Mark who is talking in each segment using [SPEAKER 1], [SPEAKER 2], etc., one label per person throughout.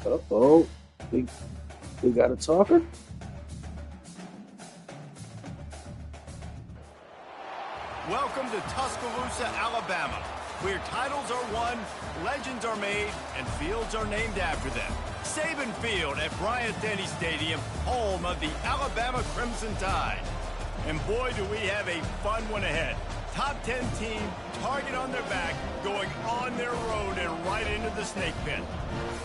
[SPEAKER 1] Uh-oh. We, we got a talker?
[SPEAKER 2] Welcome to Tuscaloosa, Alabama, where titles are won, legends are made, and fields are named after them. Saban Field at Bryant-Denny Stadium, home of the Alabama Crimson Tide. And boy, do we have a fun one ahead. Top 10 team, target on their back, going on their road and right into the snake pit.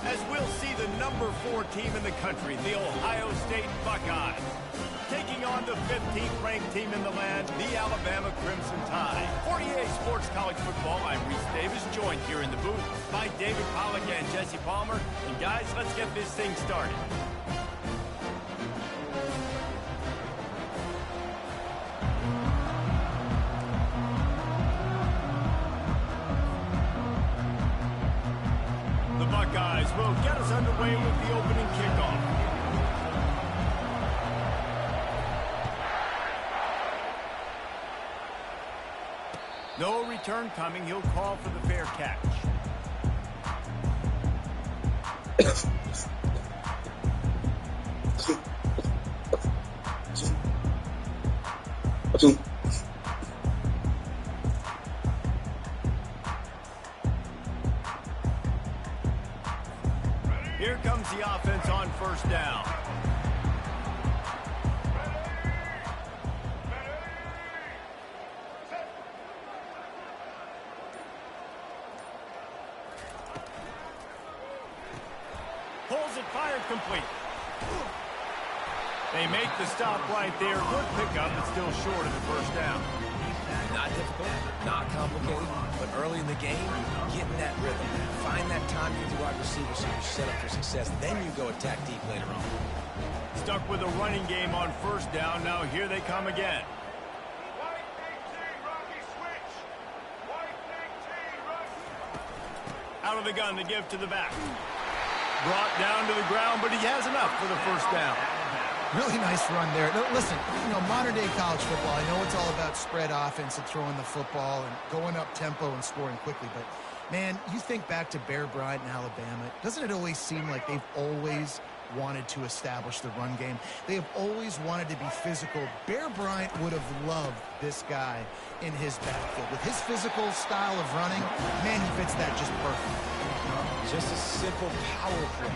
[SPEAKER 2] As we'll see the number 4 team in the country, the Ohio State Buckeyes, taking on the 15th ranked team in the land, the Alabama Crimson Tide. For EA Sports College Football, I'm Reese Davis, joined here in the booth by David Pollack and Jesse Palmer. And guys, let's get this thing started. The Buckeyes will get us underway with the opening kickoff. No return coming. He'll call for the fair catch. Here comes the offense on first down. Pulls it, fired, complete. They make the stop right there. Good pickup, but still short of the first down.
[SPEAKER 3] Not difficult, not complicated, but early in the game, getting that rhythm. Find that time with the wide receiver so you're set up for success. Then you go attack deep later on.
[SPEAKER 2] Stuck with a running game on first down. Now here they come again. Out of the gun, the give to the back. Brought down to the ground, but he has enough for the first down.
[SPEAKER 4] Really nice run there. Now, listen, modern-day college football, I know it's all about spread offense and throwing the football and going up tempo and scoring quickly, but, man, you think back to Bear Bryant in Alabama, doesn't it always seem like they've always wanted to establish the run game? They have always wanted to be physical. Bear Bryant would have loved this guy in his backfield. With his physical style of running, man, he fits that just perfect.
[SPEAKER 3] Just a simple power play.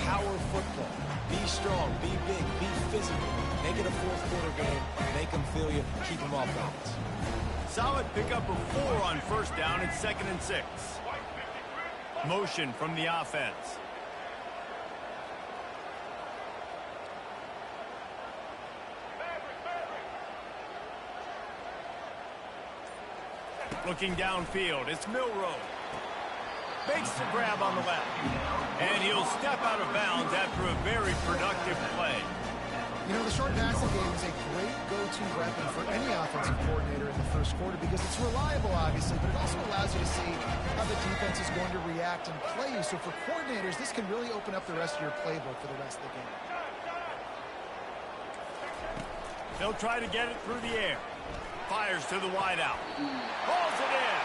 [SPEAKER 3] Power football. Be strong, be big, be physical. Make it a fourth-quarter game. Make them feel you. Keep them off balance.
[SPEAKER 2] Solid pickup of 4 on first down. It's 2nd and 6. Motion from the offense. Looking downfield, it's Milroe. Makes the grab on the left. And he'll step out of bounds after a very productive play.
[SPEAKER 4] The short passing game is a great go-to weapon for any offensive coordinator in the first quarter because it's reliable, obviously, but it also allows you to see how the defense is going to react and play you. So for coordinators, this can really open up the rest of your playbook for the rest of the game.
[SPEAKER 2] They'll try to get it through the air. Fires to the wideout. Pulls it in.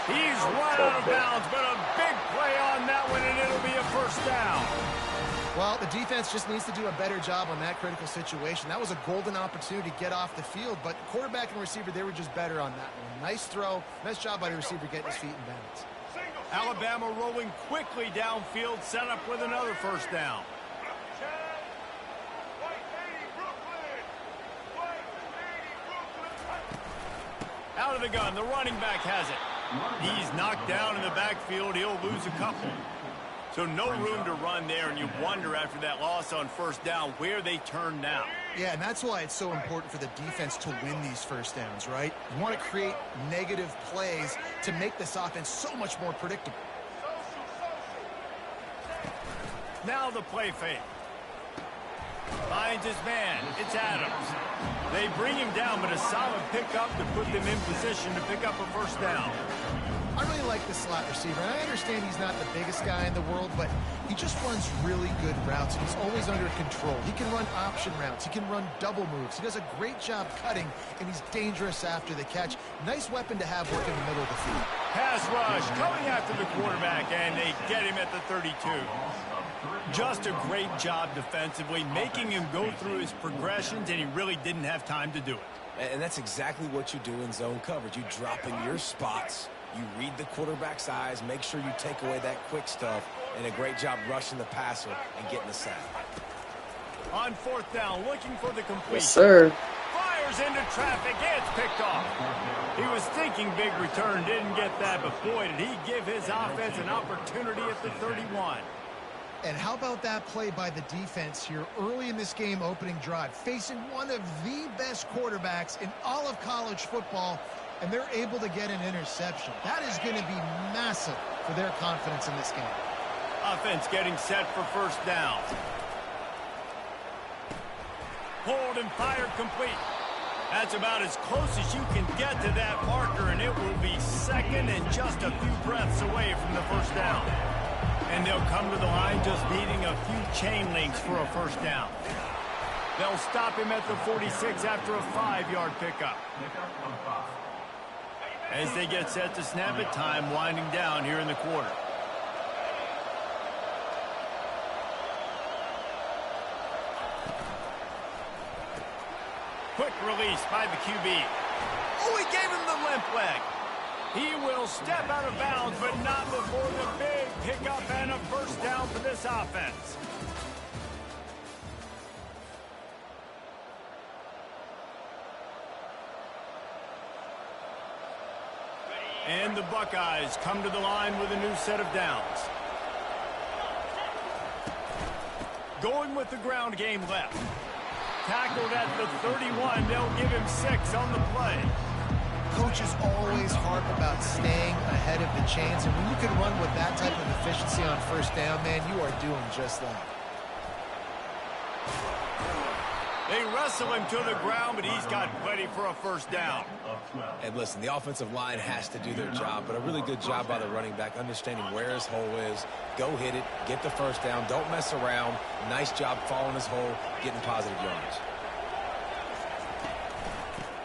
[SPEAKER 2] He's right out of bounds, but a big play on that one, and it'll be a first down.
[SPEAKER 4] Well, the defense just needs to do a better job on that critical situation. That was a golden opportunity to get off the field, but quarterback and receiver, they were just better on that one. Nice throw. Nice job by the receiver getting his feet in bounds.
[SPEAKER 2] Alabama rolling quickly downfield, set up with another first down. Out of the gun, the running back has it. He's knocked down in the backfield. He'll lose a couple. So no room to run there, and you wonder after that loss on first down where they turn now.
[SPEAKER 4] Yeah, and that's why it's so important for the defense to win these first downs, right? You want to create negative plays to make this offense so much more predictable.
[SPEAKER 2] Now the play fake. Finds his man. It's Adams. They bring him down, but a solid pickup to put them in position to pick up a first down.
[SPEAKER 4] I really like the slot receiver, and I understand he's not the biggest guy in the world, but he just runs really good routes, and he's always under control. He can run option routes. He can run double moves. He does a great job cutting, and he's dangerous after the catch. Nice weapon to have working in the middle of the field.
[SPEAKER 2] Pass rush coming after the quarterback, and they get him at the 32. Just a great job defensively, making him go through his progressions, and he really didn't have time to do it.
[SPEAKER 3] And that's exactly what you do in zone coverage. You drop in your spots, you read the quarterback's eyes, make sure you take away that quick stuff, and a great job rushing the passer and getting the sack.
[SPEAKER 2] On fourth down, looking for the completion.
[SPEAKER 1] Yes, sir.
[SPEAKER 2] Fires into traffic, it's picked off. He was thinking big return, didn't get that, but boy, did he give his offense an opportunity at the 31.
[SPEAKER 4] And how about that play by the defense here early in this game opening drive, facing one of the best quarterbacks in all of college football, and they're able to get an interception. That is going to be massive for their confidence in this game.
[SPEAKER 2] Offense getting set for first down. Pulled and fired complete. That's about as close as you can get to that marker, and it will be second and just a few breaths away from the first down. And they'll come to the line just needing a few chain links for a first down. They'll stop him at the 46 after a 5-yard pickup. As they get set to snap it, time winding down here in the quarter. Quick release by the QB. Oh, he gave him the limp leg. He will step out of bounds, but not before the big pickup and a first down for this offense. And the Buckeyes come to the line with a new set of downs. Going with the ground game left. Tackled at the 31. They'll give him 6 on the play.
[SPEAKER 4] Coaches always harp about staying ahead of the chains, and when you can run with that type of efficiency on first down, man, you are doing just that.
[SPEAKER 2] They wrestle him to the ground, but he's got plenty for a first down.
[SPEAKER 3] And listen, the offensive line has to do their job, but a really good job by the running back, understanding where his hole is. Go hit it, get the first down, don't mess around. Nice job following his hole, getting positive yards.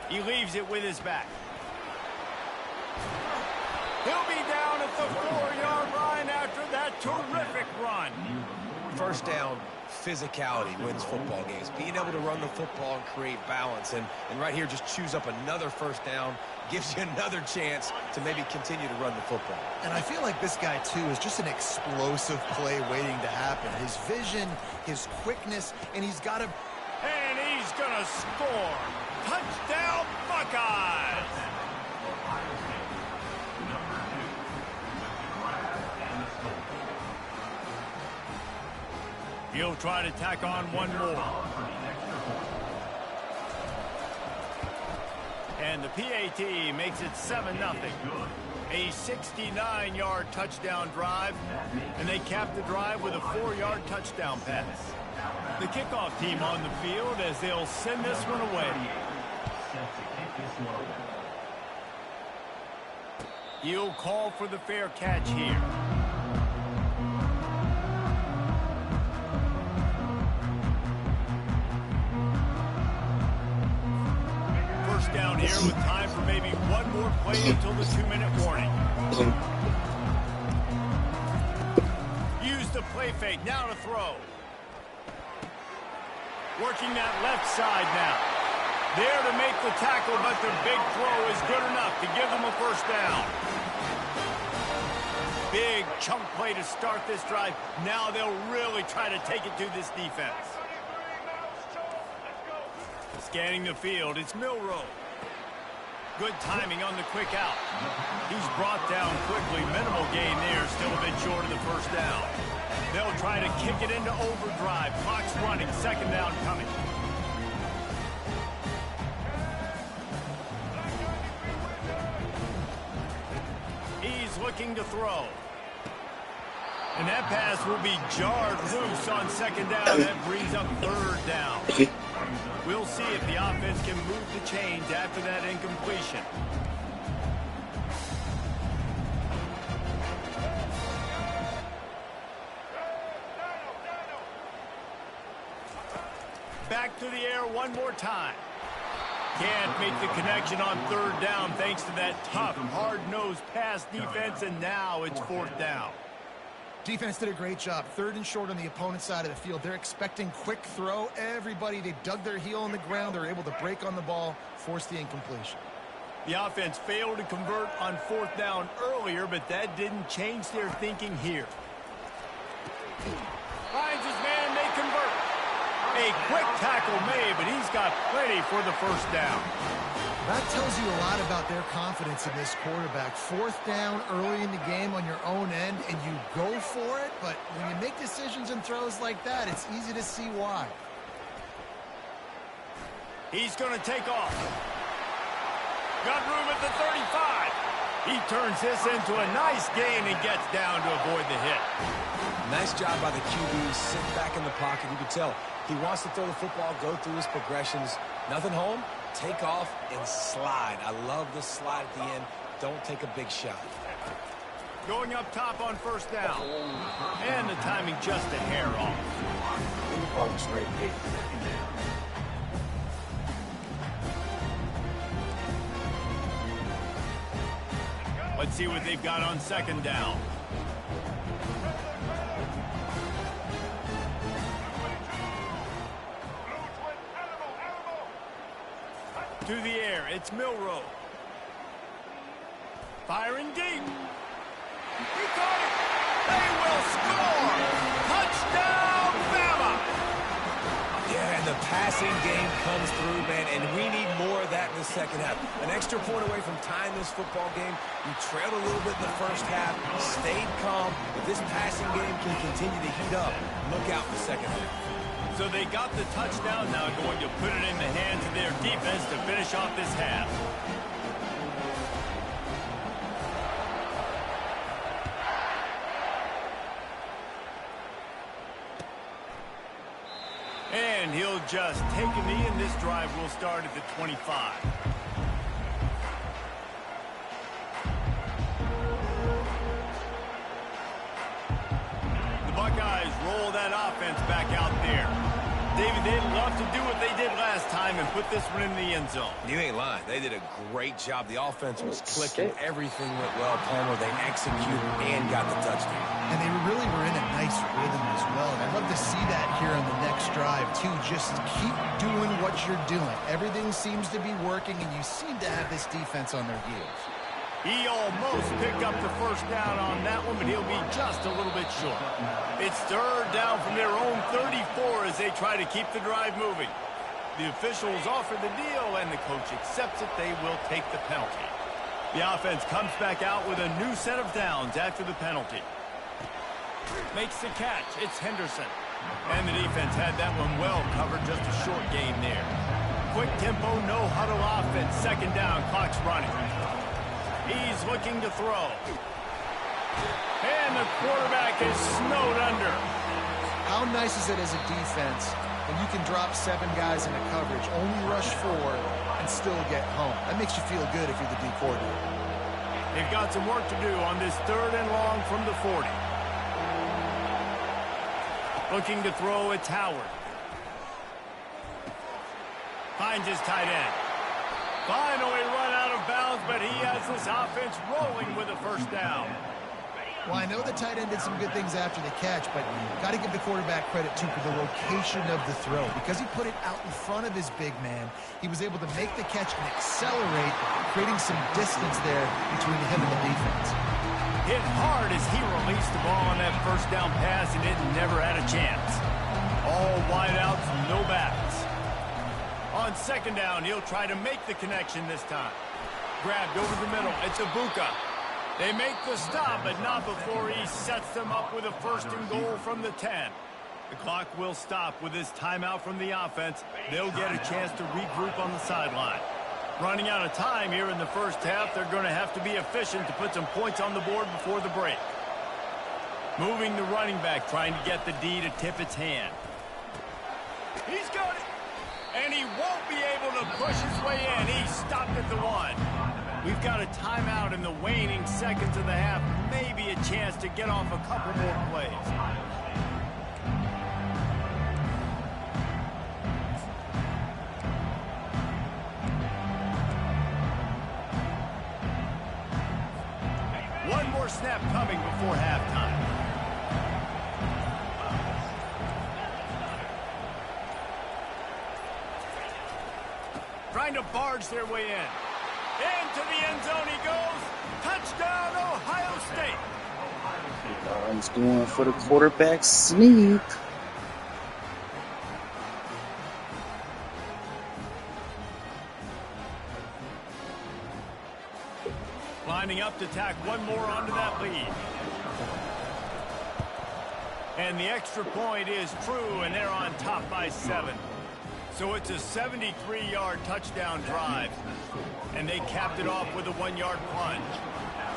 [SPEAKER 2] He leaves it with his back. He'll be down at the 4-yard line after that terrific run.
[SPEAKER 3] First down, physicality wins football games. Being able to run the football and create balance. And right here, just choose up another first down, gives you another chance to maybe continue to run the football.
[SPEAKER 4] And I feel like this guy, too, is just an explosive play waiting to happen. His vision, his quickness, and he's got to...
[SPEAKER 2] And he's going to score. Touchdown, Buckeyes! He'll try to tack on one more. And the PAT makes it 7-0. A 69-yard touchdown drive, and they cap the drive with a 4-yard touchdown pass. The kickoff team on the field as they'll send this one away. He'll call for the fair catch here. First down here with time for maybe one more play until the 2-minute warning. Use the play fake, now to throw. Working that left side now. There to make the tackle, but the big throw is good enough to give them a first down. Big chunk play to start this drive. Now they'll really try to take it to this defense. Scanning the field, it's Milroe. Good timing on the quick out. He's brought down quickly. Minimal gain there, still a bit short of the first down. They'll try to kick it into overdrive. Clock's running, second down coming. He's looking to throw. And that pass will be jarred loose on second down. That brings up third down. We'll see if the offense can move the chains after that incompletion. Back to the air one more time. Can't make the connection on third down thanks to that tough, hard-nosed pass defense, and now it's fourth down.
[SPEAKER 4] Defense did a great job. 3rd and short on the opponent's side of the field. They're expecting quick throw. Everybody, they dug their heel on the ground. They're able to break on the ball, force the incompletion.
[SPEAKER 2] The offense failed to convert on 4th down earlier, but that didn't change their thinking here. Finds his man, they convert. A quick tackle made, but he's got plenty for the 1st down.
[SPEAKER 4] That tells you a lot about their confidence in this quarterback. 4th down early in the game on your own end, and you go for it, but when you make decisions and throws like that, it's easy to see why.
[SPEAKER 2] He's going to take off. Got room at the 35. He turns this into a nice gain and gets down to avoid the hit.
[SPEAKER 3] Nice job by the QB, sitting back in the pocket. You can tell he wants to throw the football, go through his progressions. Nothing home, take off and slide. I love the slide at the end. Don't take a big shot.
[SPEAKER 2] Going up top on 1st down. And the timing just a hair off.
[SPEAKER 1] Straight eight.
[SPEAKER 2] Let's see what they've got on 2nd down. To the air, it's Milrow. Firing deep. He caught it. They will score. Touchdown, Bama.
[SPEAKER 3] Yeah, and the passing game comes through, man, and we need more of that in the 2nd half. An extra point away from tying this football game. You trailed a little bit in the 1st half, stayed calm. If this passing game can continue to heat up, look out in the 2nd half.
[SPEAKER 2] So they got the touchdown, now going to put it in the hands of their defense to finish off this half. And he'll just take a knee, and this drive will start at the 25. The Buckeyes roll that offense back out there. David, they'd love to do what they did last time and put this one in the end zone.
[SPEAKER 3] You ain't lying. They did a great job. The offense was clicking. Everything went well. Palmer, they executed and got the touchdown.
[SPEAKER 4] And they really were in a nice rhythm as well. And I'd love to see that here on the next drive, too. Just keep doing what you're doing. Everything seems to be working, and you seem to have this defense on their heels.
[SPEAKER 2] He almost picked up the 1st down on that one, but he'll be just a little bit short. It's 3rd down from their own 34 as they try to keep the drive moving. The officials offer the deal, and the coach accepts it. They will take the penalty. The offense comes back out with a new set of downs after the penalty. Makes the catch. It's Henderson. And the defense had that one well covered. Just a short gain there. Quick tempo, no huddle offense. 2nd down, clock's running. He's looking to throw. And the quarterback is snowed under.
[SPEAKER 4] How nice is it as a defense when you can drop 7 guys into coverage, only rush 4, and still get home? That makes you feel good if you're the D coordinator.
[SPEAKER 2] They've got some work to do on this 3rd and long from the 40. Looking to throw, it's Howard. Finds his tight end. Finally run out of bounds, but he has this offense rolling with a 1st down.
[SPEAKER 4] Well, I know the tight end did some good things after the catch, but got to give the quarterback credit, too, for the location of the throw. Because he put it out in front of his big man, he was able to make the catch and accelerate, creating some distance there between him and the defense.
[SPEAKER 2] Hit hard as he released the ball on that 1st down pass, and it never had a chance. All wideouts, no backs. On 2nd down, he'll try to make the connection this time. Grabbed over the middle. It's Ibuka. They make the stop, but not before he sets them up with a 1st and goal from the 10. The clock will stop with this timeout from the offense. They'll get a chance to regroup on the sideline. Running out of time here in the 1st half, they're going to have to be efficient to put some points on the board before the break. Moving the running back, trying to get the D to tip its hand. He's got it. And he won't be able to push his way in. He stopped at the 1. We've got a timeout in the waning seconds of the half. Maybe a chance to get off a couple more plays. One more snap coming before halftime. trying to barge their way in. Into the end zone he goes. Touchdown, Ohio State.
[SPEAKER 1] He's going for the quarterback sneak.
[SPEAKER 2] Lining up to tack one more onto that lead. And the extra point is true, and they're on top by 7. So it's a 73-yard touchdown drive. And they capped it off with a 1-yard plunge.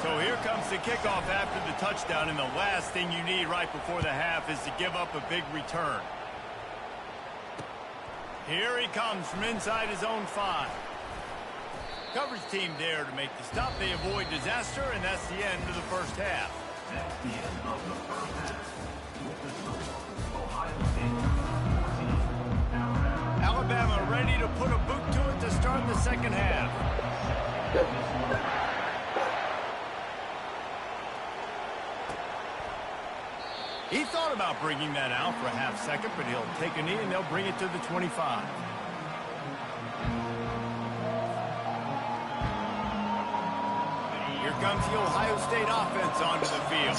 [SPEAKER 2] So here comes the kickoff after the touchdown, and the last thing you need right before the half is to give up a big return. Here he comes from inside his own 5. Coverage team there to make the stop. They avoid disaster, and that's the end of the first half.
[SPEAKER 5] That's the end of the first half. With the score, Ohio State 14,
[SPEAKER 2] Alabama ready to put a boot to it to start the second half. He thought about bringing that out for a half second, but he'll take a knee and they'll bring it to the 25. Here comes the Ohio State offense onto the field.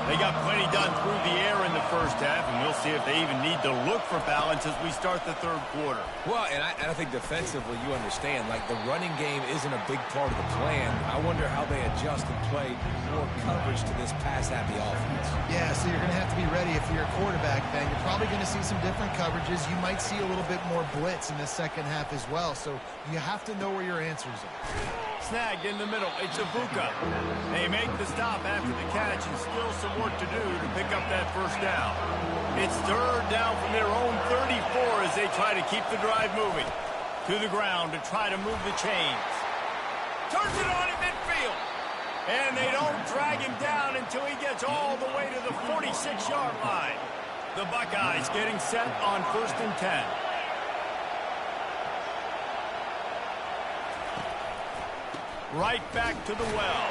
[SPEAKER 2] They got plenty done through the air in the first half, and we'll see if they even need to look for balance as we start the third quarter.
[SPEAKER 3] Well, and I think defensively, you understand, like the running game isn't a big part of the plan. I wonder how they adjust and play more coverage to this pass-happy offense.
[SPEAKER 4] Yeah, so you're going to have to be ready if you're a quarterback, Ben. You're probably going to see some different coverages. You might see a little bit more blitz in the second half as well, so you have to know where your answers are.
[SPEAKER 2] Snagged in the middle. It's Ibuka. They make the stop after the catch and still some work to do to pick up that first down. It's third down from their own 34 as they try to keep the drive moving. To the ground to try to move the chains. Turns it on in midfield. And they don't drag him down until he gets all the way to the 46-yard line. The Buckeyes getting set on 1st and 10. Right back to the well.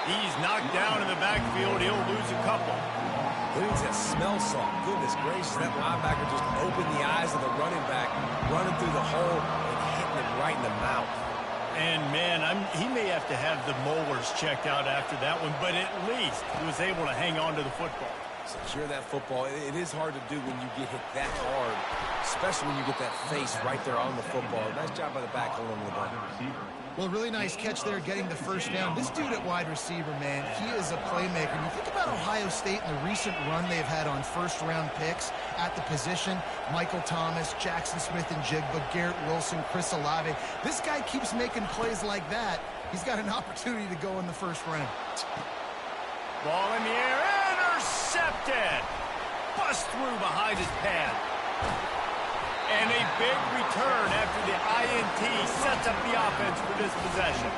[SPEAKER 2] He's knocked down in the backfield. He'll lose a couple.
[SPEAKER 3] Who needs that smell salt? Goodness gracious, that linebacker just opened the eyes of the running back, running through the hole and hitting him right in the mouth.
[SPEAKER 2] And, man, he may have to have the molars checked out after that one, but at least he was able to hang on to the football.
[SPEAKER 3] Secure that football. It is hard to do when you get hit that hard, especially when you get that face right there on the football. Nice job by the back holding the ball.
[SPEAKER 4] Well, really nice catch there getting the first down. This dude at wide receiver, man, he is a playmaker. And you think about Ohio State and the recent run they've had on first-round picks at the position. Michael Thomas, Jackson Smith-Njigba, Garrett Wilson, Chris Olave. This guy keeps making plays like that. He's got an opportunity to go in the first round.
[SPEAKER 2] Ball in the air, intercepted. Bust through behind his pad. And a big return after the INT sets up the offense for this possession.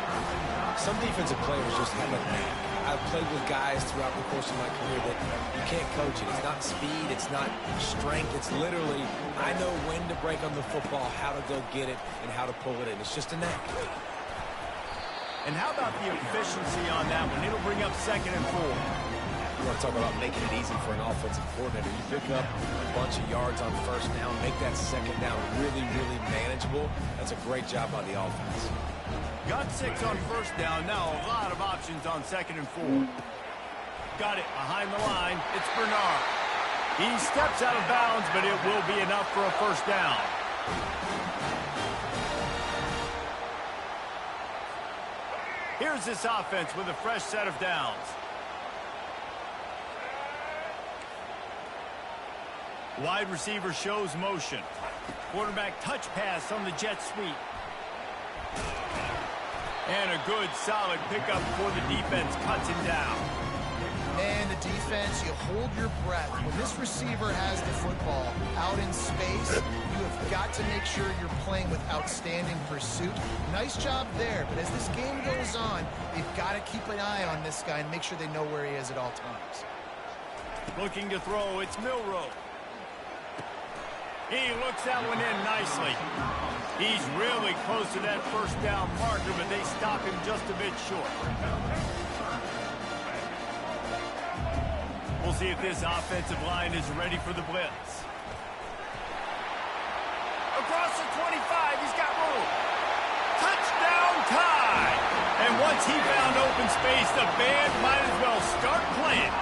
[SPEAKER 3] Some defensive players just have a knack. I've played with guys throughout the course of my career that you can't coach it. It's not speed, it's not strength. It's literally, I know when to break on the football, how to go get it, and how to pull it in. It's just a knack.
[SPEAKER 2] And how about the efficiency on that one? It'll bring up 2nd and 4.
[SPEAKER 3] You want to talk about making it easy for an offensive coordinator. You pick up a bunch of yards on first down, make that second down really, really manageable. That's a great job by the offense.
[SPEAKER 2] Got 6 on first down. Now a lot of options on 2nd and 4. Got it behind the line. It's Bernard. He steps out of bounds, but it will be enough for a first down. Here's this offense with a fresh set of downs. Wide receiver shows motion. Quarterback touch pass on the jet sweep. And a good, solid pickup before the defense cuts him down.
[SPEAKER 4] And the defense, you hold your breath. When this receiver has the football out in space, you have got to make sure you're playing with outstanding pursuit. Nice job there, but as this game goes on, they've got to keep an eye on this guy and make sure they know where he is at all times.
[SPEAKER 2] Looking to throw, it's Milroe. He looks that one in nicely. He's really close to that first down marker, but they stop him just a bit short. We'll see if this offensive line is ready for the blitz. Across the 25, he's got room. And once he found open space, the band might as well start playing.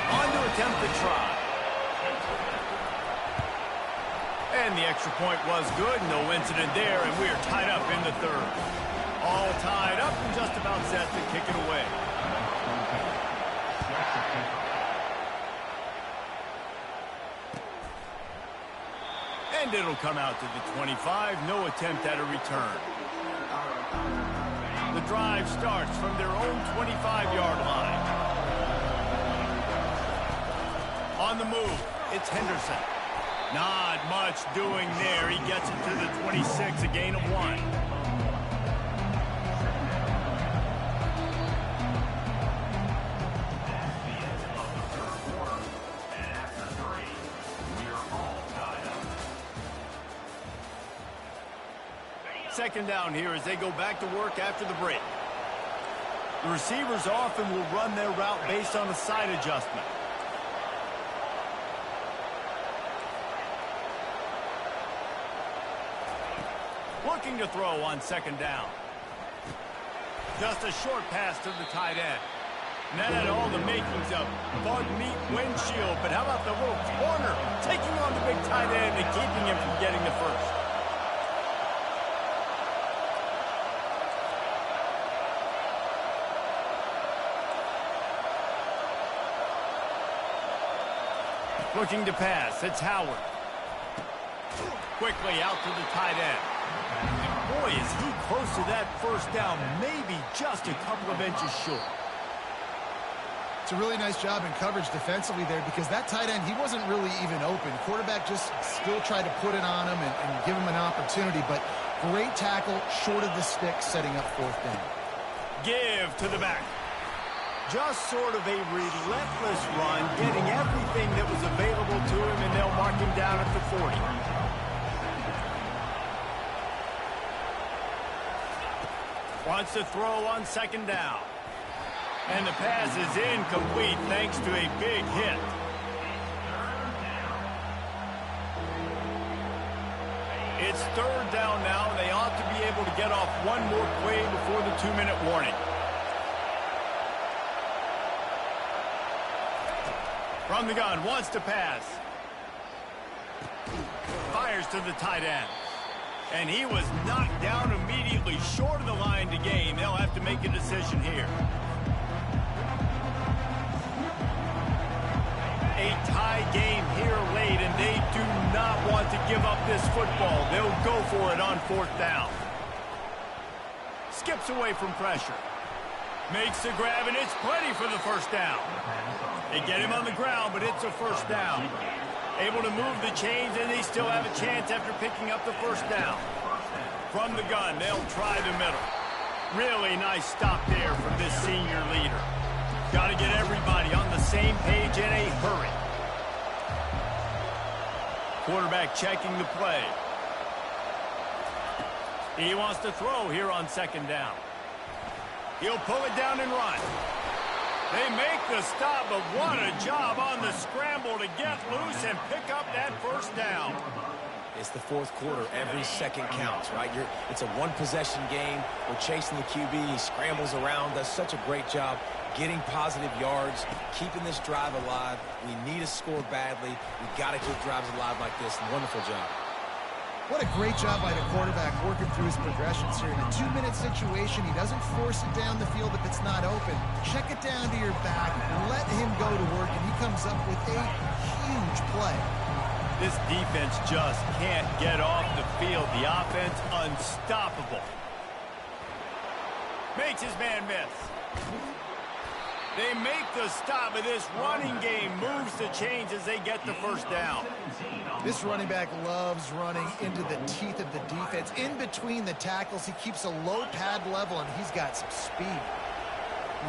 [SPEAKER 2] On to attempt the try. And the extra point was good. No incident there, and we are tied up in the third. All tied up and just about set to kick it away. And it'll come out to the 25. No attempt at a return. The drive starts from their own 25-yard line. On the move, it's Henderson. Not much doing there. He gets it to the 26, a gain of 1. Second down here as they go back to work after the break. The receivers often will run their route based on a side adjustment. Looking to throw on second down. Just a short pass to the tight end. And that had all the makings of bug meat windshield. But how about the little corner taking on the big tight end and keeping him from getting the first? Looking to pass, it's Howard. Quickly out to the tight end. And boy, is he close to that first down, maybe just a couple of inches short.
[SPEAKER 4] It's a really nice job in coverage defensively there because that tight end, he wasn't really even open. Quarterback just still tried to put it on him and give him an opportunity, but great tackle short of the stick, setting up fourth down.
[SPEAKER 2] Give to the back. Just sort of a relentless run, getting everything that was available to him, and they'll mark him down at the 40. Wants to throw on second down. And the pass is incomplete thanks to a big hit. It's third down now. They ought to be able to get off one more play before the 2-minute warning. From the gun, wants to pass. Fires to the tight end. And he was knocked down immediately, short of the line to gain. They'll have to make a decision here. A tie game here late, and they do not want to give up this football. They'll go for it on fourth down. Skips away from pressure. Makes the grab, and it's plenty for the first down. They get him on the ground, but it's a first down. Able to move the chains, and they still have a chance after picking up the first down. From the gun, they'll try the middle. Really nice stop there from this senior leader. Got to get everybody on the same page in a hurry. Quarterback checking the play. He wants to throw here on second down. He'll pull it down and run. They make the stop, but what a job on the scramble to get loose and pick up that first down.
[SPEAKER 3] It's the fourth quarter. Every second counts, right? It's a one-possession game. We're chasing the QB. He scrambles around, does such a great job getting positive yards, keeping this drive alive. We need a score badly. We've got to keep drives alive like this. Wonderful job.
[SPEAKER 4] What a great job by the quarterback working through his progressions here. In a 2-minute situation, he doesn't force it down the field if it's not open. Check it down to your back, let him go to work, and he comes up with a huge play.
[SPEAKER 2] This defense just can't get off the field. The offense unstoppable. Makes his man miss. They make the stop, but this running game moves the chains as they get the first down.
[SPEAKER 4] This running back loves running into the teeth of the defense. In between the tackles, he keeps a low pad level, and he's got some speed.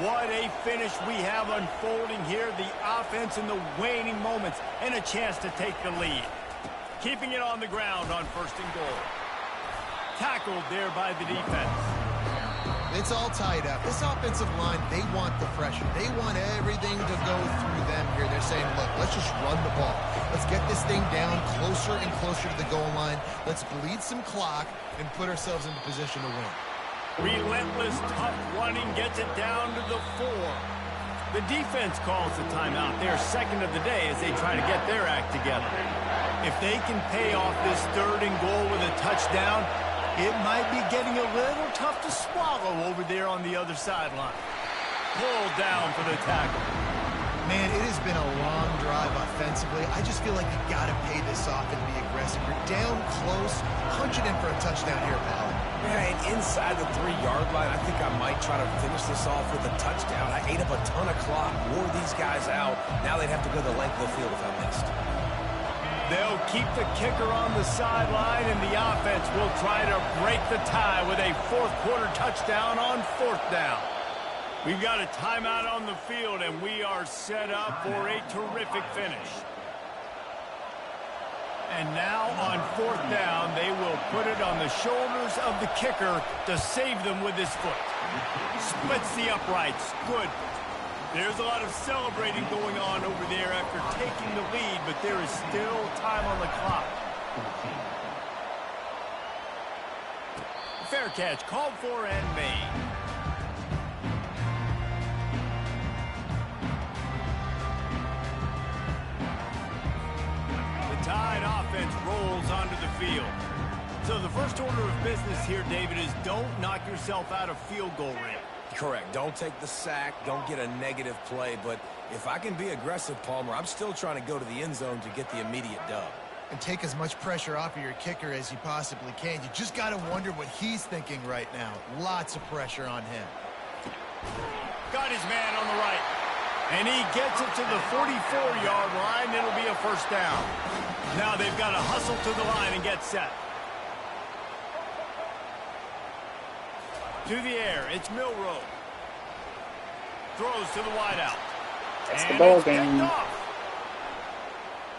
[SPEAKER 2] What a finish we have unfolding here. The offense in the waning moments and a chance to take the lead. Keeping it on the ground on first and goal. Tackled there by the defense.
[SPEAKER 4] It's all tied up. This offensive line, they want the pressure. They want everything to go through them here. They're saying, look, let's just run the ball. Let's get this thing down closer and closer to the goal line. Let's bleed some clock and put ourselves into position to win.
[SPEAKER 2] Relentless, tough running gets it down to the 4. The defense calls the timeout. Their second of the day as they try to get their act together. If they can pay off this 3rd and goal with a touchdown, it might be getting a little tough to swallow over there on the other sideline. Pulled down for the tackle.
[SPEAKER 4] Man, it has been a long drive offensively. I just feel like you got to pay this off and be aggressive. You're down close. Punch it in for a touchdown here, pal.
[SPEAKER 3] Yeah, and inside the 3-yard line, I think I might try to finish this off with a touchdown. I ate up a ton of clock, wore these guys out. Now they'd have to go the length of the field if I missed.
[SPEAKER 2] They'll keep the kicker on the sideline, and the offense will try to break the tie with a 4th quarter touchdown on 4th down. We've got a timeout on the field, and we are set up for a terrific finish. And now on 4th down, they will put it on the shoulders of the kicker to save them with his foot. Splits the uprights. Good. There's a lot of celebrating going on over there after taking the lead, but there is still time on the clock. Fair catch called for and made. Tide offense rolls onto the field. So the first order of business here, David, is don't knock yourself out of field goal range.
[SPEAKER 3] Correct. Don't take the sack. Don't get a negative play. But if I can be aggressive, Palmer, I'm still trying to go to the end zone to get the immediate dub.
[SPEAKER 4] And take as much pressure off of your kicker as you possibly can. You just got to wonder what he's thinking right now. Lots of pressure on him.
[SPEAKER 2] Got his man on the right. And he gets it to the 44-yard line. It'll be a 1st down. Now they've got to hustle to the line and get set. To the air, it's Milroe. Throws to the wideout.
[SPEAKER 1] That's
[SPEAKER 2] and
[SPEAKER 1] the ball
[SPEAKER 2] it's
[SPEAKER 1] game.
[SPEAKER 2] picked off.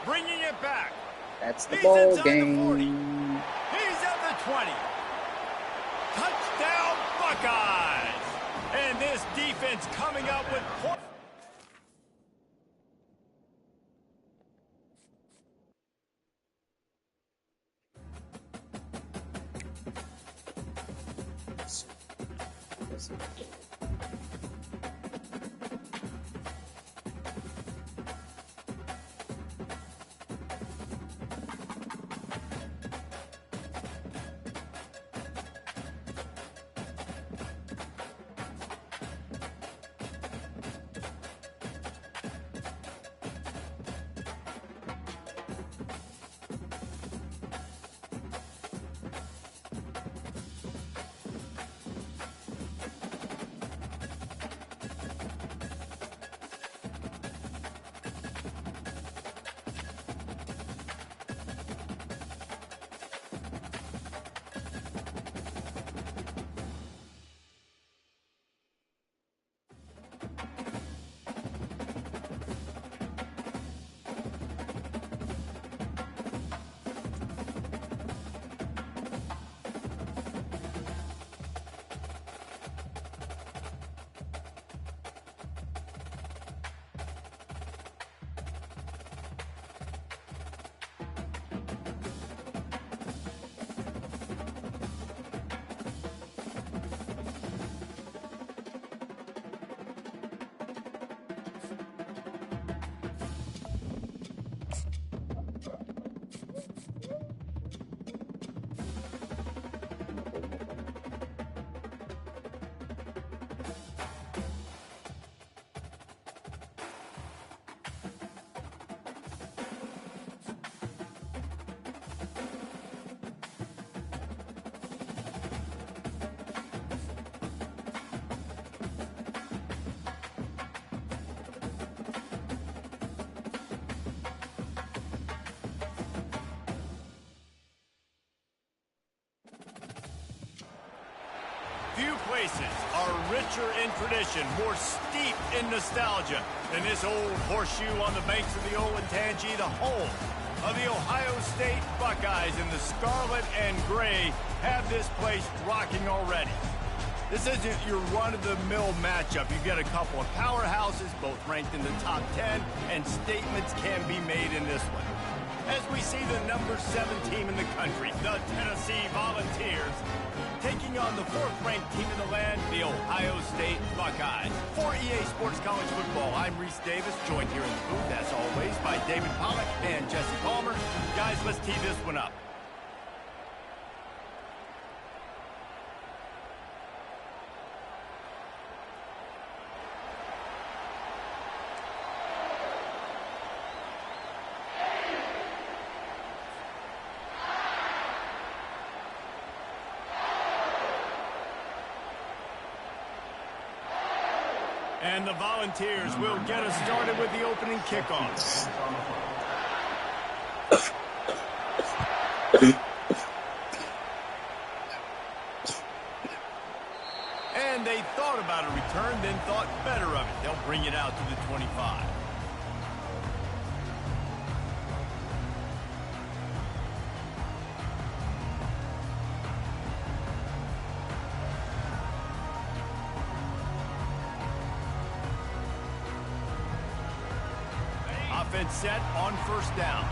[SPEAKER 2] Bringing it back.
[SPEAKER 1] That's the
[SPEAKER 2] He's
[SPEAKER 1] ball
[SPEAKER 2] inside the 40.
[SPEAKER 1] game.
[SPEAKER 2] He's at the 20. Touchdown, Buckeyes. And this defense coming up with points. Few places are richer in tradition, more steep in nostalgia than this old horseshoe on the banks of the Olentangy, the home of the Ohio State Buckeyes. And the scarlet and gray have this place rocking already. This isn't your run-of-the-mill matchup. You've got a couple of powerhouses, both ranked in the top 10, and statements can be made in this one. as we see the number 7 team in the country, the Tennessee Volunteers, taking on the 4th-ranked team in the land, the Ohio State Buckeyes. For EA Sports College Football, I'm Reese Davis, joined here in the booth, as always, by David Pollack and Jesse Palmer. Guys, let's tee this one up. And the Volunteers will get us started with the opening kickoff. And they thought about a return, then thought better of it. They'll bring it out to the 25. Offense set on 1st down.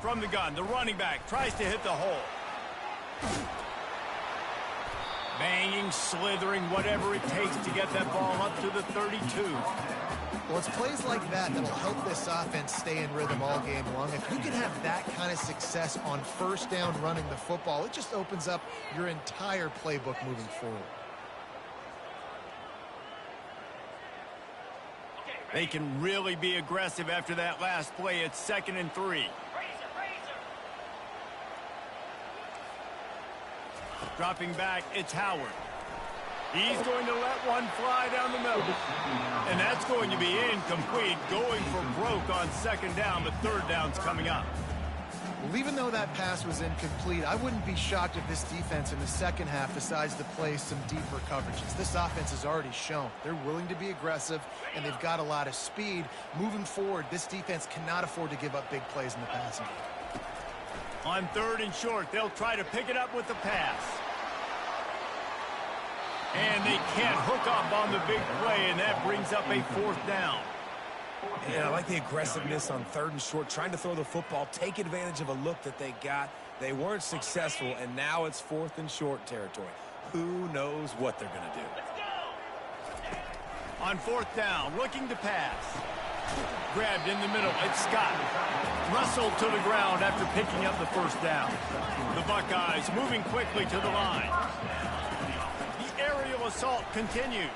[SPEAKER 2] From the gun, the running back tries to hit the hole. Banging, slithering, whatever it takes to get that ball up to the 32.
[SPEAKER 4] Well, it's plays like that that'll help this offense stay in rhythm all game long. If you can have that kind of success on 1st down running the football, it just opens up your entire playbook moving forward.
[SPEAKER 2] They can really be aggressive after that last play. It's 2nd and 3. Dropping back, it's Howard. He's going to let one fly down the middle. And that's going to be incomplete, going for broke on 2nd down, but 3rd down's coming up.
[SPEAKER 4] Well, even though that pass was incomplete, I wouldn't be shocked if this defense in the 2nd half decides to play some deeper coverages. This offense has already shown they're willing to be aggressive, and they've got a lot of speed. Moving forward, this defense cannot afford to give up big plays in the passing game.
[SPEAKER 2] On 3rd and short, they'll try to pick it up with the pass. And they can't hook up on the big play, and that brings up a 4th down.
[SPEAKER 3] Yeah, I like the aggressiveness on 3rd and short, trying to throw the football, take advantage of a look that they got. They weren't successful, and now it's 4th and short territory. Who knows what they're going to do?
[SPEAKER 2] On 4th down, looking to pass. Grabbed in the middle, it's Scott. Wrestled to the ground after picking up the 1st down. The Buckeyes moving quickly to the line. The aerial assault continues.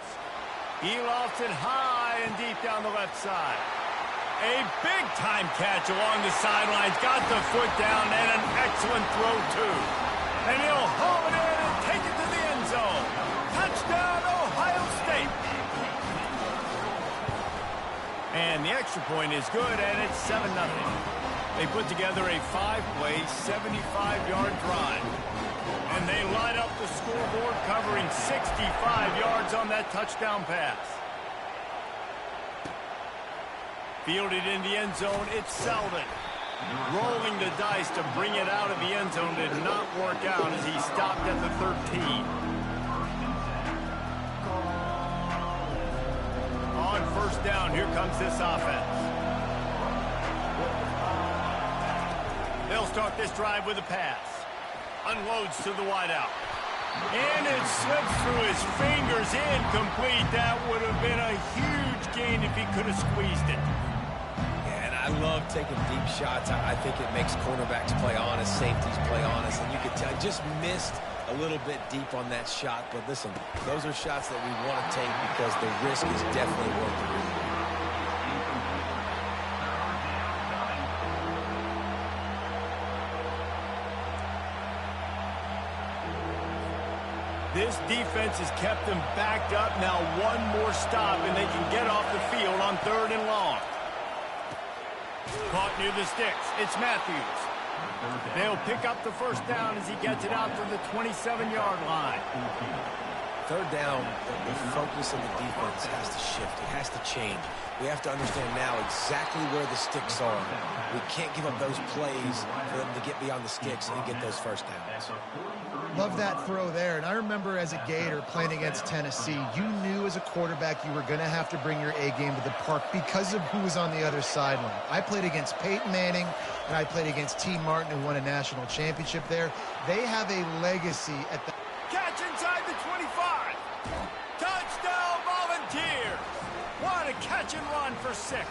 [SPEAKER 2] He lofts it high and deep down the left side. A big-time catch along the sidelines. Got the foot down and an excellent throw, too. And he'll haul it in and take it to the end zone. Touchdown, Ohio State. And the extra point is good, and it's 7-0. They put together a 5-play, 75-yard drive. And they light up the scoreboard, covering 65 yards on that touchdown pass. Fielded in the end zone, it's Selden. Rolling the dice to bring it out of the end zone did not work out as he stopped at the 13. On 1st down, here comes this offense. They'll start this drive with a pass. Unloads to the wideout. And it slips through his fingers, incomplete. That would have been a huge gain if he could have squeezed it.
[SPEAKER 3] Yeah, and I love taking deep shots. I think it makes cornerbacks play honest, safeties play honest, and you could tell just missed a little bit deep on that shot. But listen, those are shots that we want to take because the risk is definitely worth the risk.
[SPEAKER 2] This defense has kept them backed up. Now one more stop, and they can get off the field on 3rd and long. Caught near the sticks. It's Matthews. They'll pick up the 1st down as he gets it out to the 27-yard line.
[SPEAKER 3] third down, the focus of the defense has to shift. It has to change. We have to understand now exactly where the sticks are. We can't give up those plays for them to get beyond the sticks and get those first downs.
[SPEAKER 4] Love that throw there. And I remember as a Gator playing against Tennessee, you knew as a quarterback you were going to have to bring your A game to the park because of who was on the other sideline. I played against Peyton Manning, and I played against T. Martin, who won a national championship there. They have a legacy at the...
[SPEAKER 2] Catch inside the 25. Touchdown, Volunteers. What a catch and run for 6.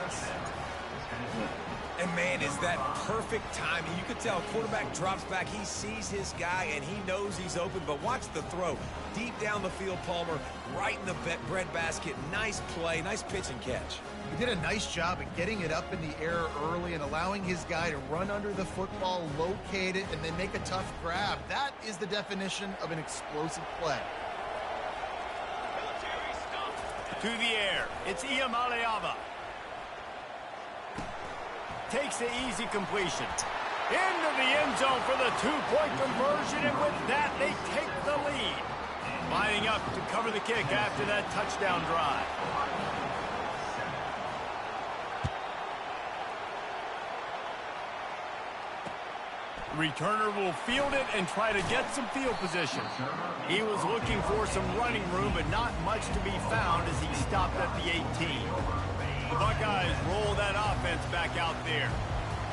[SPEAKER 3] And, man, is that perfect timing. You could tell quarterback drops back. He sees his guy, and he knows he's open. But watch the throw. Deep down the field, Palmer, right in the breadbasket. Nice play, nice pitch and catch.
[SPEAKER 4] He did a nice job at getting it up in the air early and allowing his guy to run under the football, locate it, and then make a tough grab. That is the definition of an explosive play.
[SPEAKER 2] To the air, it's Iamaleava. Takes the easy completion. Into the end zone for the 2-point conversion, and with that, they take the lead. Lining up to cover the kick after that touchdown drive. Returner will field it and try to get some field position. He was looking for some running room, but not much to be found as he stopped at the 18. The Buckeyes roll that offense back out there.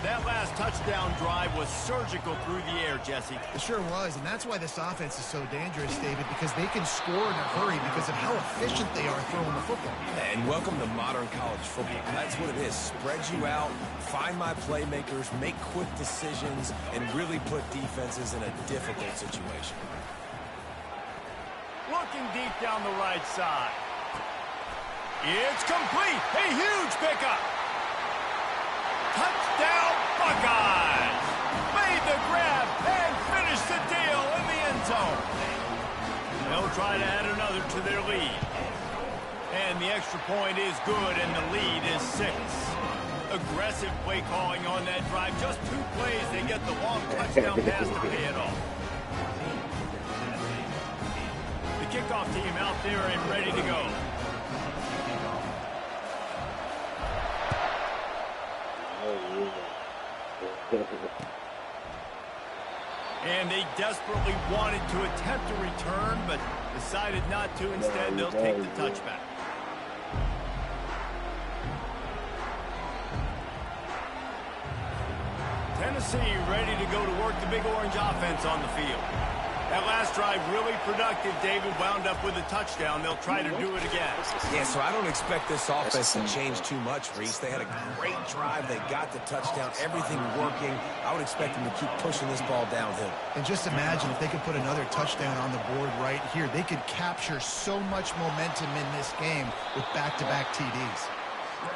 [SPEAKER 2] That last touchdown drive was surgical through the air, Jesse.
[SPEAKER 4] It sure was, and that's why this offense is so dangerous, David, because they can score in a hurry because of how efficient they are throwing the football.
[SPEAKER 3] And welcome to modern college football. That's what it is. Spread you out, find my playmakers, make quick decisions, and really put defenses in a difficult situation.
[SPEAKER 2] Looking deep down the right side. It's complete. A huge pickup. Touchdown, Buckeyes. Made the grab and finished the deal in the end zone. They'll try to add another to their lead. And the extra point is good, and the lead is 6. Aggressive play calling on that drive. Just 2 plays, they get the long touchdown pass to pay it off. The kickoff team out there and ready to go. And they desperately wanted to attempt a return, but decided not to. Instead, they'll take the touchback. Tennessee ready to go to work the Big Orange offense on the field. That last drive really productive. David wound up with a touchdown. They'll try to do it again.
[SPEAKER 3] Yeah, so I don't expect this offense to change too much, Reese. They had a great drive. They got the touchdown. Everything working. I would expect them to keep pushing this ball downhill.
[SPEAKER 4] And just imagine if they could put another touchdown on the board right here. They could capture so much momentum in this game with back-to-back TDs.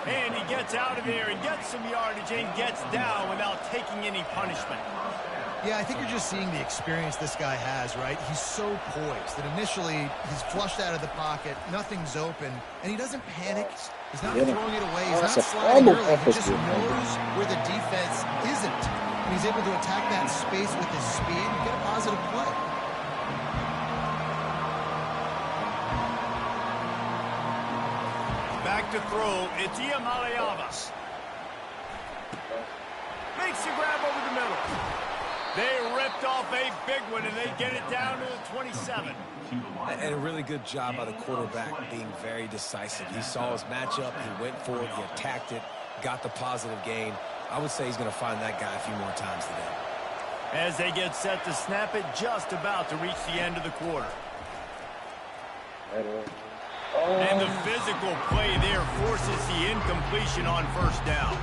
[SPEAKER 2] And he gets out of there and gets some yardage and gets down without taking any punishment.
[SPEAKER 4] Yeah, I think you're just seeing the experience this guy has, right? He's so poised that initially he's flushed out of the pocket, nothing's open, and he doesn't panic. He's not throwing it away. He's not sliding early. He just knows where the defense isn't. And he's able to attack that space with his speed and get a positive play.
[SPEAKER 2] Back to throw. It's Iamaleava. Makes the grab over the middle. They ripped off a big one, and they get it down to the 27.
[SPEAKER 3] And a really good job by the quarterback being very decisive. He saw his matchup. He went for it. He attacked it, got the positive gain. I would say he's going to find that guy a few more times today.
[SPEAKER 2] As they get set to snap it, just about to reach the end of the quarter. And the physical play there forces the incompletion on first down.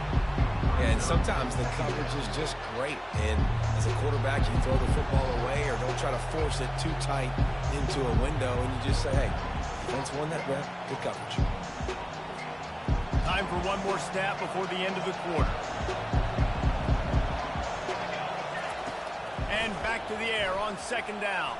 [SPEAKER 3] And sometimes the coverage is just great. And as a quarterback, you throw the football away or don't try to force it too tight into a window, and you just say, hey, defense won that rep, good coverage.
[SPEAKER 2] Time for one more snap before the end of the quarter. And back to the air on second down.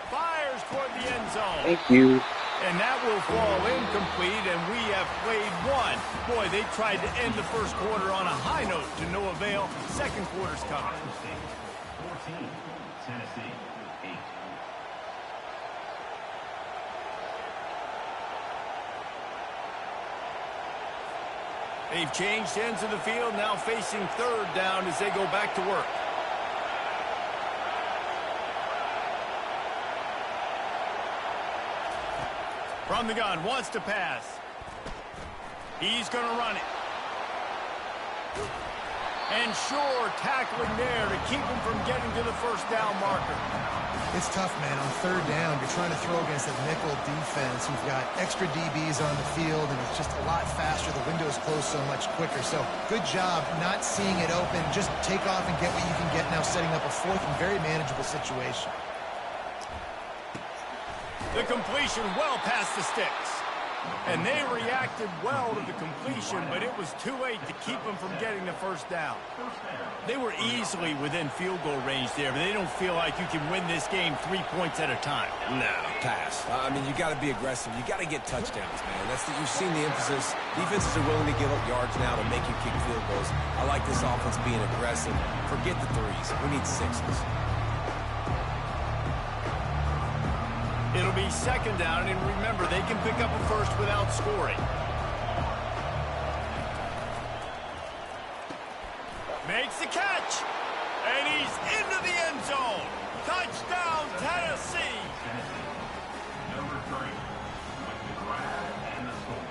[SPEAKER 2] Fires toward the end zone.
[SPEAKER 1] Thank you.
[SPEAKER 2] And that will fall incomplete, and we have played one. Boy, they tried to end the first quarter on a high note to no avail. Second quarter's coming.
[SPEAKER 5] 14, Tennessee, 8.
[SPEAKER 2] They've changed ends of the field, now facing third down as they go back to work. From the gun, wants to pass. He's going to run it. And sure, tackling there to keep him from getting to the first down marker.
[SPEAKER 4] It's tough, man. On third down, you're trying to throw against a nickel defense. You've got extra DBs on the field, and it's just a lot faster. The window's closed so much quicker. So good job not seeing it open. Just take off and get what you can get now, setting up a fourth and very manageable situation.
[SPEAKER 2] The completion well past the sticks. And they reacted well to the completion, but it was too late to keep them from getting the first down. They were easily within field goal range there, but they don't feel like you can win this game 3 points at a time.
[SPEAKER 3] No, pass. I mean, you got to be aggressive. You got to get touchdowns, man. You've seen the emphasis. Defenses are willing to give up yards now to make you kick field goals. I like this offense being aggressive. Forget the threes. We need sixes.
[SPEAKER 2] It'll be second down, and remember, they can pick up a first without scoring. Makes the catch, and he's into the end zone. Touchdown, Tennessee.
[SPEAKER 5] Number 3, with the grab and the score.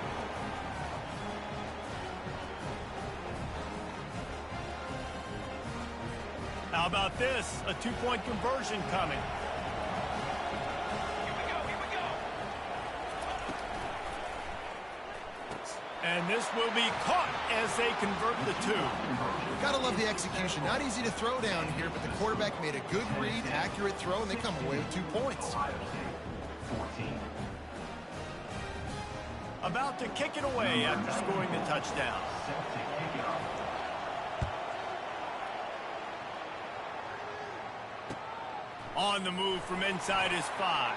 [SPEAKER 2] How about this? A two-point conversion coming. And this will be caught as they convert the two.
[SPEAKER 4] Gotta love the execution. Not easy to throw down here, but the quarterback made a good read, accurate throw, and they come away with 2 points.
[SPEAKER 5] 14.
[SPEAKER 2] About to kick it away after scoring the touchdown.
[SPEAKER 5] Set to kick it off.
[SPEAKER 2] On the move from inside his 5.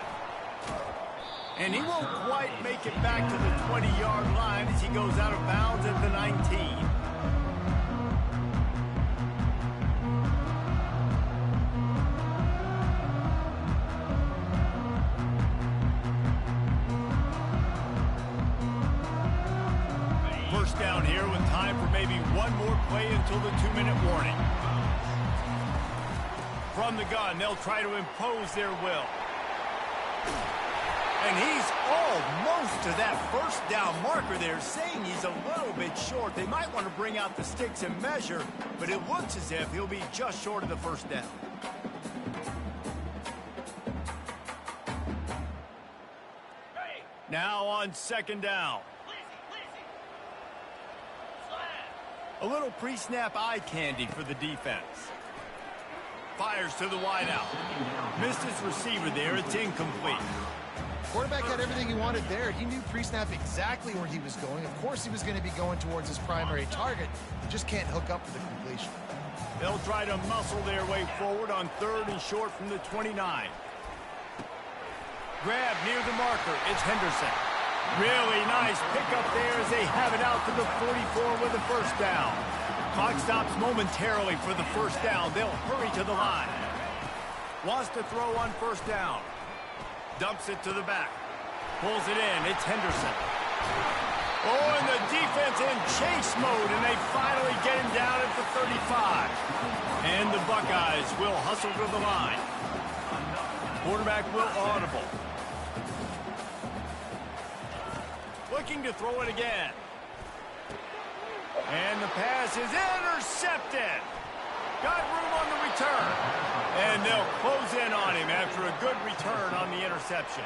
[SPEAKER 2] And he won't quite make it back to the 20-yard line as he goes out of bounds at the 19. First down here with time for maybe one more play until the 2-minute warning. From the gun, they'll try to impose their will. And he's almost to that first down marker there, saying he's a little bit short. They might want to bring out the sticks and measure, but it looks as if he'll be just short of the first down. Now on second down. A little pre-snap eye candy for the defense. Fires to the wideout. Missed his receiver there. It's incomplete.
[SPEAKER 4] Quarterback had everything he wanted there. He knew pre-snap exactly where he was going. Of course he was going to be going towards his primary target. He just can't hook up for the completion.
[SPEAKER 2] They'll try to muscle their way forward on third and short from the 29. Grab near the marker. It's Henderson. Really nice pickup there as they have it out to the 44 with the first down. Clock stops momentarily for the first down. They'll hurry to the line. Wants to throw on first down. Dumps it to the back. Pulls it in. It's Henderson. Oh, and the defense in chase mode, and they finally get him down at the 35. And the Buckeyes will hustle to the line. Quarterback will audible. Looking to throw it again. And the pass is intercepted. Got room on the return. And they'll close in on him after a good return on the interception.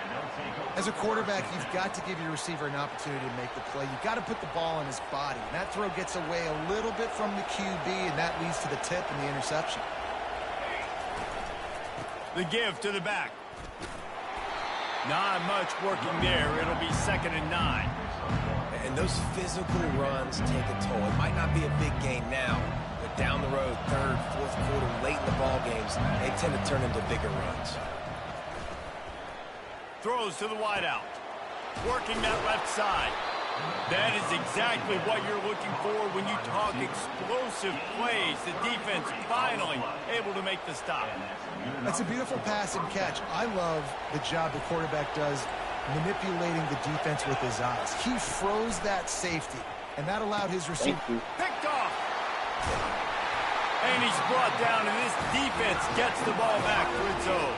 [SPEAKER 4] As a quarterback, you've got to give your receiver an opportunity to make the play. You've got to put the ball in his body. And that throw gets away a little bit from the QB, and that leads to the tip and the interception.
[SPEAKER 2] The give to the back. Not much working there. It'll be 2nd and 9.
[SPEAKER 3] And those physical runs take a toll. It might not be a big gain now, but down the road, third, fourth quarter, late in the ball games, they tend to turn into bigger runs.
[SPEAKER 2] Throws to the wideout. Working that left side. That is exactly what you're looking for when you talk explosive plays. The defense finally able to make the stop.
[SPEAKER 4] That's a beautiful pass and catch. I love the job the quarterback does manipulating the defense with his eyes. He froze that safety. and that allowed his receiver.
[SPEAKER 1] Thank you.
[SPEAKER 2] Picked off. And he's brought down, and this defense gets the ball back for its own.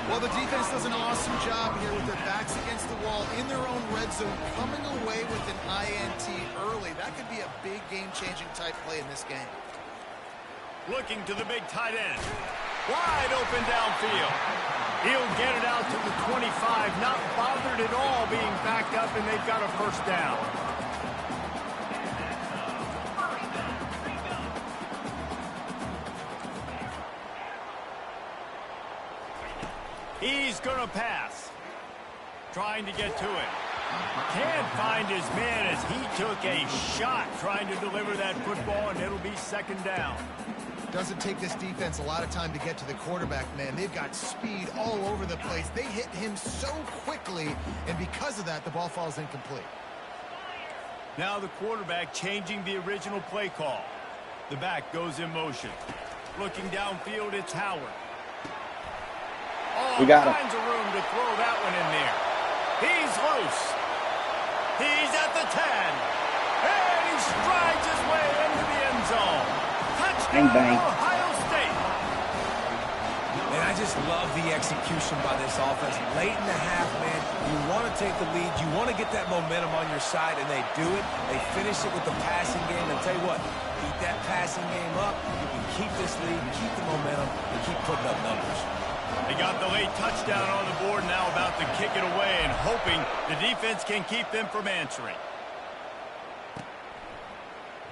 [SPEAKER 4] Well, the defense does an awesome job here with their backs against the wall in their own red zone, coming away with an INT early. That could be a big game-changing type play in this game.
[SPEAKER 2] Looking to the big tight end. Wide open downfield. He'll get it out to the 25, not bothered at all being backed up, and they've got a first down. He's going to pass. Trying to get to it. Can't find his man as he took a shot trying to deliver that football, and it'll be second down.
[SPEAKER 4] Doesn't take this defense a lot of time to get to the quarterback, man. They've got speed all over the place. They hit him so quickly, and because of that, the ball falls incomplete.
[SPEAKER 2] Now the quarterback changing the original play call. The back goes in motion. Looking downfield, it's Howard. Oh,
[SPEAKER 1] We got him.
[SPEAKER 2] finds a room to throw that one in there. He's loose. He's at the 10. And he strides his way into the end zone. Touchdown,
[SPEAKER 1] Bang, bang.
[SPEAKER 2] Ohio State.
[SPEAKER 3] And I just love the execution by this offense. Late in the half, man, you want to take the lead. You want to get that momentum on your side, and they do it. They finish it with the passing game. And tell you what, keep that passing game up. You can keep this lead, keep the momentum, and keep putting up numbers.
[SPEAKER 2] They got the late touchdown on the board, now about to kick it away and hoping the defense can keep them from answering.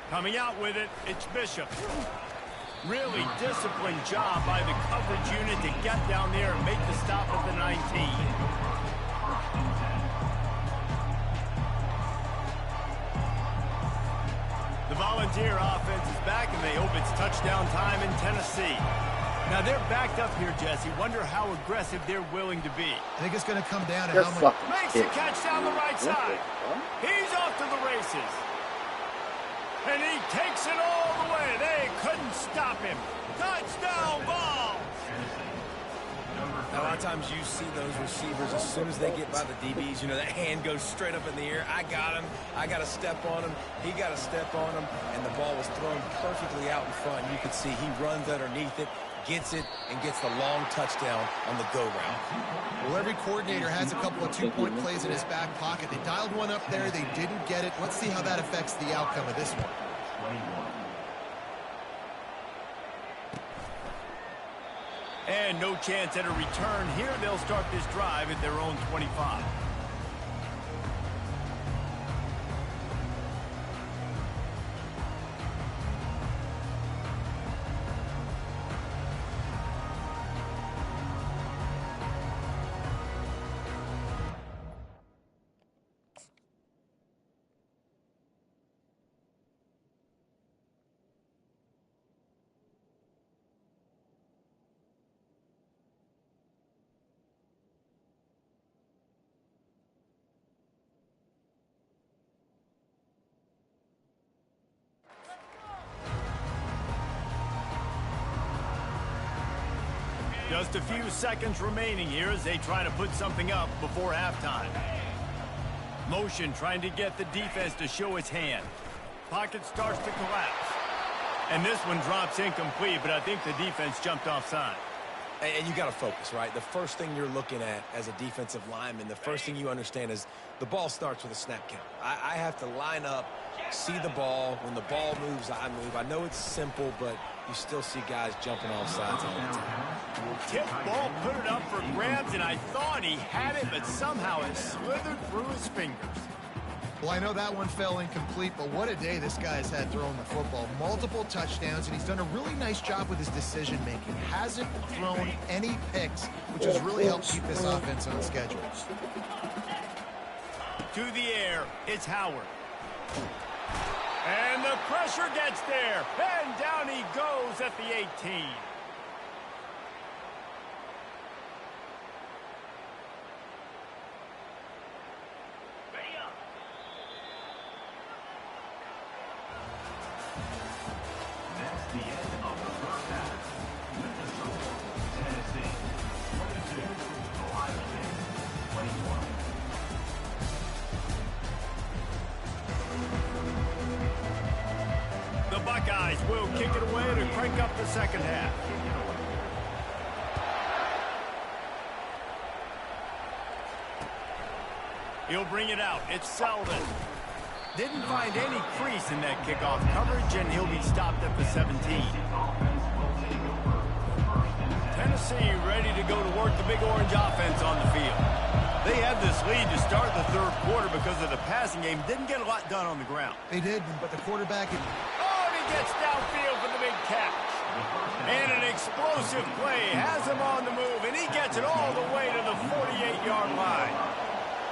[SPEAKER 2] Coming out with it, it's Bishop. Really disciplined job by the coverage unit to get down there and make the stop at the 19. The Volunteer offense is back, and they hope it's touchdown time in Tennessee. Now they're backed up here, Jesse. Wonder how aggressive they're willing to be.
[SPEAKER 4] I think it's going to come down to
[SPEAKER 1] You're
[SPEAKER 4] how much...
[SPEAKER 1] fucking
[SPEAKER 2] Makes a
[SPEAKER 1] kidding.
[SPEAKER 2] catch down the right
[SPEAKER 1] What
[SPEAKER 2] side.
[SPEAKER 1] the fuck?
[SPEAKER 2] He's off to the races. And he takes it all the way. They couldn't stop him. Touchdown ball.
[SPEAKER 3] Now, a lot of times you see those receivers, as soon as they get by the DBs, you know, that hand goes straight up in the air. I got him. I got to step on him. He got to step on him. And the ball was thrown perfectly out in front. You could see he runs underneath it, gets it, and gets the long touchdown on the go route.
[SPEAKER 4] Well, every coordinator has a couple of two-point plays in his back pocket. They dialed one up there. They didn't get it. Let's see how that affects the outcome of this one.
[SPEAKER 5] 21.
[SPEAKER 2] And no chance at a return here. They'll start this drive at their own 25. Just a few seconds remaining here as they try to put something up before halftime. Motion trying to get the defense to show its hand. Pocket starts to collapse. And this one drops incomplete, but I think the defense jumped offside.
[SPEAKER 3] And you got to focus, right? The first thing you're looking at as a defensive lineman, the first thing you understand is the ball starts with a snap count. I have to line up, see the ball. When the ball moves, I move. I know it's simple, but you still see guys jumping off sides all the time.
[SPEAKER 2] Tip ball, put it up for grabs, and I thought he had it, but somehow it slithered through his fingers.
[SPEAKER 4] Well, I know that one fell incomplete, but what a day this guy has had throwing the football. Multiple touchdowns, and he's done a really nice job with his decision-making. Hasn't thrown any picks, which has really helped keep this offense on schedule.
[SPEAKER 2] To the air, it's Howard. And the pressure gets there, and down he goes at the 18.
[SPEAKER 5] That's the end of the first half. Minnesota, Tennessee, 22. Ohio State, 21.
[SPEAKER 2] Buckeyes will kick it away to crank up the second half. He'll bring it out. It's Selden. Didn't find any crease in that kickoff coverage, and he'll be stopped at the 17. Tennessee ready to go to work the Big Orange offense on the field. They had this lead to start the third quarter because of the passing game. Didn't get a lot done on the ground.
[SPEAKER 4] They did, but the quarterback...
[SPEAKER 2] Oh, and he gets downfield for the big catch. And an explosive play has him on the move, and he gets it all the way to the 48-yard line.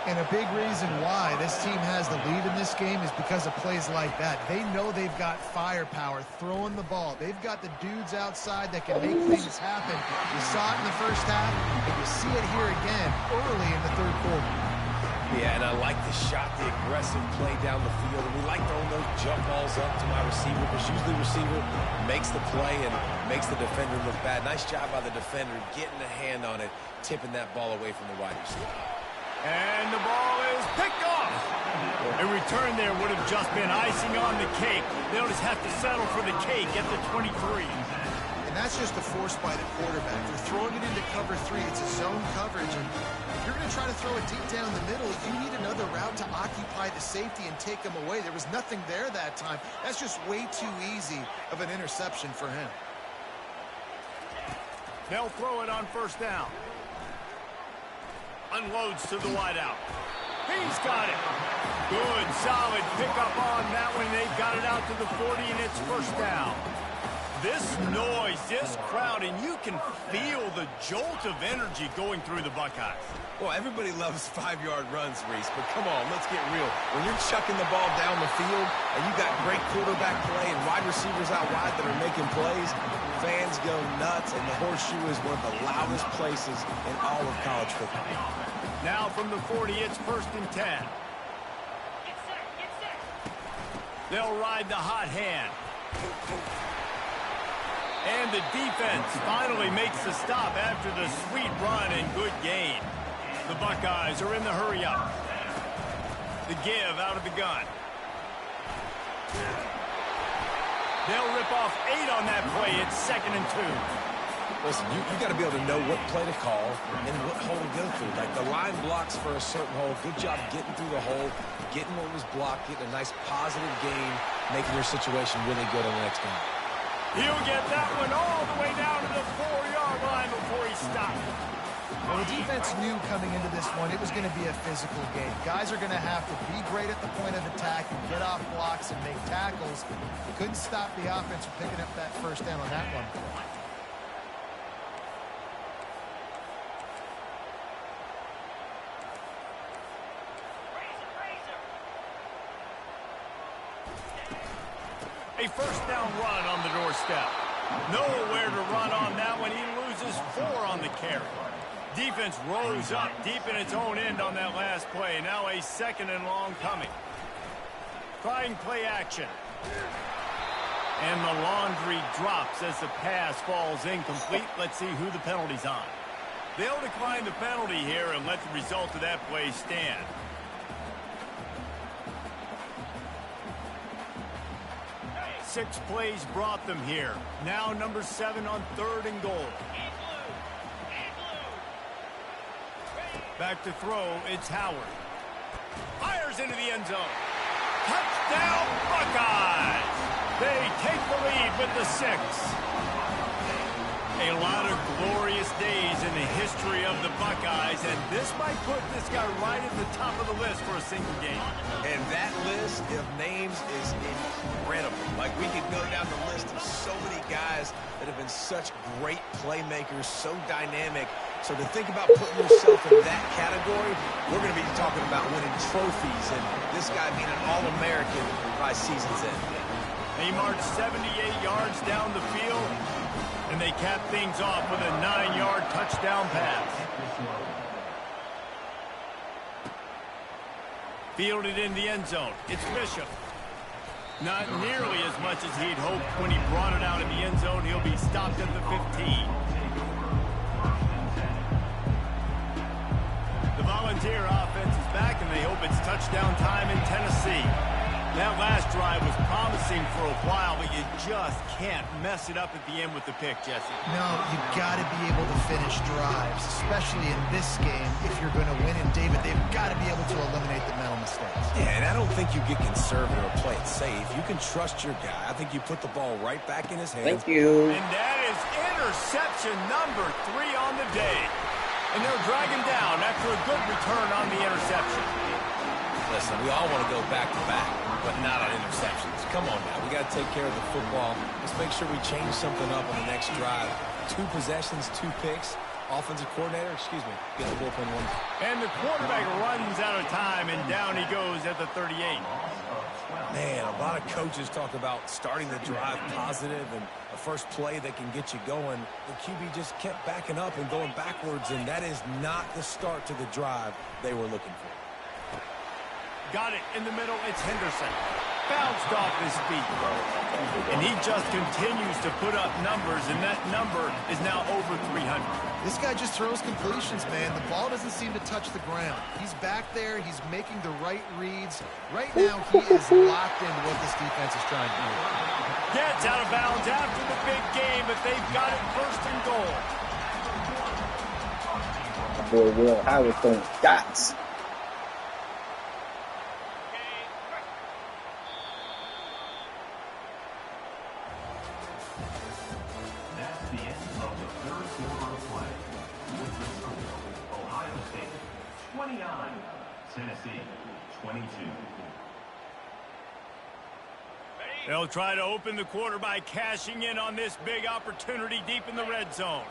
[SPEAKER 4] And a big reason why this team has the lead in this game is because of plays like that. They know they've got firepower throwing the ball. They've got the dudes outside that can make things happen. You saw it in the first half, and you see it here again early in the third quarter.
[SPEAKER 3] Yeah, and I like the shot, the aggressive play down the field. And we like throwing those jump balls up to my receiver, because usually the receiver makes the play and makes the defender look bad. Nice job by the defender getting a hand on it, tipping that ball away from the wide receiver.
[SPEAKER 2] And the ball is picked off. A return there would have just been icing on the cake. They'll just have to settle for the cake at the 23.
[SPEAKER 4] And that's just a force by the quarterback. They're throwing it into cover 3. It's a zone coverage. And if you're going to try to throw it deep down the middle, you need another route to occupy the safety and take him away. There was nothing there that time. That's just way too easy of an interception for him.
[SPEAKER 2] They'll throw it on first down. Unloads to the wideout. He's got it. Good, solid pickup on that one. They've got it out to the 40, and it's first down. This noise, this crowd, and you can feel the jolt of energy going through the Buckeyes.
[SPEAKER 3] Well, everybody loves 5-yard runs, Reese, but come on, let's get real. When you're chucking the ball down the field and you got great quarterback play and wide receivers out wide that are making plays, fans go nuts, and the horseshoe is one of the loudest places in all of college football.
[SPEAKER 2] Now from the 40, it's first and 10. They'll ride the hot hand. And the defense finally makes the stop after the sweet run and good gain. The Buckeyes are in the hurry-up. The give out of the gun. They'll rip off 8 on that play. It's second and 2.
[SPEAKER 3] Listen, you got to be able to know what play to call and what hole to go through. Like the line blocks for a certain hole. Good job getting through the hole, getting what was blocked, getting a nice positive gain, making your situation really good on the next game.
[SPEAKER 2] He'll get that one all the way down to the 4-yard line before he stopped.
[SPEAKER 4] Well, the defense knew coming into this one it was going to be a physical game. Guys are going to have to be great at the point of attack and get off blocks and make tackles. Couldn't stop the offense from picking up that first down on that one.
[SPEAKER 2] A first down run on the doorstep. Nowhere to run on that one. He loses 4 on the carry. Defense rose up deep in its own end on that last play. Now a second and long coming. Trying play action. And the laundry drops as the pass falls incomplete. Let's see who the penalty's on. They'll decline the penalty here and let the result of that play stand. Six plays brought them here. Now number 7 on 3rd and goal. Back to throw, it's Howard. Fires into the end zone. Touchdown, Buckeyes! They take the lead with the 6. A lot of glorious days in the history of the Buckeyes, and this might put this guy right at the top of the list for a single game.
[SPEAKER 3] And that list of names is incredible. Like, we could go down the list of so many guys that have been such great playmakers, so dynamic. So to think about putting yourself in that category, we're going to be talking about winning trophies and this guy being an All-American by season's end.
[SPEAKER 2] He marched 78 yards down the field, and they cap things off with a 9-yard touchdown pass. Fielded in the end zone. It's Bishop. Not nearly as much as he'd hoped when he brought it out in the end zone. He'll be stopped at the 15. The Volunteer offense is back, and they hope it's touchdown time in Tennessee. That last drive was promising for a while, but you just can't mess it up at the end with the pick, Jesse.
[SPEAKER 4] No, you've got to be able to finish drives, especially in this game if you're going to win. And, David, they've got to be able to eliminate the mental mistakes.
[SPEAKER 3] Yeah, and I don't think you get conservative or play it safe. You can trust your guy. I think you put the ball right back in his hands.
[SPEAKER 1] Thank you.
[SPEAKER 2] And that is interception number 3 on the day. And they'll drag him down after a good return on the interception.
[SPEAKER 3] Listen, we all want to go back-to-back, but not on interceptions. Come on now. We got to take care of the football. Let's make sure we change something up on the next drive. 2 possessions, 2 picks. Offensive coordinator, get the bullpen one.
[SPEAKER 2] And the quarterback runs out of time, and down he goes at the 38.
[SPEAKER 3] Man, a lot of coaches talk about starting the drive positive and a first play that can get you going. The QB just kept backing up and going backwards, and that is not the start to the drive they were looking for.
[SPEAKER 2] Got it in the middle. It's Henderson. Bounced off his feet. And he just continues to put up numbers, and that number is now over 300.
[SPEAKER 4] This guy just throws completions, man. The ball doesn't seem to touch the ground. He's back there. He's making the right reads. Right now, he is locked into what this defense is trying to do.
[SPEAKER 2] Gets out of bounds after the big game, but they've got it first and goal.
[SPEAKER 1] My boy Will Howard throwing dots.
[SPEAKER 5] That's the end of the third quarter of play. With the score, Ohio State 29, Tennessee 22.
[SPEAKER 2] They'll try to open the quarter by cashing in on this big opportunity deep in the red zone.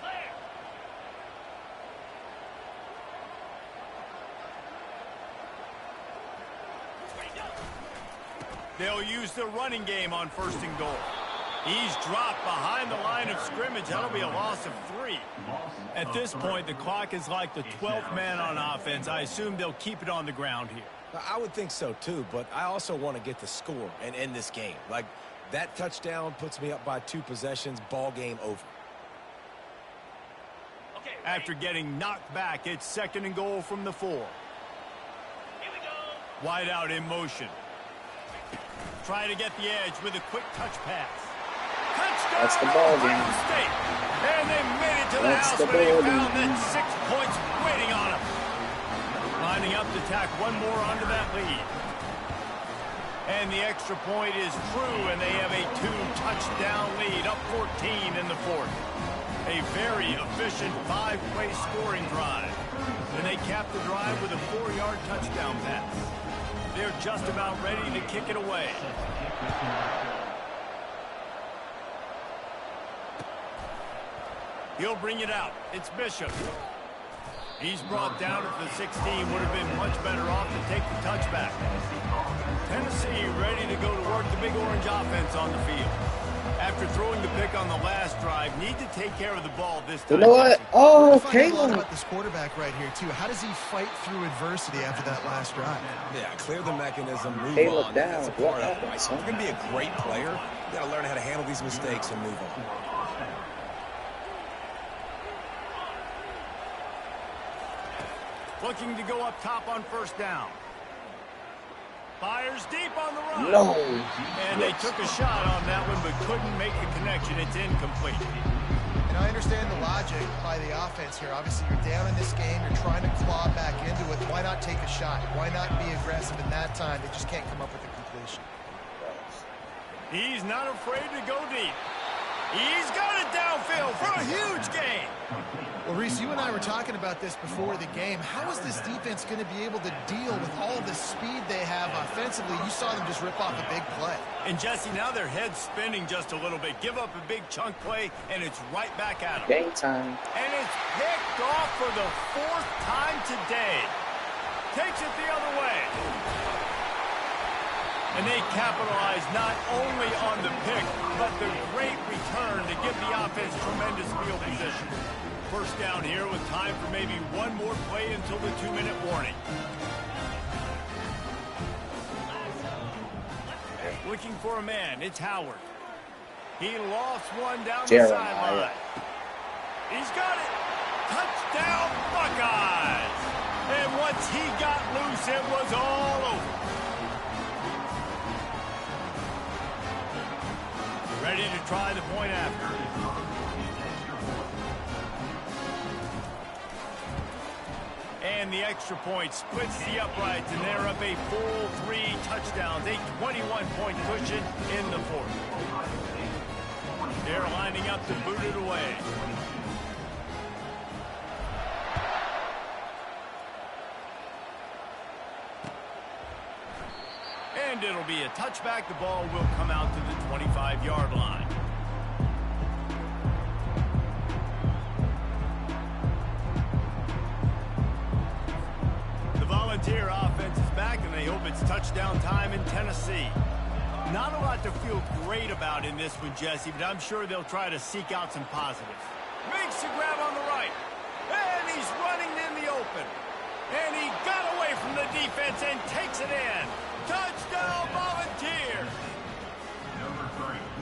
[SPEAKER 2] They'll use the running game on first and goal. He's dropped behind the line of scrimmage. That'll be a loss of 3. At this point, the clock is like the 12th man on offense. I assume they'll keep it on the ground here.
[SPEAKER 3] I would think so, too, but I also want to get the score and end this game. Like, that touchdown puts me up by 2 possessions, ball game over.
[SPEAKER 2] After getting knocked back, it's second and goal from the 4. Here we go. Wide out in motion. Trying to get the edge with a quick touch pass. Touchdown,
[SPEAKER 1] That's the ball game.
[SPEAKER 2] Ohio State. And they made it to the
[SPEAKER 1] That's
[SPEAKER 2] house
[SPEAKER 1] the
[SPEAKER 2] where they
[SPEAKER 1] ball
[SPEAKER 2] found
[SPEAKER 1] game.
[SPEAKER 2] that 6 points waiting on them. Lining up to tack one more onto that lead. And the extra point is true, and they have a 2-touchdown lead, up 14 in the 4th. A very efficient 5-play scoring drive. And they cap the drive with a 4-yard touchdown pass. They're just about ready to kick it away. He'll bring it out. It's Bishop. He's brought down at the 16. Would have been much better off to take the touchback. Tennessee ready to go to work the big orange offense on the field. After throwing the pick on the last drive, need to take care of the ball this time.
[SPEAKER 1] You know what? Oh,
[SPEAKER 4] I find a lot
[SPEAKER 1] Caleb.
[SPEAKER 4] about this quarterback right here, too. How does he fight through adversity after that last drive?
[SPEAKER 3] Yeah, clear the mechanism, move
[SPEAKER 1] Caleb
[SPEAKER 3] on.
[SPEAKER 1] down.
[SPEAKER 3] That's a
[SPEAKER 1] What
[SPEAKER 3] part of it,
[SPEAKER 1] happened,
[SPEAKER 3] right?
[SPEAKER 1] son?
[SPEAKER 3] If you're going to be a great player, you got to learn how to handle these mistakes and move on.
[SPEAKER 2] Looking to go up top on first down. Fires deep on the run.
[SPEAKER 1] No.
[SPEAKER 2] And they took a shot on that one, but couldn't make the connection. It's incomplete.
[SPEAKER 4] And I understand the logic by the offense here. Obviously, you're down in this game. You're trying to claw back into it. Why not take a shot? Why not be aggressive in that time? They just can't come up with a completion.
[SPEAKER 2] He's not afraid to go deep. He's got it downfield for a huge gain.
[SPEAKER 4] Well, Reese, you and I were talking about this before the game. How is this defense going to be able to deal with all the speed they have offensively? You saw them just rip off a big play.
[SPEAKER 2] And, Jesse, now their head's spinning just a little bit. Give up a big chunk play, and it's right back at them.
[SPEAKER 1] Game time.
[SPEAKER 2] And it's picked off for the 4th time today. Takes it the other way. And they capitalize not only on the pick, but the great return to give the offense tremendous field position. First down here with time for maybe one more play until the 2-minute warning. Looking for a man. It's Howard. He lost one down the sideline. He's got it. Touchdown, Buckeyes. And once he got loose, it was all over. Ready to try the point after. And the extra point splits the uprights, and they're up a full 3 touchdowns, a 21-point cushion in the fourth. They're lining up to boot it away. And it'll be a touchback. The ball will come out to the 25-yard line. The Volunteer offense is back, and they hope it's touchdown time in Tennessee. Not a lot to feel great about in this one, Jesse, but I'm sure they'll try to seek out some positives. Makes the grab on the right, and he's running in the open. And he got away from the defense and takes it in. Touchdown, Volunteer!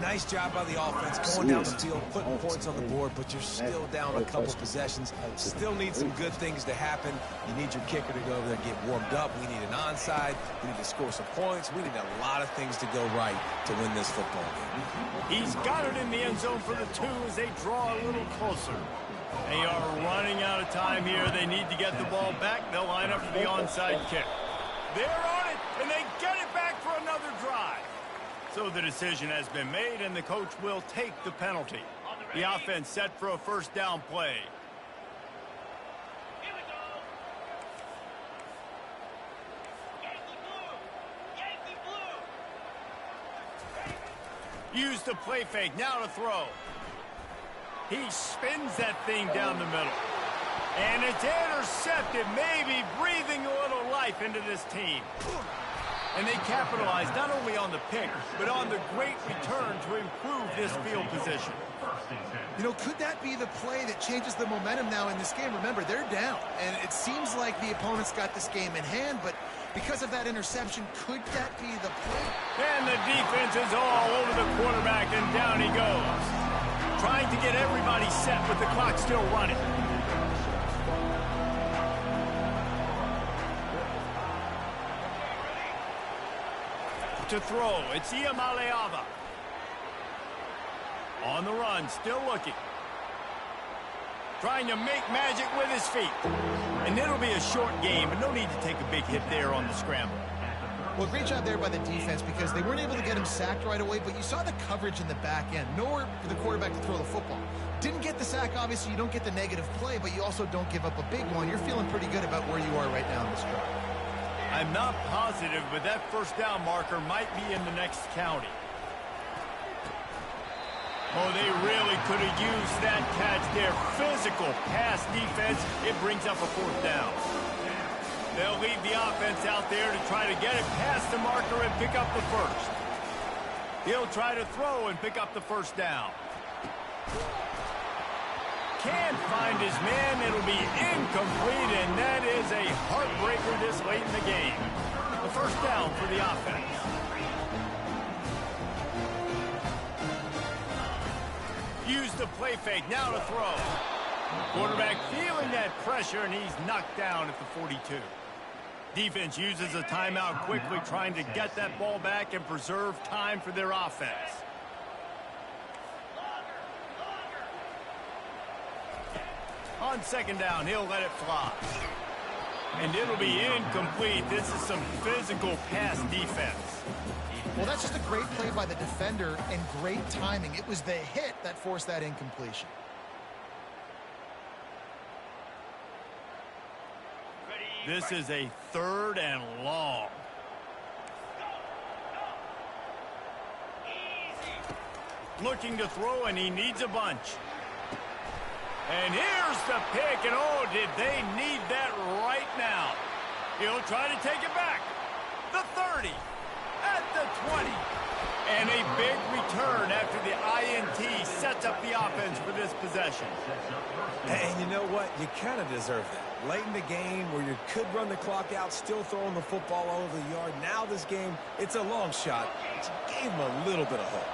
[SPEAKER 3] Nice job by the offense, going down the field, putting points on the board, but you're still down a couple possessions. Still need some good things to happen. You need your kicker to go over there and get warmed up. We need an onside. We need to score some points. We need a lot of things to go right to win this football game.
[SPEAKER 2] He's got it in the end zone for the 2 as they draw a little closer. They are running out of time here. They need to get the ball back. They'll line up for the onside kick. They're on it, and they get it back for another drive. So the decision has been made, and the coach will take the penalty. The offense set for a first down play.
[SPEAKER 6] Here we go. Yankee blue. Yankee blue.
[SPEAKER 2] Use the play fake. Now to throw. He spins that thing down the middle. And it's intercepted, maybe breathing a little life into this team. And they capitalize not only on the pick, but on the great return to improve this field position.
[SPEAKER 4] You know, could that be the play that changes the momentum now in this game? Remember, they're down, and it seems like the opponent's got this game in hand, but because of that interception, could that be the play?
[SPEAKER 2] And the defense is all over the quarterback, and down he goes. Trying to get everybody set with the clock still running. To throw, it's Iamaleava. On the run, still looking. Trying to make magic with his feet. And it'll be a short game, but no need to take a big hit there on the scramble.
[SPEAKER 4] Well, great job there by the defense because they weren't able to get him sacked right away, but you saw the coverage in the back end. Nowhere for the quarterback to throw the football. Didn't get the sack, obviously. You don't get the negative play, but you also don't give up a big one. You're feeling pretty good about where you are right now in this drive.
[SPEAKER 2] I'm not positive, but that first down marker might be in the next county. Oh, they really could have used that catch there. Physical pass defense. It brings up a fourth down. They'll leave the offense out there to try to get it past the marker and pick up the first. He'll try to throw and pick up the first down. Can't find his man. It'll be incomplete, and that is a heartbreaker this late in the game. The first down for the offense. Use the play fake. Now to throw. Quarterback feeling that pressure, and he's knocked down at the 42. Defense uses a timeout quickly, trying to get that ball back and preserve time for their offense. On second down, he'll let it fly. And it'll be incomplete. This is some physical pass defense.
[SPEAKER 4] Well, that's just a great play by the defender and great timing. It was the hit that forced that incompletion.
[SPEAKER 2] This is a 3rd and long. Looking to throw, and he needs a bunch. And here's the pick, and oh, did they need that right now. He'll try to take it back. The 30, at the 20. And a big return after the INT sets up the offense for this possession.
[SPEAKER 3] And you know what? You kind of deserve that. Late in the game where you could run the clock out, still throwing the football all over the yard. Now this game, it's a long shot. It gave him a little bit of hope.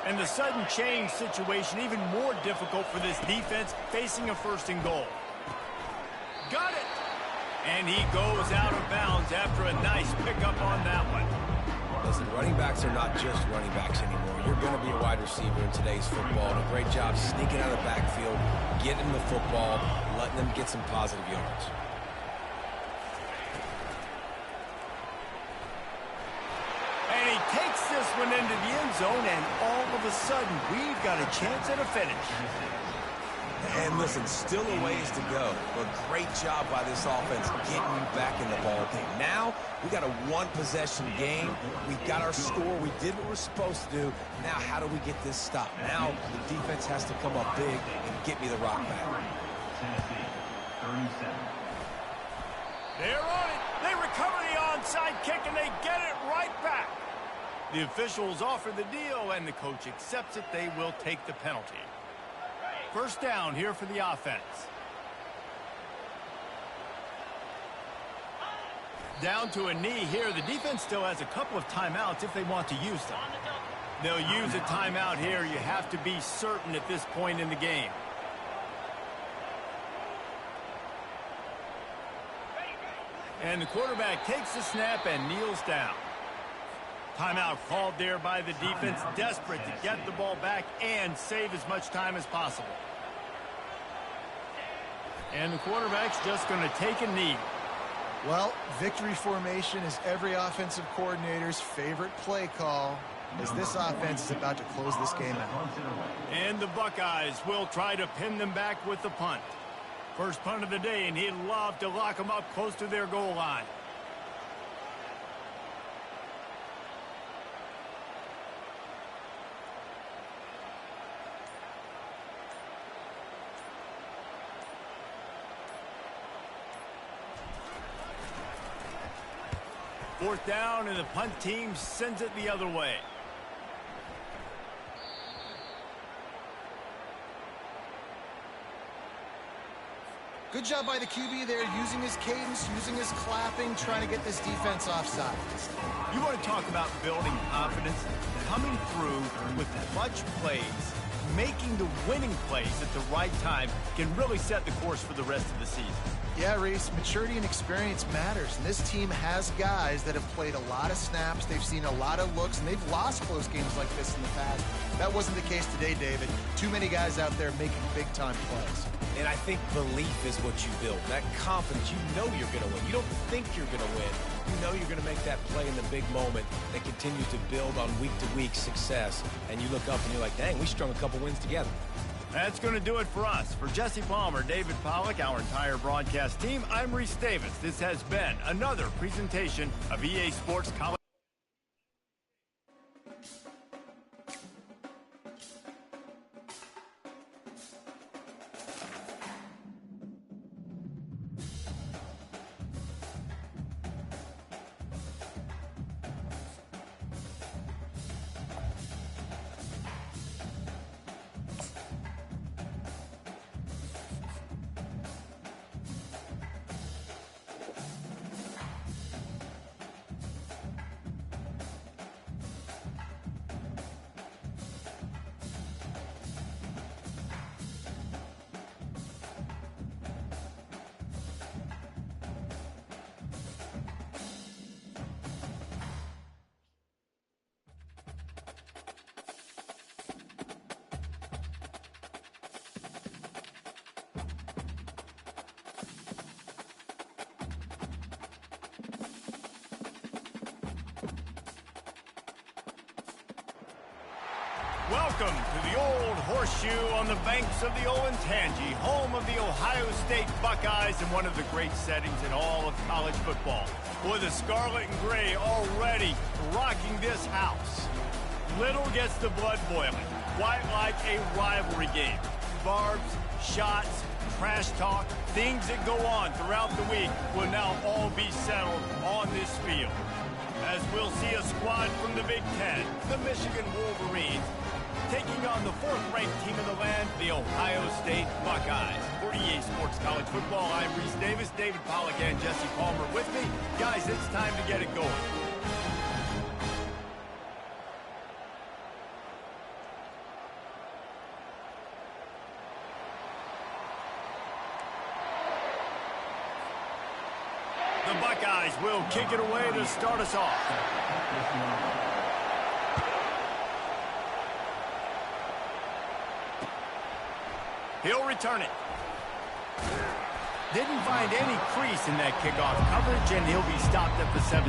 [SPEAKER 2] And the sudden change situation even more difficult for this defense facing a 1st and goal. Got it! And he goes out of bounds after a nice pickup on that one.
[SPEAKER 3] Listen, running backs are not just running backs anymore. You're going to be a wide receiver in today's football. And a great job sneaking out of the backfield, getting them the football, letting them get some positive yards.
[SPEAKER 2] And he takes this one into the end zone, and all of a sudden, we've got a chance at a finish.
[SPEAKER 3] And listen, still a ways to go. But great job by this offense getting you back in the ball game. Now, we got a one-possession game. We got our score. We did what we're supposed to do. Now, how do we get this stopped? Now, the defense has to come up big and get me the rock back.
[SPEAKER 5] Tennessee, 37.
[SPEAKER 2] They're on it. They recover the onside kick, and they get it right back. The officials offer the deal, and the coach accepts it. They will take the penalty. First down here for the offense. Down to a knee here. The defense still has a couple of timeouts if they want to use them. They'll use a timeout here. You have to be certain at this point in the game. And the quarterback takes the snap and kneels down. Timeout called there by the defense, desperate to get the ball back and save as much time as possible. And the quarterback's just going to take a knee.
[SPEAKER 4] Well, victory formation is every offensive coordinator's favorite play call as this offense is about to close this game out.
[SPEAKER 2] And the Buckeyes will try to pin them back with the punt. First punt of the day, and he'd love to lock them up close to their goal line. Fourth down, and the punt team sends it the other way.
[SPEAKER 4] Good job by the QB there, using his cadence, using his clapping, trying to get this defense offside.
[SPEAKER 2] You want to talk about building confidence? Coming through with clutch plays, making the winning plays at the right time can really set the course for the rest of the season.
[SPEAKER 4] Yeah, Reese, maturity and experience matters, and this team has guys that have played a lot of snaps, they've seen a lot of looks, and they've lost close games like this in the past. That wasn't the case today, David. Too many guys out there making big-time plays.
[SPEAKER 3] And I think belief is what you build. That confidence, you know you're going to win. You don't think you're going to win. You know you're going to make that play in the big moment that continues to build on week-to-week success. And you look up and you're like, dang, we strung a couple wins together.
[SPEAKER 2] That's going to do it for us. For Jesse Palmer, David Pollack, our entire broadcast team, I'm Reese Davis. This has been another presentation of EA Sports College. Welcome to the Old Horseshoe on the banks of the Olentangy, home of the Ohio State Buckeyes and one of the great settings in all of college football. Boy, the scarlet and gray already rocking this house. Little gets the blood boiling, quite like a rivalry game. Barbs, shots, trash talk, things that go on throughout the week will now all be settled on this field. As we'll see a squad from the Big Ten, the Michigan Wolverines, taking on the fourth-ranked team in the land, the Ohio State Buckeyes. For EA Sports College Football, I'm Reese Davis, David Pollack, and Jesse Palmer with me. Guys, it's time to get it going. The guys will kick it away to start us off. He'll return it. Didn't find any crease in that kickoff coverage, and he'll be stopped at the 17.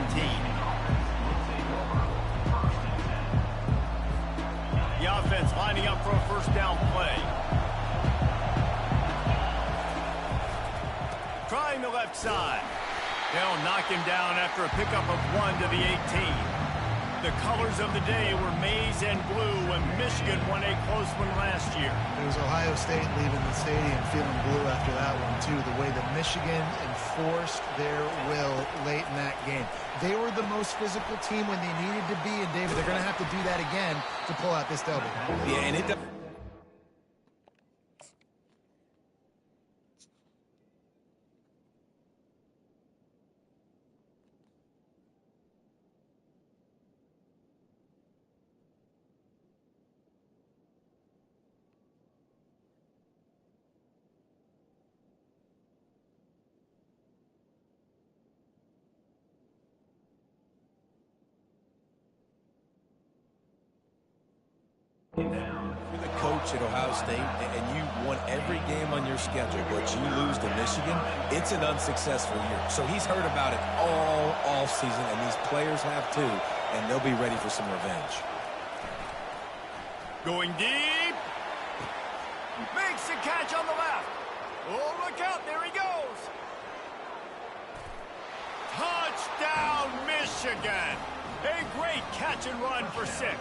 [SPEAKER 2] The offense lining up for a first down play. Trying the left side. They'll knock him down after a pickup of 1 to the 18. The colors of the day were maize and blue when Michigan won a close one last year.
[SPEAKER 4] It was Ohio State leaving the stadium feeling blue after that one, too. The way that Michigan enforced their will late in that game. They were the most physical team when they needed to be, and David, they're going to have to do that again to pull out this W.
[SPEAKER 3] Yeah, and it does. You're the coach at Ohio State, and you won every game on your schedule, but you lose to Michigan, it's an unsuccessful year. So he's heard about it all offseason, and these players have too, and they'll be ready for some revenge.
[SPEAKER 2] Going deep. Makes the catch on the left. Oh, look out. There he goes. Touchdown, Michigan. A great catch and run for 6.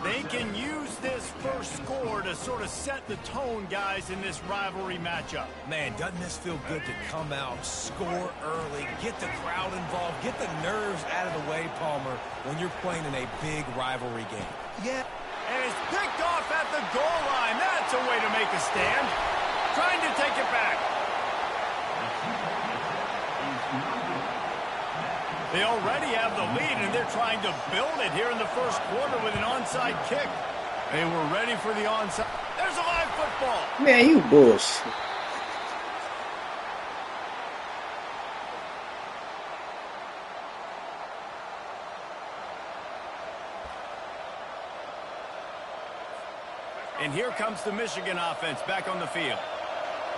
[SPEAKER 2] They can use this first score to sort of set the tone, guys, in this rivalry matchup.
[SPEAKER 3] Man, doesn't this feel good to come out, score early, get the crowd involved, get the nerves out of the way, Palmer, when you're playing in a big rivalry game.
[SPEAKER 4] Yeah.
[SPEAKER 2] And it's picked off at the goal line. That's a way to make a stand. Trying to take it back. They already have the lead, and they're trying to build it here in the first quarter with an onside kick. They were ready for the onside. There's a live football.
[SPEAKER 1] Man, you bullshit.
[SPEAKER 2] And here comes the Michigan offense back on the field.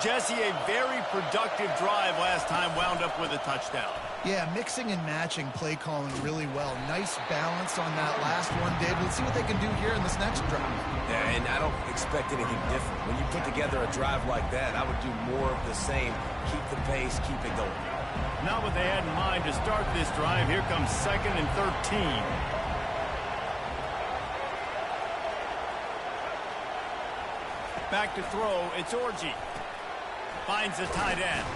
[SPEAKER 2] Jesse, a very productive drive last time, wound up with a touchdown.
[SPEAKER 4] Yeah, mixing and matching play calling really well. Nice balance on that last one, Dave. Let's see what they can do here in this next drive.
[SPEAKER 3] Yeah, and I don't expect anything different. When you put together a drive like that, I would do more of the same. Keep the pace, keep it going.
[SPEAKER 2] Not what they had in mind to start this drive. Here comes 2nd and 13. Back to throw, it's Orji. Finds the tight end.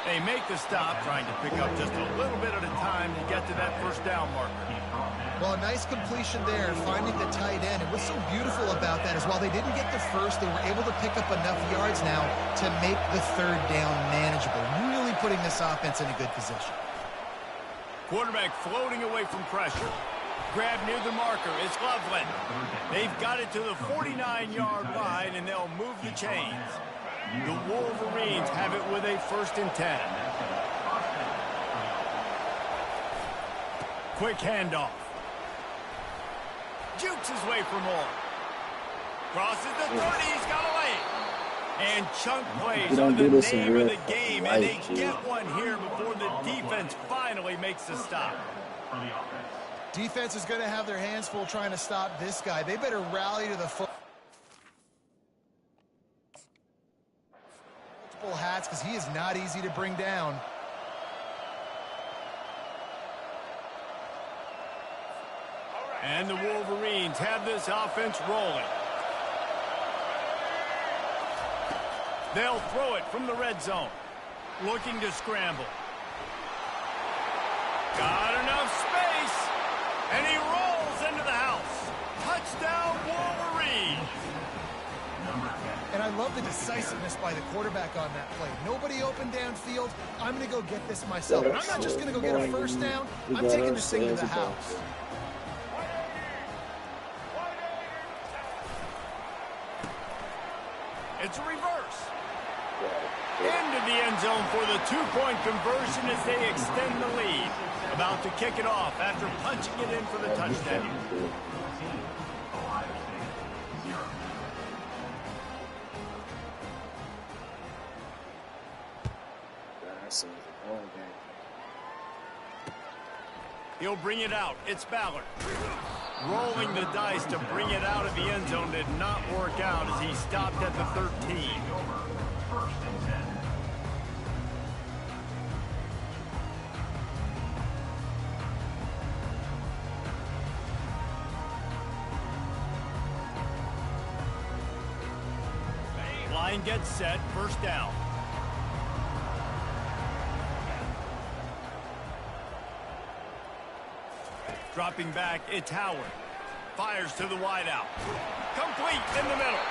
[SPEAKER 2] They make the stop, trying to pick up just a little bit at a time to get to that first down marker.
[SPEAKER 4] Well, a nice completion there, finding the tight end. And what's so beautiful about that is while they didn't get the first, they were able to pick up enough yards now to make the third down manageable. Really putting this offense in a good position.
[SPEAKER 2] Quarterback floating away from pressure. Grab near the marker. It's Loveland. They've got it to the 49-yard line, and they'll move the chains. The Wolverines have it with a 1st and 10. Quick handoff. Jukes his way for more. Crosses the 30. He's got a lane. And chunk plays on the name of the game, and they get one here before the defense finally makes the stop.
[SPEAKER 4] Defense is going to have their hands full trying to stop this guy. They better rally to the foot. Multiple hats because he is not easy to bring down.
[SPEAKER 2] And the Wolverines have this offense rolling. They'll throw it from the red zone. Looking to scramble. Got enough space. And he rolls into the house. Touchdown, Wolverines.
[SPEAKER 4] And I love the decisiveness by the quarterback on that play. Nobody open downfield. I'm going to go get this myself. And I'm not just going to go get a first down. I'm taking this thing to the house. It's a reverse.
[SPEAKER 2] Into the end zone for the two-point conversion as they extend the lead. About to kick it off after punching it in for the touchdown.
[SPEAKER 5] Ohio State, 0.
[SPEAKER 1] That's a whole game.
[SPEAKER 2] He'll bring it out. It's Ballard. Rolling the dice to bring it out of the end zone did not work out as he stopped at the 13.
[SPEAKER 5] First and 10.
[SPEAKER 2] Line gets set. First down. Dropping back, it's Howard. Fires to the wideout. Complete in the middle.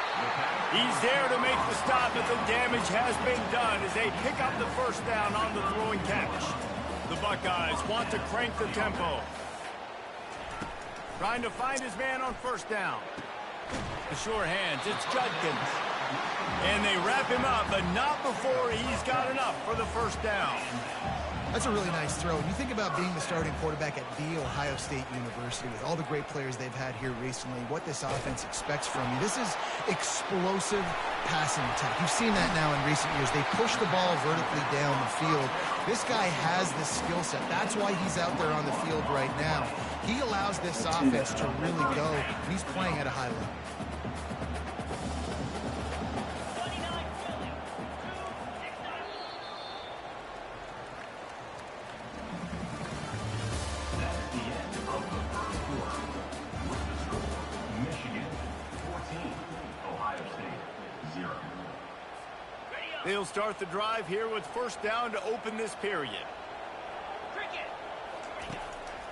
[SPEAKER 2] He's there to make the stop, but the damage has been done as they pick up the first down on the throwing catch. The Buckeyes want to crank the tempo. Trying to find his man on first down. The sure hands, it's Judkins. And they wrap him up, but not before he's got enough for the first down.
[SPEAKER 4] That's a really nice throw. When you think about being the starting quarterback at The Ohio State University with all the great players they've had here recently, what this offense expects from you, this is explosive passing attack. You've seen that now in recent years. They push the ball vertically down the field. This guy has the skill set. That's why he's out there on the field right now. He allows this offense to really go, and he's playing at a high level.
[SPEAKER 2] They'll start the drive here with first down to open this period.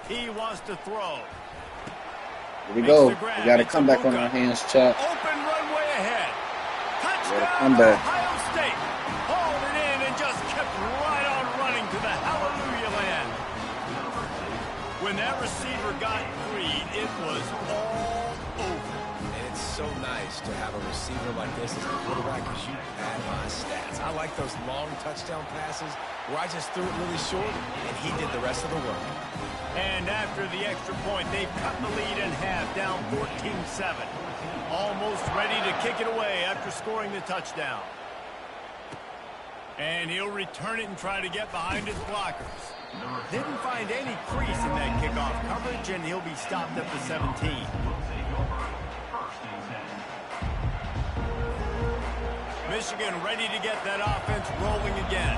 [SPEAKER 2] He wants to throw.
[SPEAKER 1] Here we go. We got to come back on our hands, Chuck.
[SPEAKER 2] Open runway ahead. Touchdown
[SPEAKER 1] Come back.
[SPEAKER 2] Ohio State. Hauled it in and just kept right on running to the hallelujah land. When that receiver got free, it was all over.
[SPEAKER 3] And it's so nice to have a receiver like this as a quarterback because you add my stats. I like those long touchdown passes where I just threw it really short and he did the rest of the work.
[SPEAKER 2] And after the extra point, they've cut the lead in half, down 14-7. Almost ready to kick it away after scoring the touchdown. And he'll return it and try to get behind his blockers. Didn't find any crease in that kickoff coverage, and he'll be stopped at the 17. Michigan ready to get that offense rolling again.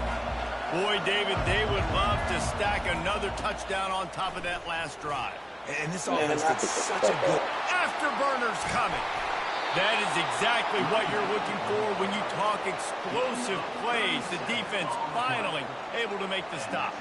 [SPEAKER 2] Boy, David, they would love to stack another touchdown on top of that last drive.
[SPEAKER 3] And this offense did such a good...
[SPEAKER 2] Afterburners coming. That is exactly what you're looking for when you talk explosive plays. The defense finally able to make the stop.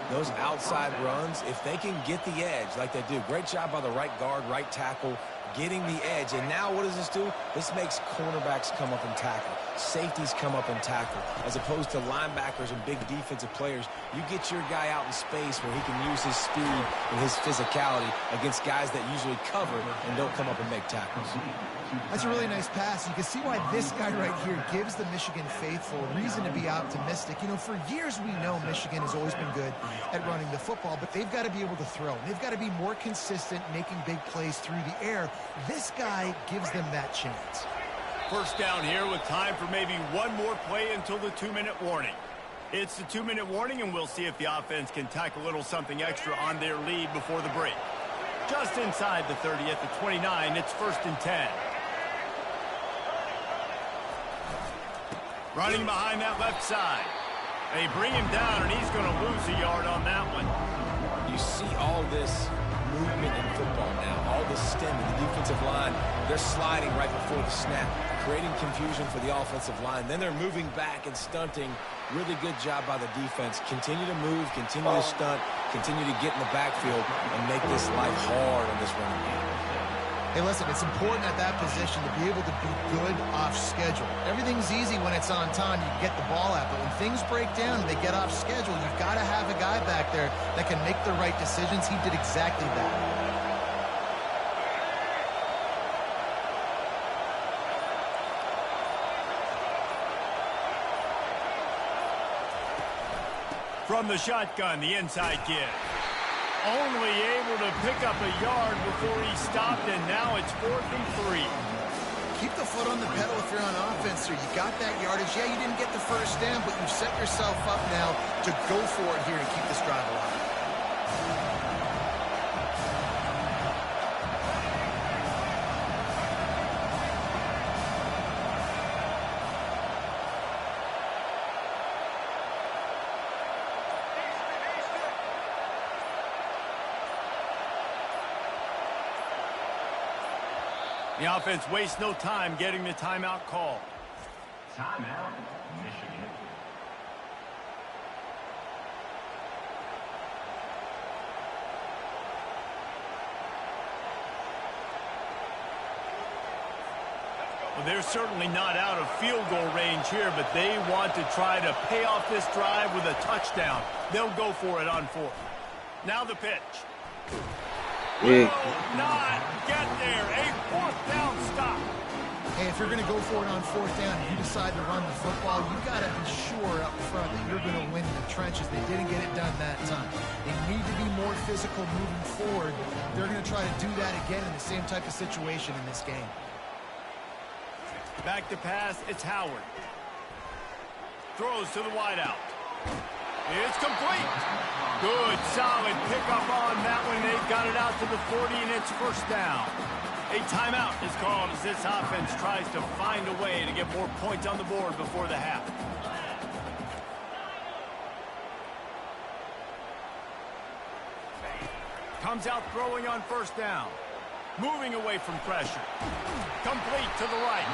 [SPEAKER 3] Those outside runs, if they can get the edge like they do, great job by the right guard, right tackle, getting the edge. And now what does this do? This makes cornerbacks come up and tackle. Safeties come up and tackle. As opposed to linebackers and big defensive players, you get your guy out in space where he can use his speed and his physicality against guys that usually cover and don't come up and make tackles.
[SPEAKER 4] That's a really nice pass. You can see why this guy right here gives the Michigan faithful reason to be optimistic. You know, for years we know Michigan has always been good at running the football, but they've got to be able to throw. They've got to be more consistent making big plays through the air. This guy gives them that chance.
[SPEAKER 2] First down here with time for maybe one more play until the 2-minute warning. It's the 2-minute warning, and we'll see if the offense can tack a little something extra on their lead before the break. Just inside the 30 at the 29, it's 1st and 10. Running behind that left side. They bring him down, and he's going to lose a yard on that one.
[SPEAKER 3] You see all this movement in football now, all the stemming, the defensive line, they're sliding right before the snap, creating confusion for the offensive line. Then they're moving back and stunting. Really good job by the defense. Continue to move, continue to stunt, continue to get in the backfield and make this life hard on this running game.
[SPEAKER 4] Hey, listen, it's important at that position to be able to be good off schedule. Everything's easy when it's on time. You get the ball out. But when things break down and they get off schedule, you've got to have a guy back there that can make the right decisions. He did exactly that.
[SPEAKER 2] From the shotgun, the inside kid. Only able to pick up a yard before he stopped, and now it's 4th and 3.
[SPEAKER 4] Keep the foot on the pedal if you're on offense here. You got that yardage. Yeah, you didn't get the first down, but you've set yourself up now to go for it here and keep this drive alive.
[SPEAKER 2] The offense wastes no time getting the timeout call.
[SPEAKER 5] Timeout, Michigan.
[SPEAKER 2] Well, they're certainly not out of field goal range here, but they want to try to pay off this drive with a touchdown. They'll go for it on 4th. Now the pitch. Will not get there. A 4th down stop.
[SPEAKER 4] Hey, if you're going to go for it on 4th down and you decide to run the football, you got to be sure up front that you're going to win in the trenches. They didn't get it done that time. They need to be more physical moving forward. They're going to try to do that again in the same type of situation in this game.
[SPEAKER 2] Back to pass, it's Howard. Throws to the wideout. It's complete. Good, solid pickup on that one. They've got it out to the 40, and it's 1st down. A timeout is called as this offense tries to find a way to get more points on the board before the half. Comes out throwing on 1st down. Moving away from pressure. Complete to the right.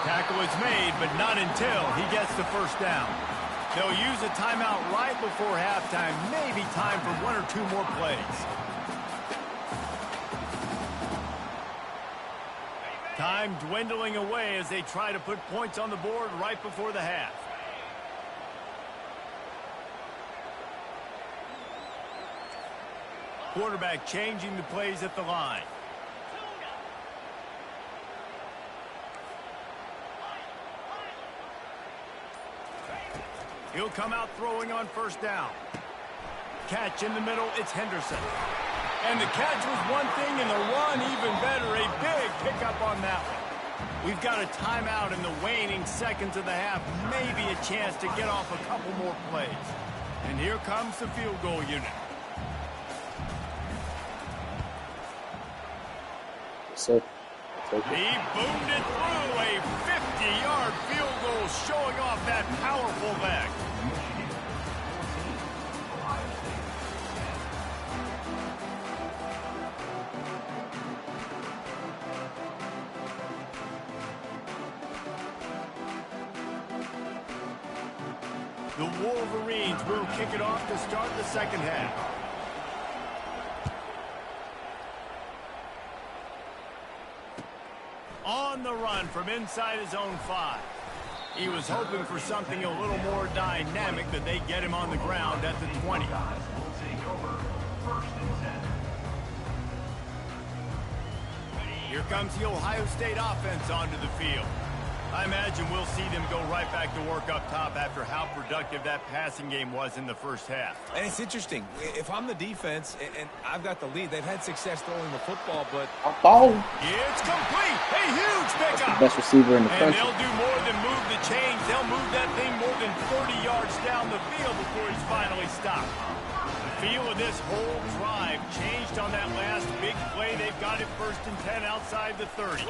[SPEAKER 2] Tackle is made, but not until he gets the 1st down. They'll use a timeout right before halftime. Maybe time for 1 or 2 more plays. Time dwindling away as they try to put points on the board right before the half. Quarterback changing the plays at the line. He'll come out throwing on 1st down. Catch in the middle, it's Henderson. And the catch was one thing, and the run even better. A big pickup on that one. We've got a timeout in the waning seconds of the half. Maybe a chance to get off a couple more plays. And here comes the field goal unit.
[SPEAKER 1] So,
[SPEAKER 2] he boomed it through. A 50-yard field goal showing off that powerful leg. The Wolverines will kick it off to start the 2nd half. On the run from inside his own 5. He was hoping for something a little more dynamic, that they get him on the ground at the 20. Here comes the Ohio State offense onto the field. I imagine we'll see them go right back to work up top after how productive that passing game was in the 1st half.
[SPEAKER 3] And it's interesting. If I'm the defense and I've got the lead, they've had success throwing the football, but...
[SPEAKER 2] It's complete! A huge pickup!
[SPEAKER 1] Best receiver in the country.
[SPEAKER 2] And they'll do more than move the chains. They'll move that thing more than 30 yards down the field before he's finally stopped. The feel of this whole drive changed on that last big play. They've got it 1st and 10 outside the 30.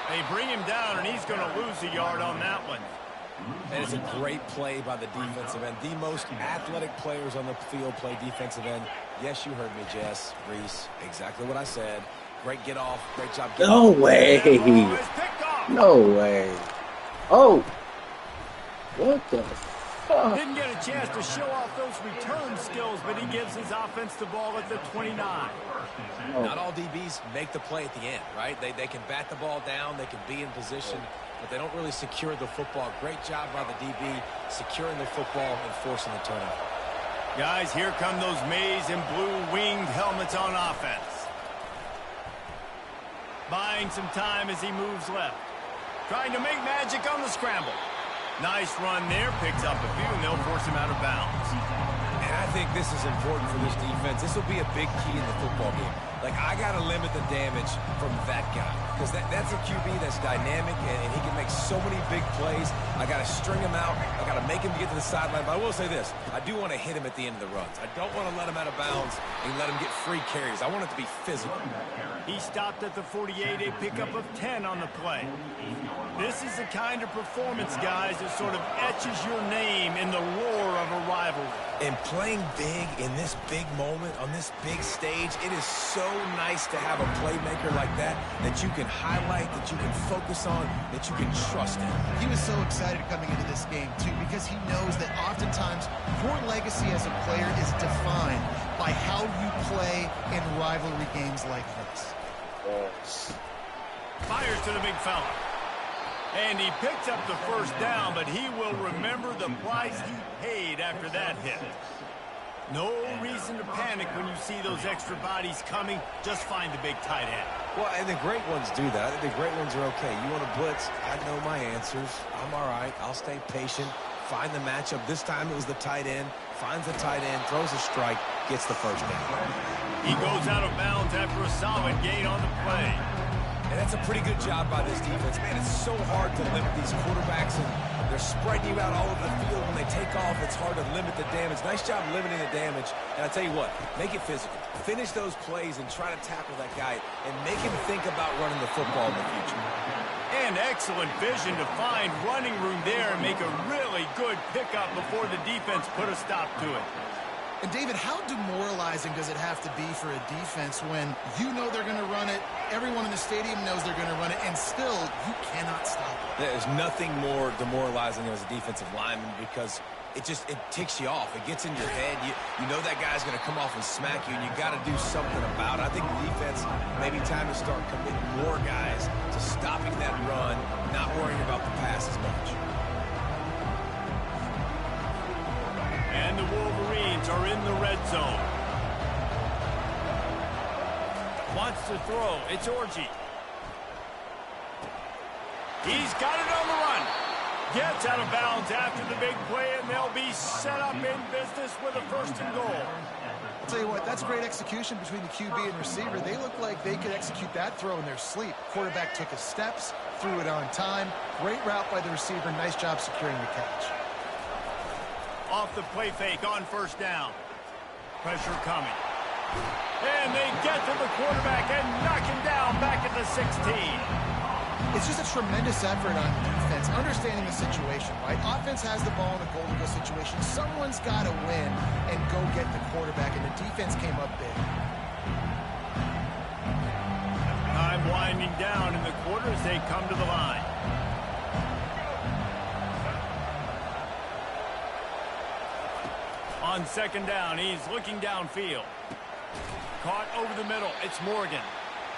[SPEAKER 2] They bring him down, and he's going to lose a yard on that one.
[SPEAKER 3] And it's a great play by the defensive end. The most athletic players on the field play defensive end. Yes, you heard me, Jess, Reese. Exactly what I said. Great get off. Great job.
[SPEAKER 1] No way. No way. Oh. What the fuck?
[SPEAKER 2] Didn't get a chance to show off those return skills, but he gives his offense the ball at the 29.
[SPEAKER 1] Oh.
[SPEAKER 3] Not all DBs make the play at the end, right? They can bat the ball down. They can be in position, but they don't really secure the football. Great job by the DB securing the football and forcing the turnover.
[SPEAKER 2] Guys, here come those maize and blue winged helmets on offense. Buying some time as he moves left. Trying to make magic on the scramble. Nice run there. Picks up a few, and they'll force him out of bounds.
[SPEAKER 3] think this is important for this defense. This will be a big key in the football game. Like, I got to limit the damage from that guy because that's a QB that's dynamic, and he can make so many big plays. I got to string him out. I got to make him get to the sideline. But I will say this. I do want to hit him at the end of the runs. I don't want to let him out of bounds and let him get free carries. I want it to be physical.
[SPEAKER 2] He stopped at the 48, a pickup of 10 on the play. This is the kind of performance, guys, that sort of etches your name in the roar of a rivalry.
[SPEAKER 3] And playing big in this big moment, on this big stage, it is so nice to have a playmaker like that you can highlight, that you can focus on, that you can trust in.
[SPEAKER 4] He was so excited coming into this game, too, because he knows that oftentimes your legacy as a player is defined by how you play in rivalry games like this.
[SPEAKER 1] Yes.
[SPEAKER 2] Fires to the big fella. And he picks up the first down, but he will remember the price he paid after that hit. No reason to panic when you see those extra bodies coming. Just find the big tight end.
[SPEAKER 3] Well, and the great ones do that. I think the great ones are okay. You want to blitz? I know my answers. I'm all right. I'll stay patient. Find the matchup. This time it was the tight end. Finds the tight end, throws a strike, gets the first down.
[SPEAKER 2] He goes out of bounds after a solid gain on the play.
[SPEAKER 3] And that's a pretty good job by this defense. Man, it's so hard to limit these quarterbacks, and they're spreading you out all over the field. When they take off, it's hard to limit the damage. Nice job limiting the damage. And I tell you what, make it physical. Finish those plays and try to tackle that guy and make him think about running the football in the future.
[SPEAKER 2] And excellent vision to find running room there and make a really good pickup before the defense put a stop to it.
[SPEAKER 4] And, David, how demoralizing does it have to be for a defense when you know they're going to run it, everyone in the stadium knows they're going to run it, and still you cannot stop it?
[SPEAKER 3] There's nothing more demoralizing as a defensive lineman because it ticks you off. It gets in your head. You know that guy's going to come off and smack you, and you got to do something about it. I think the defense, maybe time to start committing more guys to stopping that run, not worrying about the pass as much.
[SPEAKER 2] And the Wolverines are in the red zone. Wants to throw. It's Orji. He's got it on the run. Gets out of bounds after the big play, and they'll be set up in business with a first and goal.
[SPEAKER 4] I'll tell you what, that's great execution between the QB and receiver. They look like they could execute that throw in their sleep. Quarterback took his steps, threw it on time. Great route by the receiver. Nice job securing the catch.
[SPEAKER 2] Off the play fake on first down. Pressure coming. And they get to the quarterback and knock him down back at the 16.
[SPEAKER 4] It's just a tremendous effort on defense, understanding the situation, right? Offense has the ball in a goal-to-go situation. Someone's got to win and go get the quarterback, and the defense came up big.
[SPEAKER 2] Time winding down in the quarter as they come to the line. On second down, he's looking downfield. Caught over the middle. It's Morgan.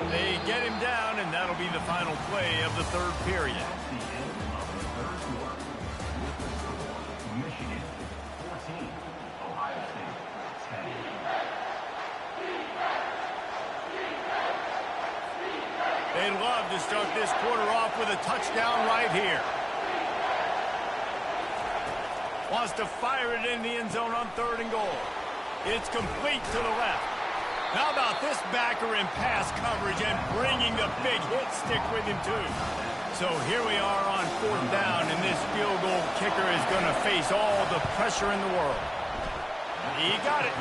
[SPEAKER 2] They get him down, and that'll be the final play of the third period.
[SPEAKER 5] That's the end of the third quarter with the score, Michigan 14, Ohio State 10.
[SPEAKER 2] They'd love to start this quarter off with a touchdown right here. Wants to fire it in the end zone on third and goal. It's complete to the left. How about this backer in pass coverage and bringing the big hit stick with him too? So here we are on fourth down, and this field goal kicker is going to face all the pressure in the world. He got it.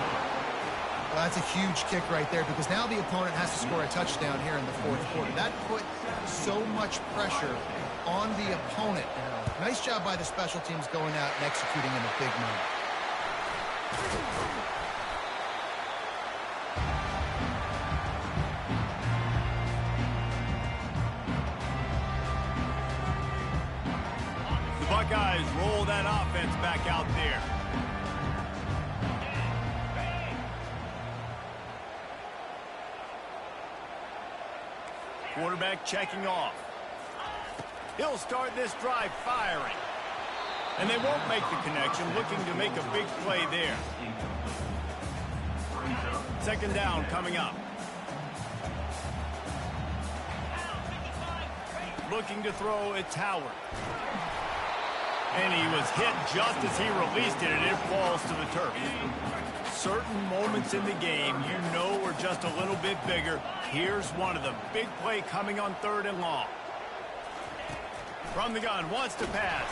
[SPEAKER 4] Well, that's a huge kick right there because now the opponent has to score a touchdown here in the fourth quarter. That put so much pressure on the opponent. Nice job by the special teams going out and executing in a big moment.
[SPEAKER 2] The Buckeyes roll that offense back out there. Quarterback checking off. He'll start this drive firing. And they won't make the connection, looking to make a big play there. Second down coming up. Looking to throw, it's Howard. And he was hit just as he released it, and it falls to the turf. certain moments in the game you know we're just a little bit bigger. Here's one of them. Big play coming on 3rd and long. From the gun, wants to pass.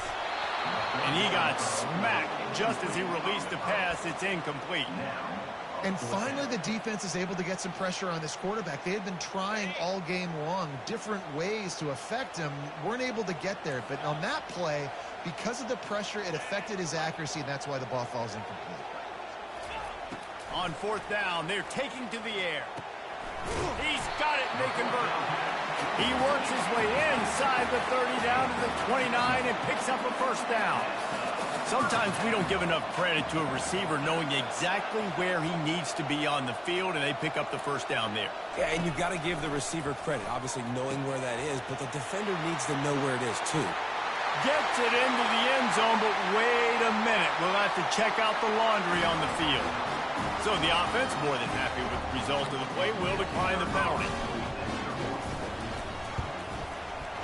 [SPEAKER 2] And he got smacked just as he released the pass. It's incomplete.
[SPEAKER 4] And finally, the defense is able to get some pressure on this quarterback. They had been trying all game long different ways to affect him. Weren't able to get there. But on that play, because of the pressure, it affected his accuracy, and that's why the ball falls incomplete.
[SPEAKER 2] On 4th down, they're taking to the air. He's got it, and they convert. He works his way inside the 30 down to the 29 and picks up a 1st down. Sometimes we don't give enough credit to a receiver knowing exactly where he needs to be on the field, and they pick up the 1st down there.
[SPEAKER 3] Yeah, and you've got to give the receiver credit, obviously knowing where that is, but the defender needs to know where it is too.
[SPEAKER 2] Gets it into the end zone, but wait a minute. We'll have to check out the laundry on the field. So the offense, more than happy with the result of the play, will decline the penalty.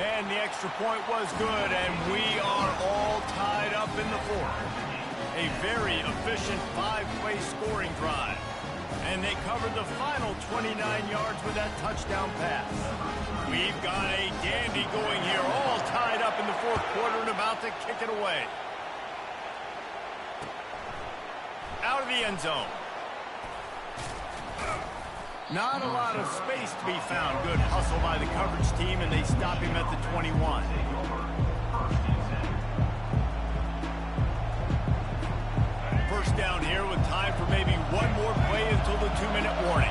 [SPEAKER 2] And the extra point was good, and we are all tied up in the 4th. A very efficient 5-play scoring drive. And they covered the final 29 yards with that touchdown pass. We've got a dandy going here, all tied up in the 4th quarter and about to kick it away. Out of the end zone. Not a lot of space to be found. Good hustle by the coverage team, and they stop him at the 21. First down here with time for maybe one more play until the 2-minute warning.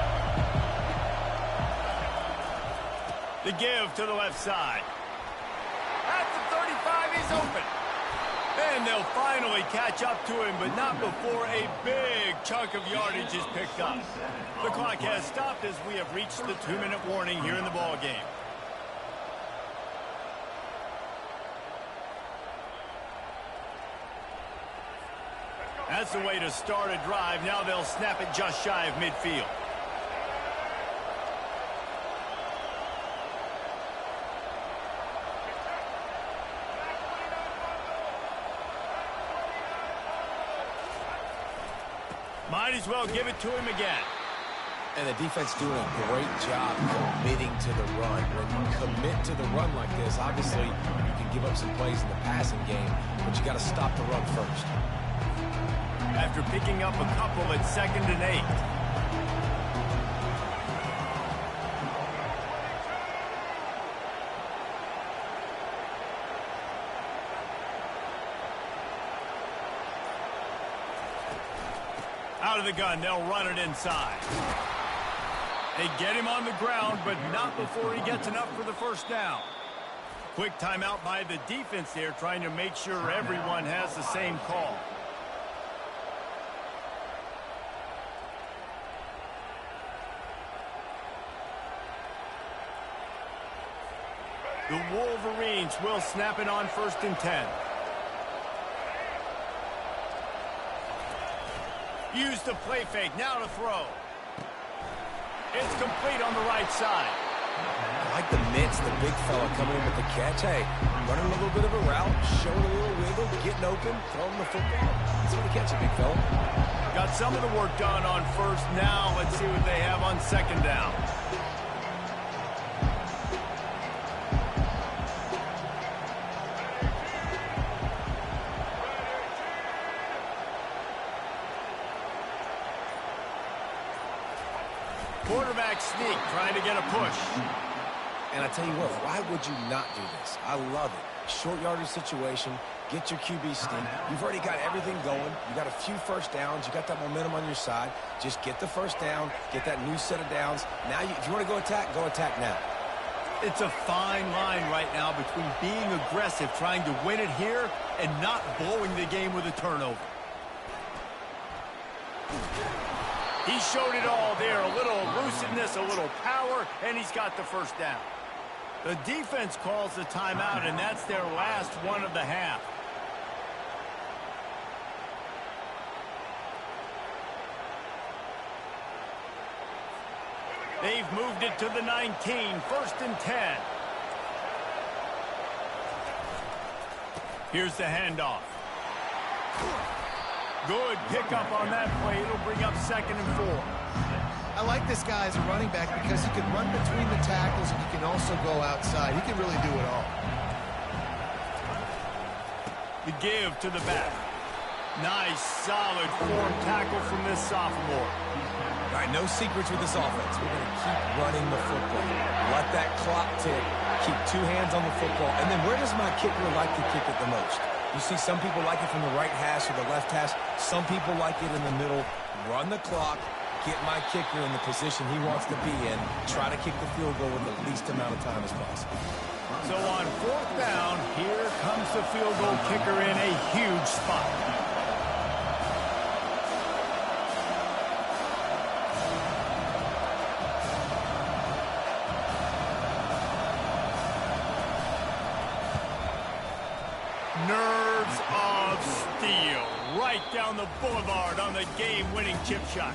[SPEAKER 2] The give to the left side. At the 35, he's open. And they'll finally catch up to him, but not before a big chunk of yardage is picked up. The clock has stopped as we have reached the 2-minute warning here in the ball game. That's the way to start a drive. Now they'll snap it just shy of midfield. Might as well give it to him again.
[SPEAKER 3] And the defense doing a great job committing to the run. When you commit to the run like this, obviously you can give up some plays in the passing game, but you got to stop the run first.
[SPEAKER 2] After picking up a couple at 2nd and 8. Out of the gun, they'll run it inside. They get him on the ground, but not before he gets enough for the 1st down. Quick timeout by the defense there, trying to make sure everyone has the same call. The Wolverines will snap it on 1st and 10. Use the play fake, now to throw. It's complete on the right side.
[SPEAKER 3] I like the mitts, the big fella coming in with the catch. Hey, running a little bit of a route, showing a little wiggle, getting open, throwing the football. That's what he catch it, big fella.
[SPEAKER 2] Got some of the work done on 1st. Now let's see what they have on 2nd down. Quarterback sneak, trying to get a push.
[SPEAKER 3] And I tell you what, why would you not do this? I love it. Short yardage situation, get your QB sneak. You've already got everything going. You got a few 1st downs. You got that momentum on your side. Just get the 1st down, get that new set of downs. Now, if you want to go attack now.
[SPEAKER 2] It's a fine line right now between being aggressive, trying to win it here, and not blowing the game with a turnover. He showed it all there, a little elusiveness, a little power, and he's got the 1st down. The defense calls the timeout, and that's their last one of the half. They've moved it to the 19, 1st and 10. Here's the handoff. Good pickup on that play. It'll bring up 2nd and 4.
[SPEAKER 4] I like this guy as a running back because he can run between the tackles and he can also go outside. He can really do it all.
[SPEAKER 2] The give to the back. Nice, solid form tackle from this sophomore.
[SPEAKER 3] All right, no secrets with this offense. We're going to keep running the football. Let that clock tick. Keep 2 hands on the football. And then where does my kicker like to kick it the most? You see some people like it from the right hash or the left hash. Some people like it in the middle. Run the clock. Get my kicker in the position he wants to be in. Try to kick the field goal with the least amount of time as possible.
[SPEAKER 2] So on 4th down, here comes the field goal kicker in a huge spot. Nerves of steel. Right down the boulevard on the game-winning chip shot.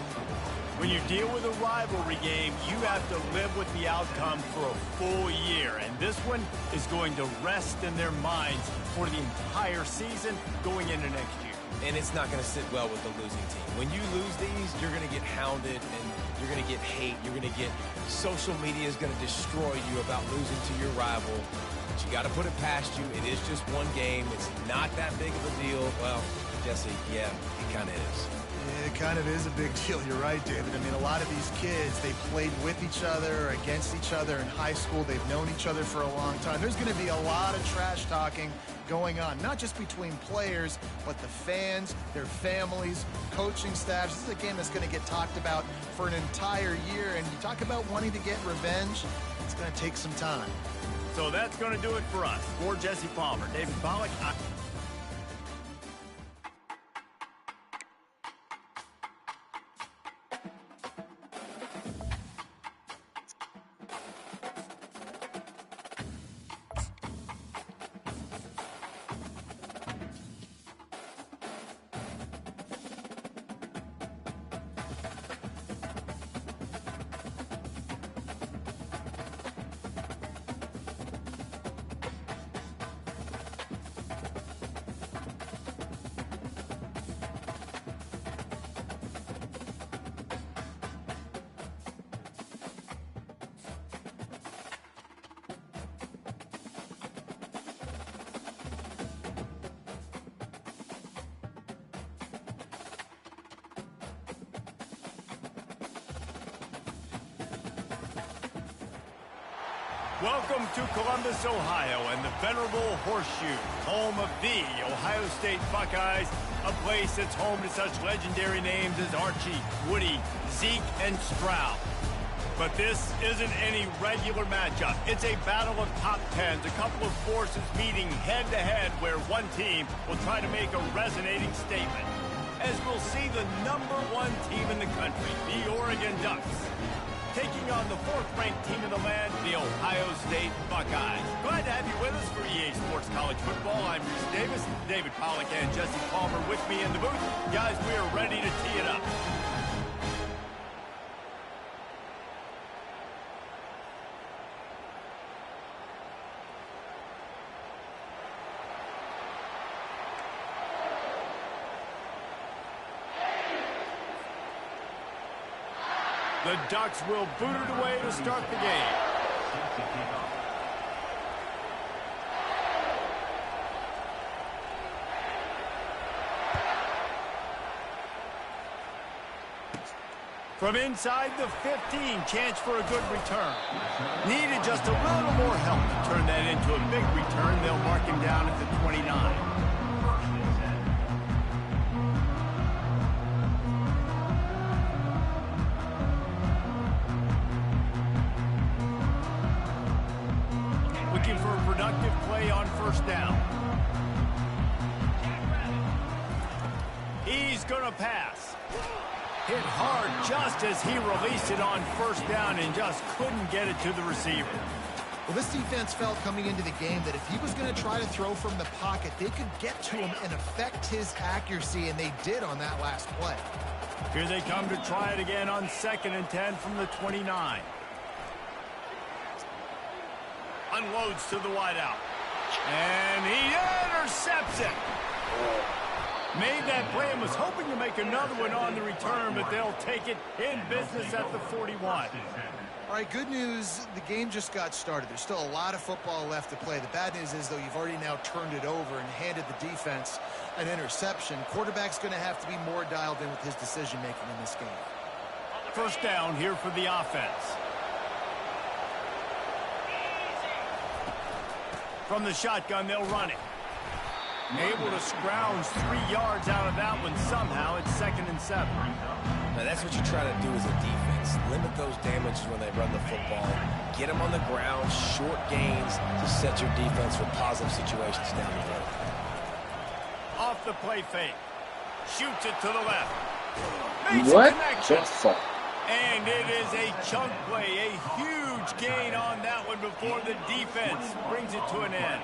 [SPEAKER 2] When you deal with a rivalry game, you have to live with the outcome for a full year. And this one is going to rest in their minds for the entire season going into next year.
[SPEAKER 3] And it's not going to sit well with the losing team. When you lose these, you're going to get hounded and you're going to get hate. You're going to get social media is going to destroy you about losing to your rival. But you got to put it past you. It is just one game. It's not that big of a deal. Well, Jesse, yeah, it kind of is.
[SPEAKER 4] Yeah, it kind of is a big deal. You're right, David. I mean, a lot of these kids, they played with each other, against each other in high school. They've known each other for a long time. There's going to be a lot of trash talking going on, not just between players, but the fans, their families, coaching staffs. This is a game that's going to get talked about for an entire year. And you talk about wanting to get revenge, it's going to take some time.
[SPEAKER 2] So that's going to do it for us. For Jesse Palmer, David Pollack. Welcome to Columbus, Ohio, and the venerable Horseshoe, home of the Ohio State Buckeyes, a place that's home to such legendary names as Archie, Woody, Zeke, and Stroud. But this isn't any regular matchup. It's a battle of top tens, a couple of forces meeting head-to-head where one team will try to make a resonating statement. As we'll see the #1 team in the country, the Oregon Ducks, taking on the 4th-ranked team in the land, the Ohio State Buckeyes. Glad to have you with us for EA Sports College Football. I'm Reese Davis, David Pollack, and Jesse Palmer with me in the booth. Guys, we are ready to tee it up. The Ducks will boot it away to start the game. From inside the 15, chance for a good return. Needed just a little more help to turn that into a big return. They'll mark him down at the 29. Looking for a productive play on first down. He's going to pass. Hit hard just as he released it on first down and just couldn't get it to the receiver.
[SPEAKER 4] Well, this defense felt coming into the game that if he was going to try to throw from the pocket, they could get to him and affect his accuracy, and they did on that last play.
[SPEAKER 2] Here they come to try it again on 2nd and 10 from the 29. Unloads to the wideout. And he intercepts it. Made that play and was hoping to make another one on the return, but they'll take it in business at the 41.
[SPEAKER 4] All right, good news, the game just got started. There's still a lot of football left to play. The bad news is, though, you've already now turned it over and handed the defense an interception. Quarterback's going to have to be more dialed in with his decision-making in this game.
[SPEAKER 2] First down here for the offense. From the shotgun, they'll run it. Able to scrounge 3 yards out of that one somehow. It's 2nd and 7.
[SPEAKER 3] Now, that's what you try to do as a defense. Limit those damages when they run the football. Get them on the ground, short gains to set your defense for positive situations down the road.
[SPEAKER 2] Off the play fake. Shoots it to the left. Makes
[SPEAKER 1] What
[SPEAKER 2] a connection.
[SPEAKER 1] the fuck?
[SPEAKER 2] And it is a chunk play. A huge gain on that one before the defense brings it to an end.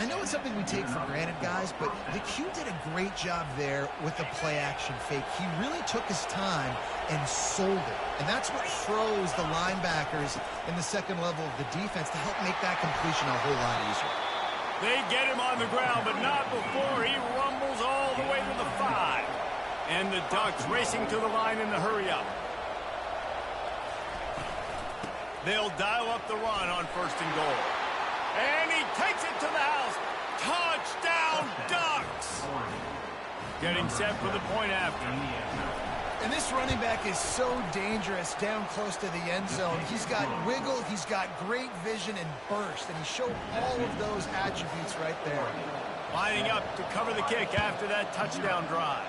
[SPEAKER 4] I know it's something we take for granted, guys, but the Q did a great job there with the play-action fake. He really took his time and sold it. And that's what froze the linebackers in the second level of the defense to help make that completion a whole lot easier.
[SPEAKER 2] They get him on the ground, but not before he rumbles all the way to the 5. And the Ducks racing to the line in the hurry-up. They'll dial up the run on 1st and goal. And he takes it to the house. Touchdown, Ducks! Getting set for the point after.
[SPEAKER 4] And this running back is so dangerous down close to the end zone. He's got wiggle, he's got great vision and burst, and he showed all of those attributes right there.
[SPEAKER 2] Lining up to cover the kick after that touchdown drive.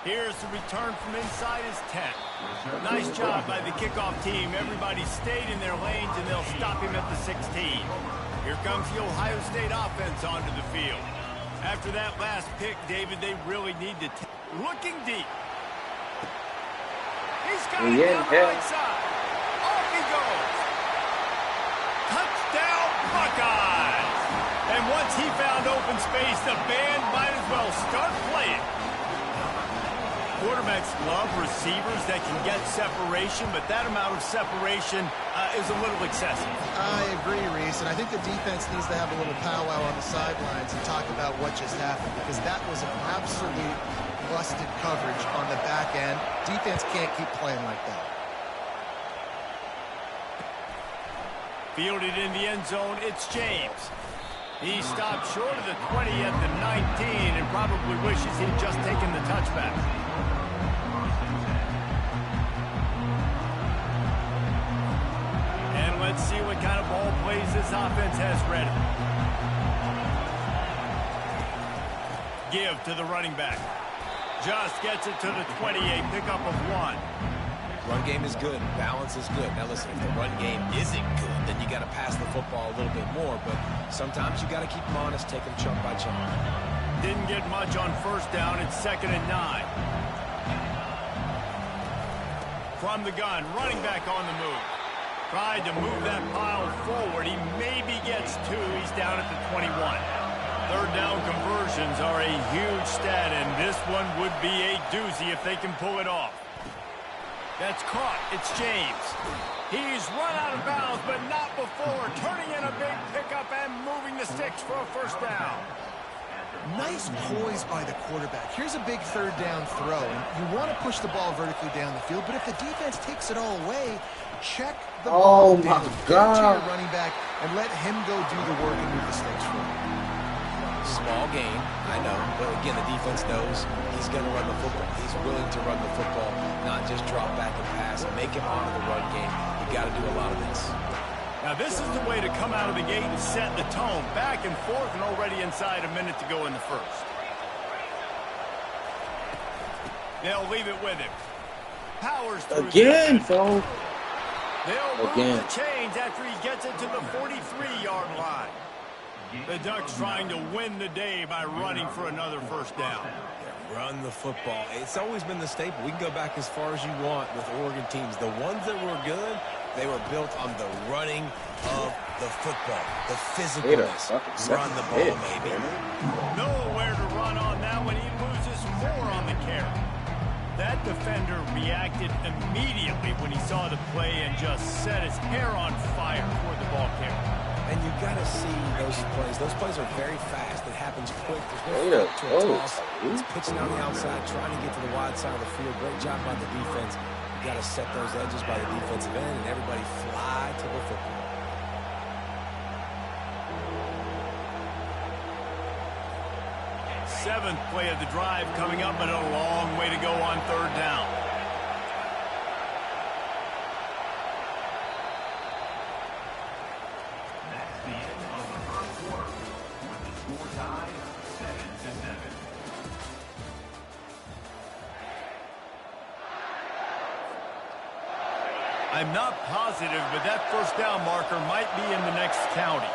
[SPEAKER 2] Here's the return from inside his 10. Nice job by the kickoff team. Everybody stayed in their lanes, and they'll stop him at the 16. Here comes the Ohio State offense onto the field. After that last pick, David, they really need to looking deep. He's got it down the right side. Off he goes. Touchdown, Buckeyes! And once he found open space, the band might as well start playing. Quarterbacks love receivers that can get separation, but that amount of separation is a little excessive.
[SPEAKER 4] I agree, Reese, and I think the defense needs to have a little powwow on the sidelines and talk about what just happened, because that was an absolute busted coverage on the back end. Defense can't keep playing like that.
[SPEAKER 2] Fielded in the end zone, it's James. He stopped short of the 20 at the 19 and probably wishes he'd just taken the touchback. And let's see what kind of ball plays this offense has ready. Give to the running back. Just gets it to the 28, pickup of 1.
[SPEAKER 3] Run game is good. Balance is good. Now, listen, if the run game isn't good, then you got to pass the football a little bit more. But sometimes you got to keep them honest, take them chunk by chunk.
[SPEAKER 2] Didn't get much on 1st down. It's 2nd and 9. From the gun, running back on the move. Tried to move that pile forward. He maybe gets 2. He's down at the 21. 3rd down conversions are a huge stat, and this one would be a doozy if they can pull it off. That's caught. It's James. He's run out of bounds, but not before turning in a big pickup and moving the sticks for a 1st down.
[SPEAKER 4] Nice poise by the quarterback. Here's a big 3rd down throw. You want to push the ball vertically down the field, but if the defense takes it all away, check the ball down. Get to your running back and let him go do the work and move the sticks for you.
[SPEAKER 3] Small gain, I know, but again, the defense knows he's going to run the football. He's willing to run the football, not just drop back and pass, make it onto the run game. You got to do a lot of this.
[SPEAKER 2] Now, this is the way to come out of the gate and set the tone. Back and forth and already inside a minute to go in the 1st. They'll leave it with him. Powers through
[SPEAKER 1] again, folks.
[SPEAKER 2] They'll move the chains after he gets it to the 43-yard line. The Ducks trying to win the day by running for another 1st down.
[SPEAKER 3] Run the football. It's always been the staple. We can go back as far as you want with Oregon teams. The ones that were good, they were built on the running of the football, the physicalness. Run the ball, maybe.
[SPEAKER 2] Nowhere to run on that one. He loses 4 on the carry. That defender reacted immediately when he saw the play and just set his hair on fire toward the ball carrier.
[SPEAKER 3] And you got to see those plays. Those plays are very fast. It happens quick.
[SPEAKER 1] Way
[SPEAKER 3] There's
[SPEAKER 1] to
[SPEAKER 3] no
[SPEAKER 1] go.
[SPEAKER 3] toss. It's pitching on the outside, trying to get to the wide side of the field. Great job by the defense. You got to set those edges by the defensive end, and everybody fly to the football.
[SPEAKER 2] Seventh play of the drive coming up, but a long way to go on third down.
[SPEAKER 5] That's the end of the first quarter, with the score tied 7-7.
[SPEAKER 2] I'm not positive, but that first down marker might be in the next county.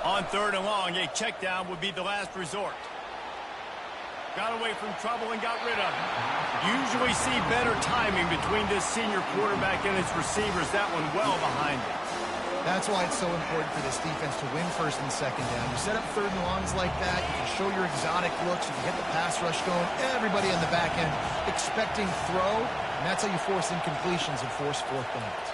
[SPEAKER 2] On third and long, a check down would be the last resort. Got away from trouble and got rid of it. Usually see better timing between this senior quarterback and his receivers. That one well behind him.
[SPEAKER 4] That's why it's so important for this defense to win first and second down. You set up third and longs like that, you can show your exotic looks, you can get the pass rush going, everybody on the back end expecting throw, and that's how you force incompletions and force fourth downs.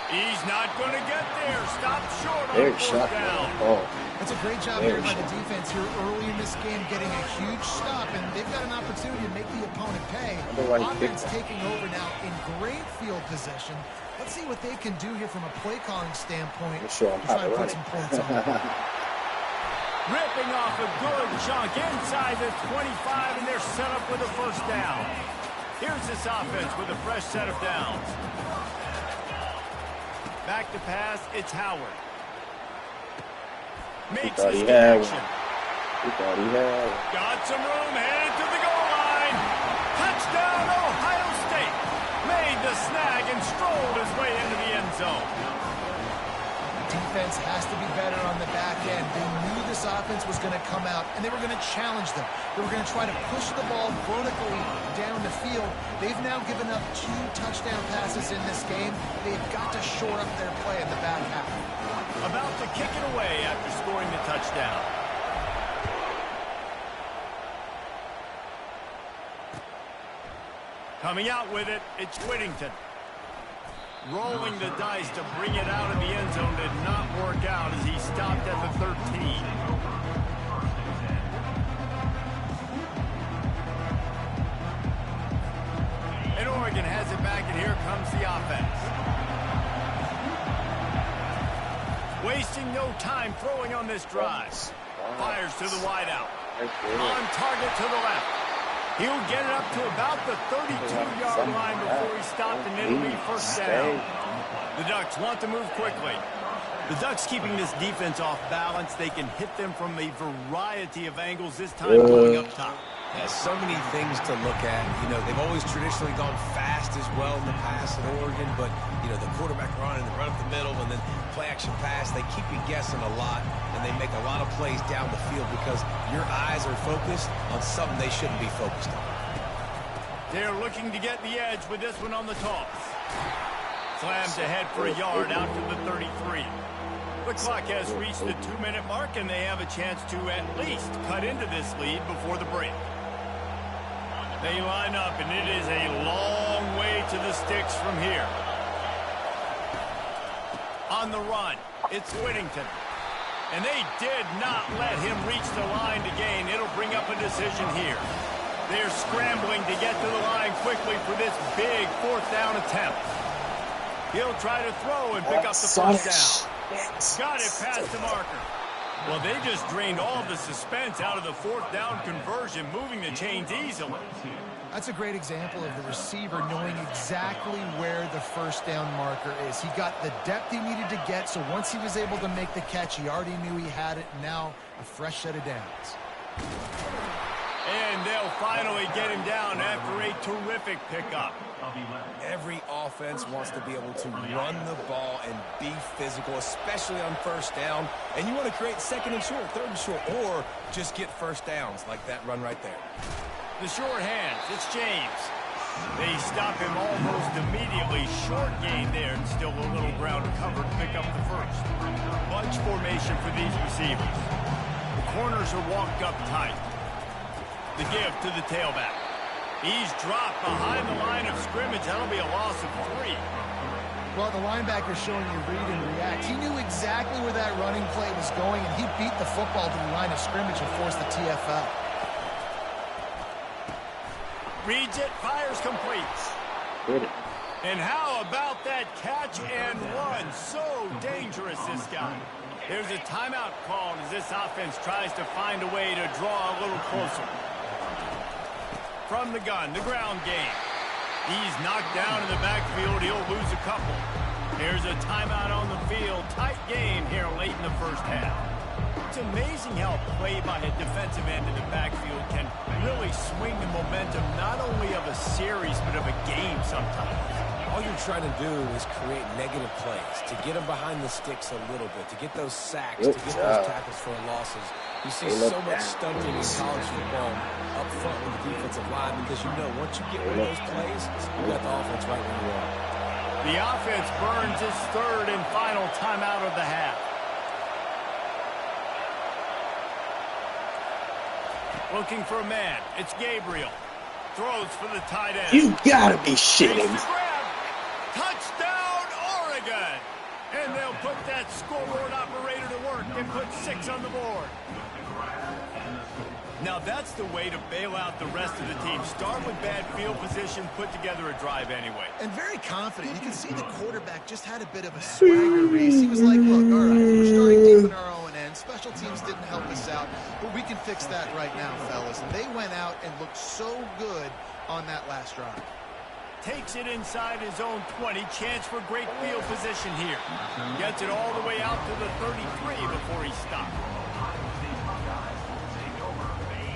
[SPEAKER 2] He's not going to get there. Stop short on
[SPEAKER 1] Very
[SPEAKER 2] fourth
[SPEAKER 1] shot.
[SPEAKER 2] down.
[SPEAKER 1] Oh,
[SPEAKER 4] That's a great job
[SPEAKER 1] Very
[SPEAKER 4] there by the
[SPEAKER 1] shot.
[SPEAKER 4] defense here early in this game, getting a huge stop, and they've got an opportunity to make the opponent pay.
[SPEAKER 1] Wonder why he
[SPEAKER 4] Offense
[SPEAKER 1] picked that.
[SPEAKER 4] taking over now in great field position. Let's see what they can do here from a play calling standpoint
[SPEAKER 1] We'll show 'em
[SPEAKER 4] to
[SPEAKER 1] how
[SPEAKER 4] try
[SPEAKER 1] to
[SPEAKER 4] to
[SPEAKER 1] run
[SPEAKER 4] put
[SPEAKER 1] it.
[SPEAKER 4] some points on the board.
[SPEAKER 2] Ripping off a good chunk inside the 25, and they're set up with a first down. Here's this offense with a fresh set of downs. Back to pass, it's Howard. Makes
[SPEAKER 1] thought
[SPEAKER 2] his
[SPEAKER 1] he had
[SPEAKER 2] connection.
[SPEAKER 1] he thought he had.
[SPEAKER 2] Got some room, headed to the goal line. Touchdown, Ohio State. Made the snag and strolled his way into the end zone.
[SPEAKER 4] Defense has to be better on the back end. They knew this offense was going to come out, and they were going to challenge them. They were going to try to push the ball vertically down the field. They've now given up 2 touchdown passes in this game. They've got to shore up their play in the back half.
[SPEAKER 2] About to kick it away after scoring the touchdown. Coming out with it, it's Whittington. Rolling the dice to bring it out of the end zone did not work out as he stopped at the 13. And Oregon has it back, and here comes the offense. Wasting no time throwing on this drive. Fires to the wideout. On target to the left. He'll get it up to about the 32-yard line before he stopped, and it'll be first down. The Ducks want to move quickly. The Ducks keeping this defense off balance. They can hit them from a variety of angles, this time going up top.
[SPEAKER 3] Yeah, so many things to look at. You know, they've always traditionally gone fast as well in the past at Oregon, but, you know, the quarterback run and the run up the middle and then play-action pass, they keep you guessing a lot, and they make a lot of plays down the field because your eyes are focused on something they shouldn't be focused on.
[SPEAKER 2] They're looking to get the edge with this one on the toss. Slams ahead for a yard out to the 33. The clock has reached the 2-minute mark, and they have a chance to at least cut into this lead before the break. They line up, and it is a long way to the sticks from here. On the run, it's Whittington. And they did not let him reach the line to gain. It'll bring up a decision here. They're scrambling to get to the line quickly for this big fourth down attempt. He'll try to throw and pick up the first down. Got it past the marker. Well, they just drained all the suspense out of the fourth down conversion, moving the chains easily.
[SPEAKER 4] That's a great example of the receiver knowing exactly where the first down marker is. He got the depth he needed to get, so once he was able to make the catch, he already knew he had it. Now a fresh set of downs.
[SPEAKER 2] And they'll finally get him down after a terrific pickup.
[SPEAKER 3] Every offense wants to be able to run the ball and be physical, especially on first down. And you want to create second and short, third and short, or just get first downs like that run right there.
[SPEAKER 2] The short hands, it's James. They stop him almost immediately. Short gain there, and still a little ground to cover to pick up the first. Bunch formation for these receivers. The corners are walked up tight. The give to the tailback. He's dropped behind the line of scrimmage. That'll be a loss of 3.
[SPEAKER 4] Well, the linebacker's showing you read and react. He knew exactly where that running play was going, and he beat the football to the line of scrimmage and forced the TFL.
[SPEAKER 2] Reads it, fires, completes.
[SPEAKER 1] Hit it.
[SPEAKER 2] And how about that catch and run? So dangerous, this guy. There's a timeout called as this offense tries to find a way to draw a little closer. From the gun, the ground game. He's knocked down in the backfield. He'll lose a couple. There's a timeout on the field. Tight game here late in the first half. It's amazing how a play by a defensive end in the backfield can really swing the momentum not only of a series but of a game sometimes.
[SPEAKER 3] All you're trying to do is create negative plays, to get them behind the sticks a little bit, to get those sacks, to get those tackles for losses. You see so much stunting in college football up front with the defensive line because you know once you get rid of those plays, you got the offense right where you are.
[SPEAKER 2] The offense burns its third and final timeout of the half. Looking for a man. It's Gabriel. Throws for the tight end.
[SPEAKER 1] You gotta be shitting.
[SPEAKER 2] Touchdown, Oregon! And they'll put that scoreboard operator to work and put 6 on the board. Now that's the way to bail out the rest of the team. Start with bad field position, put together a drive anyway.
[SPEAKER 4] And very confident. You can see the quarterback just had a bit of a swagger race. He was like, look, all right, we're starting deep in our own end. Special teams didn't help us out, but we can fix that right now, fellas. And they went out and looked so good on that last drive.
[SPEAKER 2] Takes it inside his own 20. Chance for great field position here. Gets it all the way out to the 33 before he stopped.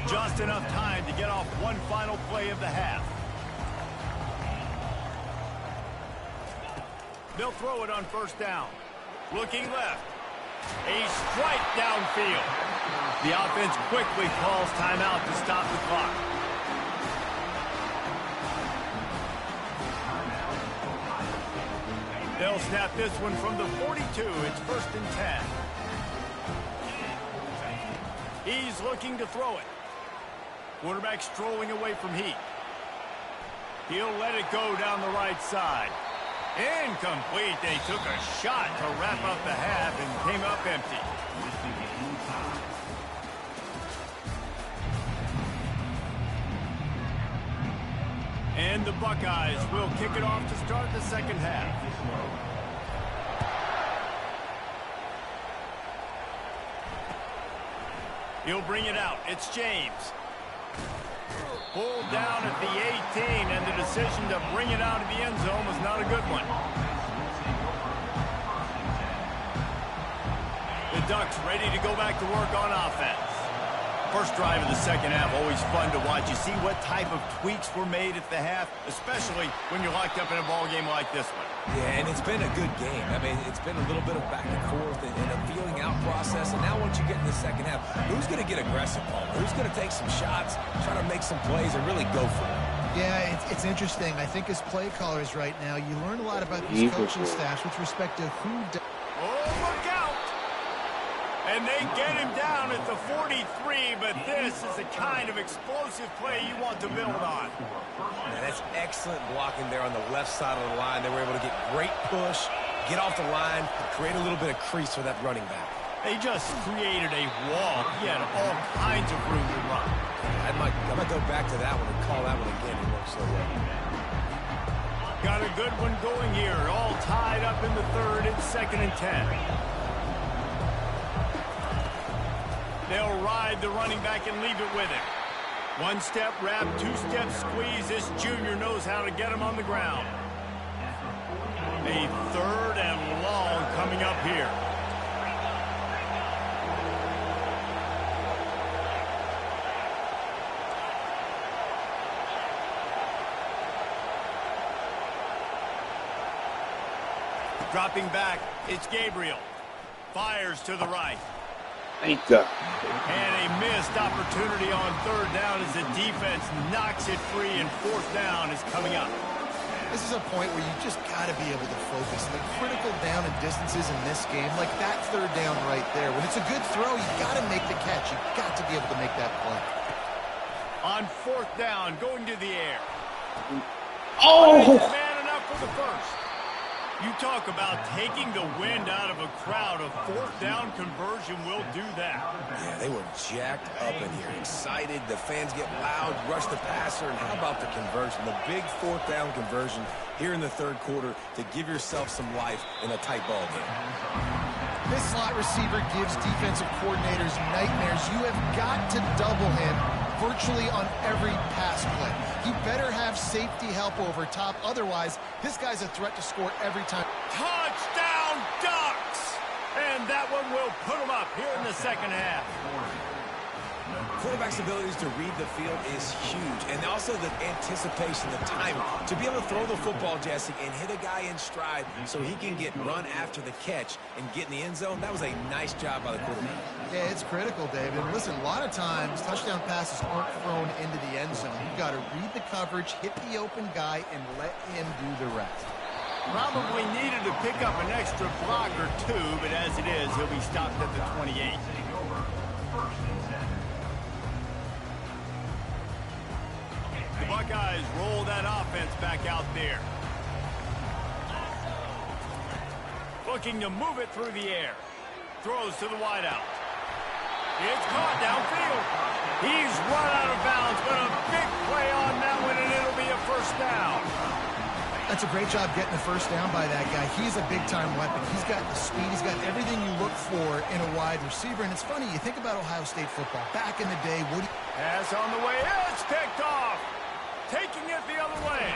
[SPEAKER 2] Just enough time to get off one final play of the half. They'll throw it on first down. Looking left. A strike downfield. The offense quickly calls timeout to stop the clock. They'll snap this one from the 42. It's 1st and 10. He's looking to throw it. Quarterback strolling away from heat. He'll let it go down the right side. Incomplete. They took a shot to wrap up the half and came up empty. And the Buckeyes will kick it off to start the second half. He'll bring it out. It's James. Pulled down at the 18, and the decision to bring it out of the end zone was not a good one. The Ducks ready to go back to work on offense. First drive of the second half, always fun to watch. You see what type of tweaks were made at the half, especially when you're locked up in a ball game like this one.
[SPEAKER 3] Yeah, and it's been a good game. I mean, it's been a little bit of back and forth and a feeling out process. And now once you get in the second half, who's going to get aggressive, Paul? Who's going to take some shots, try to make some plays, and really go for it?
[SPEAKER 4] Yeah, it's interesting. I think as play callers right now, you learn a lot about these coaching staffs with respect to who does.
[SPEAKER 2] Oh, look out! And they get him down at the 43, but this is the kind of explosive play you want to build on.
[SPEAKER 3] Yeah, that's excellent blocking there on the left side of the line. They were able to get great push, get off the line, create a little bit of crease for that running back.
[SPEAKER 2] They just created a wall. He had all kinds of room to run.
[SPEAKER 3] I might go back to that one and call that one again. It worked so well.
[SPEAKER 2] Got a good one going here. All tied up in the third. It's 2nd and 10. They'll ride the running back and leave it with him. One-step wrap, two-step squeeze. This junior knows how to get him on the ground. A 3rd and long coming up here. Dropping back, it's Gabriel. Fires to the right.
[SPEAKER 1] Thank God.
[SPEAKER 2] And a missed opportunity on 3rd down as the defense knocks it free, and 4th down is coming up.
[SPEAKER 4] This is a point where you just got to be able to focus. The critical down and distances in this game, like that 3rd down right there. When it's a good throw, you got to make the catch. You got to be able to make that play.
[SPEAKER 2] On 4th down, going to the air.
[SPEAKER 1] Oh!
[SPEAKER 2] Man enough for the first. You talk about taking the wind out of a crowd. A 4th down conversion will do that.
[SPEAKER 3] Yeah, they were jacked up in here, excited. The fans get loud, rush the passer, and how about the conversion? The big 4th down conversion here in the 3rd quarter to give yourself some life in a tight ball game.
[SPEAKER 4] This slot receiver gives defensive coordinators nightmares. You have got to double him virtually on every pass play. You better have safety help over top. Otherwise, this guy's a threat to score every time.
[SPEAKER 2] Touchdown Ducks! And that one will put them up here in the 2nd half.
[SPEAKER 3] Quarterback's abilities to read the field is huge, and also the anticipation, the timing. To be able to throw the football, Jesse, and hit a guy in stride so he can get run after the catch and get in the end zone, that was a nice job by the quarterback.
[SPEAKER 4] Yeah, it's critical, David. And listen, a lot of times, touchdown passes aren't thrown into the end zone. You've got to read the coverage, hit the open guy, and let him do the rest.
[SPEAKER 2] Probably needed to pick up an extra block or two, but as it is, he'll be stopped at the 28. The Buckeyes roll that offense back out there. Looking to move it through the air. Throws to the wideout. It's caught downfield. He's run out of bounds, but a big play on that one, and it'll be a 1st down.
[SPEAKER 4] That's a great job getting the 1st down by that guy. He's a big-time weapon. He's got the speed. He's got everything you look for in a wide receiver. And it's funny, you think about Ohio State football. Back in the day, Woody...
[SPEAKER 2] Pass on the way. It's picked off. Taking it the other way.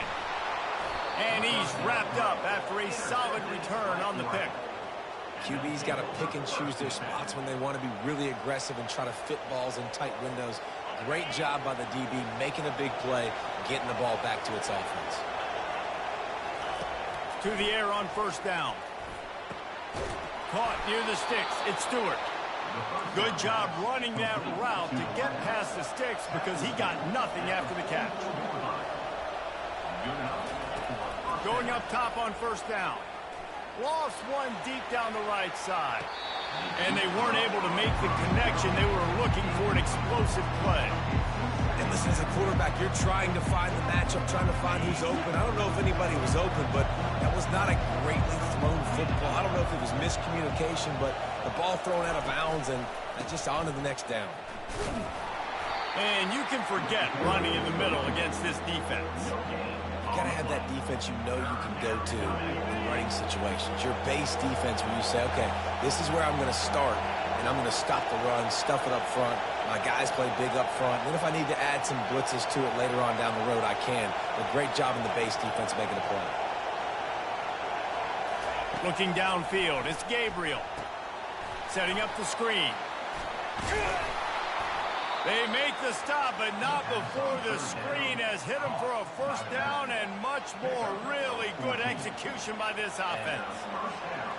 [SPEAKER 2] And he's wrapped up after a solid return on the pick.
[SPEAKER 3] QB's got to pick and choose their spots when they want to be really aggressive and try to fit balls in tight windows. Great job by the DB making a big play, getting the ball back to its offense.
[SPEAKER 2] To the air on 1st down. Caught near the sticks. It's Stewart. Good job running that route to get past the sticks because he got nothing after the catch. Going up top on 1st down. Lost one deep down the right side. And they weren't able to make the connection. They were looking for an explosive play.
[SPEAKER 3] And listen, as a quarterback, you're trying to find the matchup, trying to find who's open. I don't know if anybody was open, but that was not a greatly thrown football. I don't know if it was miscommunication, but the ball thrown out of bounds and just on to the next down.
[SPEAKER 2] And you can forget running in the middle against this defense.
[SPEAKER 3] You got to have that defense you know you can go to in running situations. Your base defense when you say, okay, this is where I'm going to start, and I'm going to stop the run, stuff it up front. My guys play big up front. And then if I need to add some blitzes to it later on down the road, I can. But great job in the base defense making a play.
[SPEAKER 2] Looking downfield, it's Gabriel. Setting up the screen. They make the stop, but not before the screen has hit him for a 1st down and much more. Really good execution by this offense.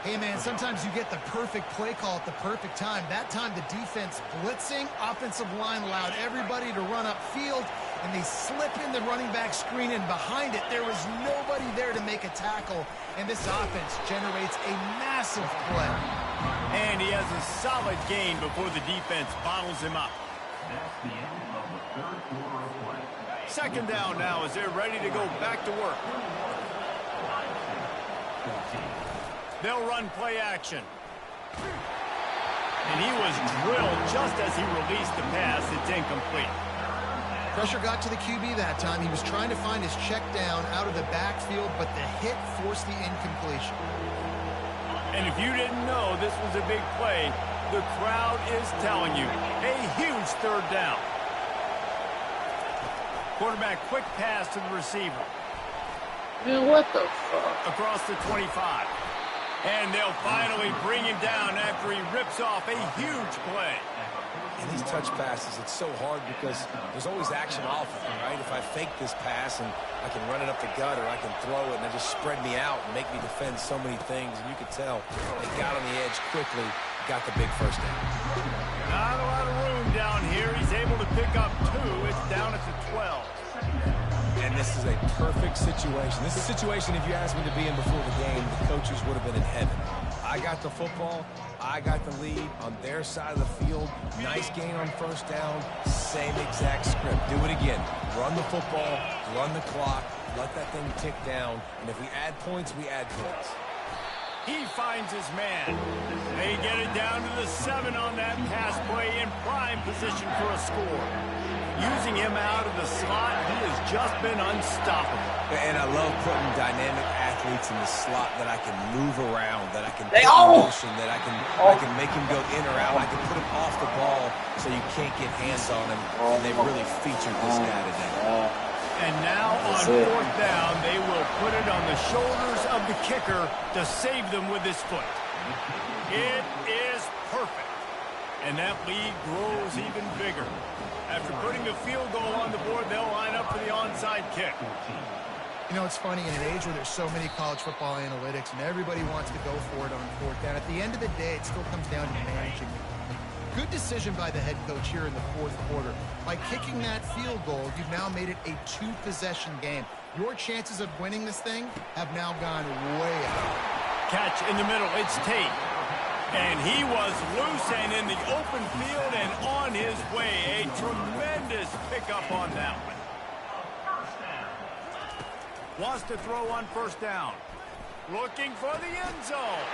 [SPEAKER 4] Hey, man, sometimes you get the perfect play call at the perfect time. That time the defense blitzing, offensive line allowed everybody to run upfield, and they slip in the running back screen, and behind it there was nobody there to make a tackle, and this offense generates a massive play.
[SPEAKER 2] And he has a solid gain before the defense bottles him up.
[SPEAKER 5] That's the end of the 3rd quarter of play.
[SPEAKER 2] 2nd down now as they're ready to go back to work. They'll run play action. And he was drilled just as he released the pass. It's incomplete.
[SPEAKER 4] Pressure got to the QB that time. He was trying to find his check down out of the backfield, but the hit forced the incompletion.
[SPEAKER 2] And if you didn't know this was a big play, the crowd is telling you. A huge 3rd down. Quarterback quick pass to the receiver.
[SPEAKER 1] Man, what the fuck?
[SPEAKER 2] Across the 25. And they'll finally bring him down after he rips off a huge play.
[SPEAKER 3] And these touch passes, it's so hard because there's always action off of them, right? If I fake this pass and I can run it up the gut or I can throw it and they just spread me out and make me defend so many things. And you could tell they got on the edge quickly, got the big 1st down.
[SPEAKER 2] Not a lot of room down here. He's able to pick up 2. It's down at the 12.
[SPEAKER 3] And this is a perfect situation. This is a situation if you asked me to be in before the game, the coaches would have been in heaven. I got the football. I got the lead on their side of the field. Nice gain on first down. Same exact script. Do it again. Run the football, run the clock, let that thing tick down. And if we add points, we add points.
[SPEAKER 2] He finds his man. They get it down to the 7 on that pass play in prime position for a score. Using him out of the slot, he has just been unstoppable.
[SPEAKER 3] And I love putting dynamic athletes in the slot that I can move around, that I can put in motion, that I can make him go in or out. I can put him off the ball so you can't get hands on him. And they've really featured this guy today.
[SPEAKER 2] And now on 4th down, they will put it on the shoulders of the kicker to save them with his foot. It is perfect. And that lead grows even bigger. After putting a field goal on the board, they'll line up for the onside kick.
[SPEAKER 4] You know, it's funny, in an age where there's so many college football analytics and everybody wants to go for it on 4th down, at the end of the day, it still comes down to managing the clock. Good decision by the head coach here in the 4th quarter. By kicking that field goal, you've now made it a 2-possession game. Your chances of winning this thing have now gone way up.
[SPEAKER 2] Catch in the middle. It's Tate. And he was loose and in the open field and on his way. A tremendous pickup on that one. Wants to throw on 1st down. Looking for the end zone.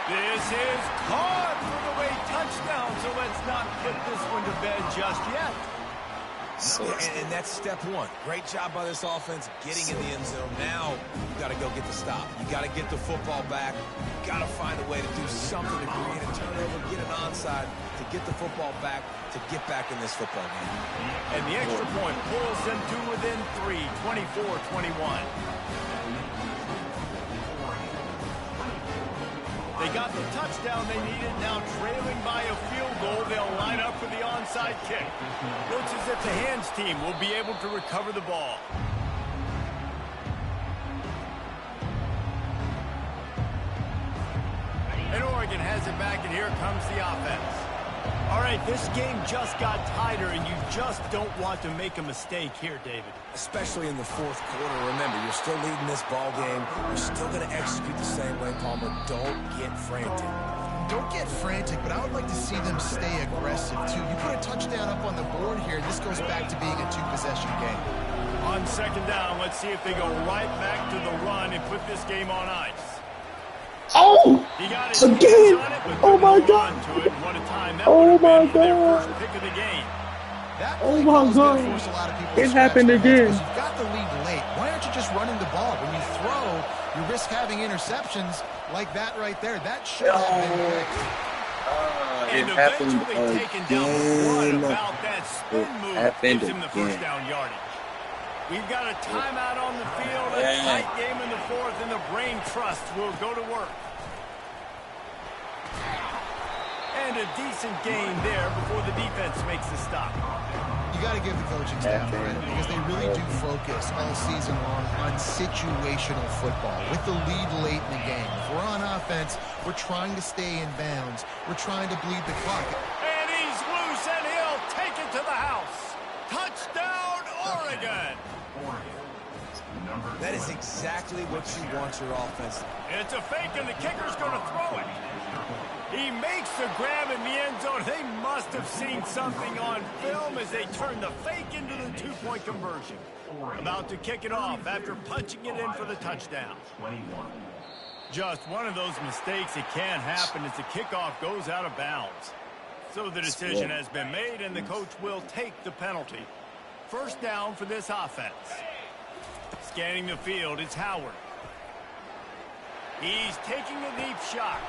[SPEAKER 2] This is caught for the way touchdown, so let's not put this one to bed just yet.
[SPEAKER 3] And that's step 1. Great job by this offense getting in the end zone. Now you got to go get the stop. You got to get the football back. You got to find a way to do something to create a turnover, get an onside, to get the football back, to get back in this football game.
[SPEAKER 2] And the extra point pulls them to within 3, 24-21. They got the touchdown they needed. Now trailing by a field goal, they'll line up for the onside kick. Looks as if the hands team will be able to recover the ball. And Oregon has it back, and here comes the offense. All right, this game just got tighter, and you just don't want to make a mistake here, David.
[SPEAKER 3] Especially in the 4th quarter. Remember, you're still leading this ball game. You're still going to execute the same way, Palmer. Don't get frantic.
[SPEAKER 4] Don't get frantic, but I would like to see them stay aggressive, too. You put a touchdown up on the board here, this goes back to being a 2-possession game.
[SPEAKER 2] On 2nd down, let's see if they go right back to the run and put this game on ice.
[SPEAKER 1] Oh!
[SPEAKER 2] He got his
[SPEAKER 1] Again!
[SPEAKER 2] on it, but
[SPEAKER 1] Oh my God!
[SPEAKER 2] to it. What a time that
[SPEAKER 1] Oh
[SPEAKER 2] would have been
[SPEAKER 1] my
[SPEAKER 2] for their
[SPEAKER 1] God!
[SPEAKER 2] first pick of the game.
[SPEAKER 4] That
[SPEAKER 1] Oh
[SPEAKER 4] play
[SPEAKER 1] my
[SPEAKER 4] call is
[SPEAKER 1] God!
[SPEAKER 4] gonna force a lot of people to
[SPEAKER 1] It
[SPEAKER 4] scratch
[SPEAKER 1] happened
[SPEAKER 4] their heads
[SPEAKER 1] again.
[SPEAKER 4] because you've got the lead late. Why aren't you just running the ball? When you throw, you risk having interceptions like that right there. That should have been fixed.
[SPEAKER 2] And
[SPEAKER 1] It happened
[SPEAKER 2] eventually taken down. What
[SPEAKER 1] again.
[SPEAKER 2] about that spin move?
[SPEAKER 1] happened
[SPEAKER 2] Gives him the first
[SPEAKER 1] again.
[SPEAKER 2] down yardage. We've got a timeout on the field, a tight game in the 4th, and the brain trust will go to work. And a decent gain there before the defense makes the stop.
[SPEAKER 4] You got to give the coaching staff credit because they really do focus all season long on situational football with the lead late in the game. If we're on offense, we're trying to stay in bounds. We're trying to bleed the clock.
[SPEAKER 2] And he's loose, and he'll take it to the house. Touchdown, Oregon.
[SPEAKER 3] That is exactly what you want your offense.
[SPEAKER 2] It's a fake, and the kicker's going to throw it. He makes the grab in the end zone. They must have seen something on film as they turn the fake into the 2-point conversion. About to kick it off after punching it in for the touchdown. Just one of those mistakes that can happen as the kickoff goes out of bounds. So the decision has been made, and the coach will take the penalty. 1st down for this offense. Scanning the field, it's Howard. He's taking a deep shot.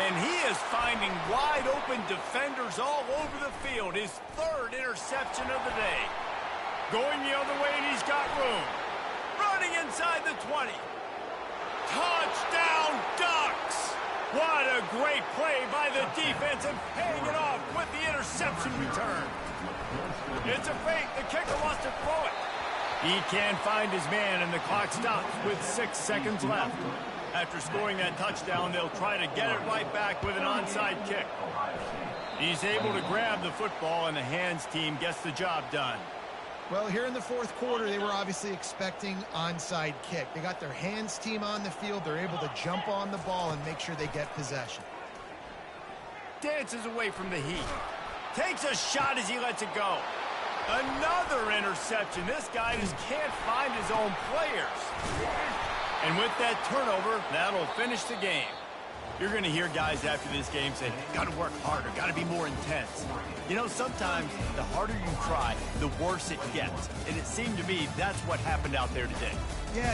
[SPEAKER 2] And he is finding wide-open defenders all over the field. His 3rd interception of the day. Going the other way, and he's got room. Running inside the 20. Touchdown, Ducks! What a great play by the defense and paying it off with the interception return. It's a fake. The kicker wants to throw it. He can't find his man, and the clock stops with 6 seconds left. After scoring that touchdown, they'll try to get it right back with an onside kick. He's able to grab the football, and the hands team gets the job done.
[SPEAKER 4] Well, here in the fourth quarter, they were obviously expecting onside kick. They got their hands team on the field. They're able to jump on the ball and make sure they get possession.
[SPEAKER 2] Dances away from the heat. Takes a shot as he lets it go. Another interception. This guy just can't find his own players. And with that turnover, that'll finish the game. You're going to hear guys after this game say, got to work harder, got to be more intense. You know, sometimes the harder you try, the worse it gets. And it seemed to me that's what happened out there today.
[SPEAKER 4] Yeah.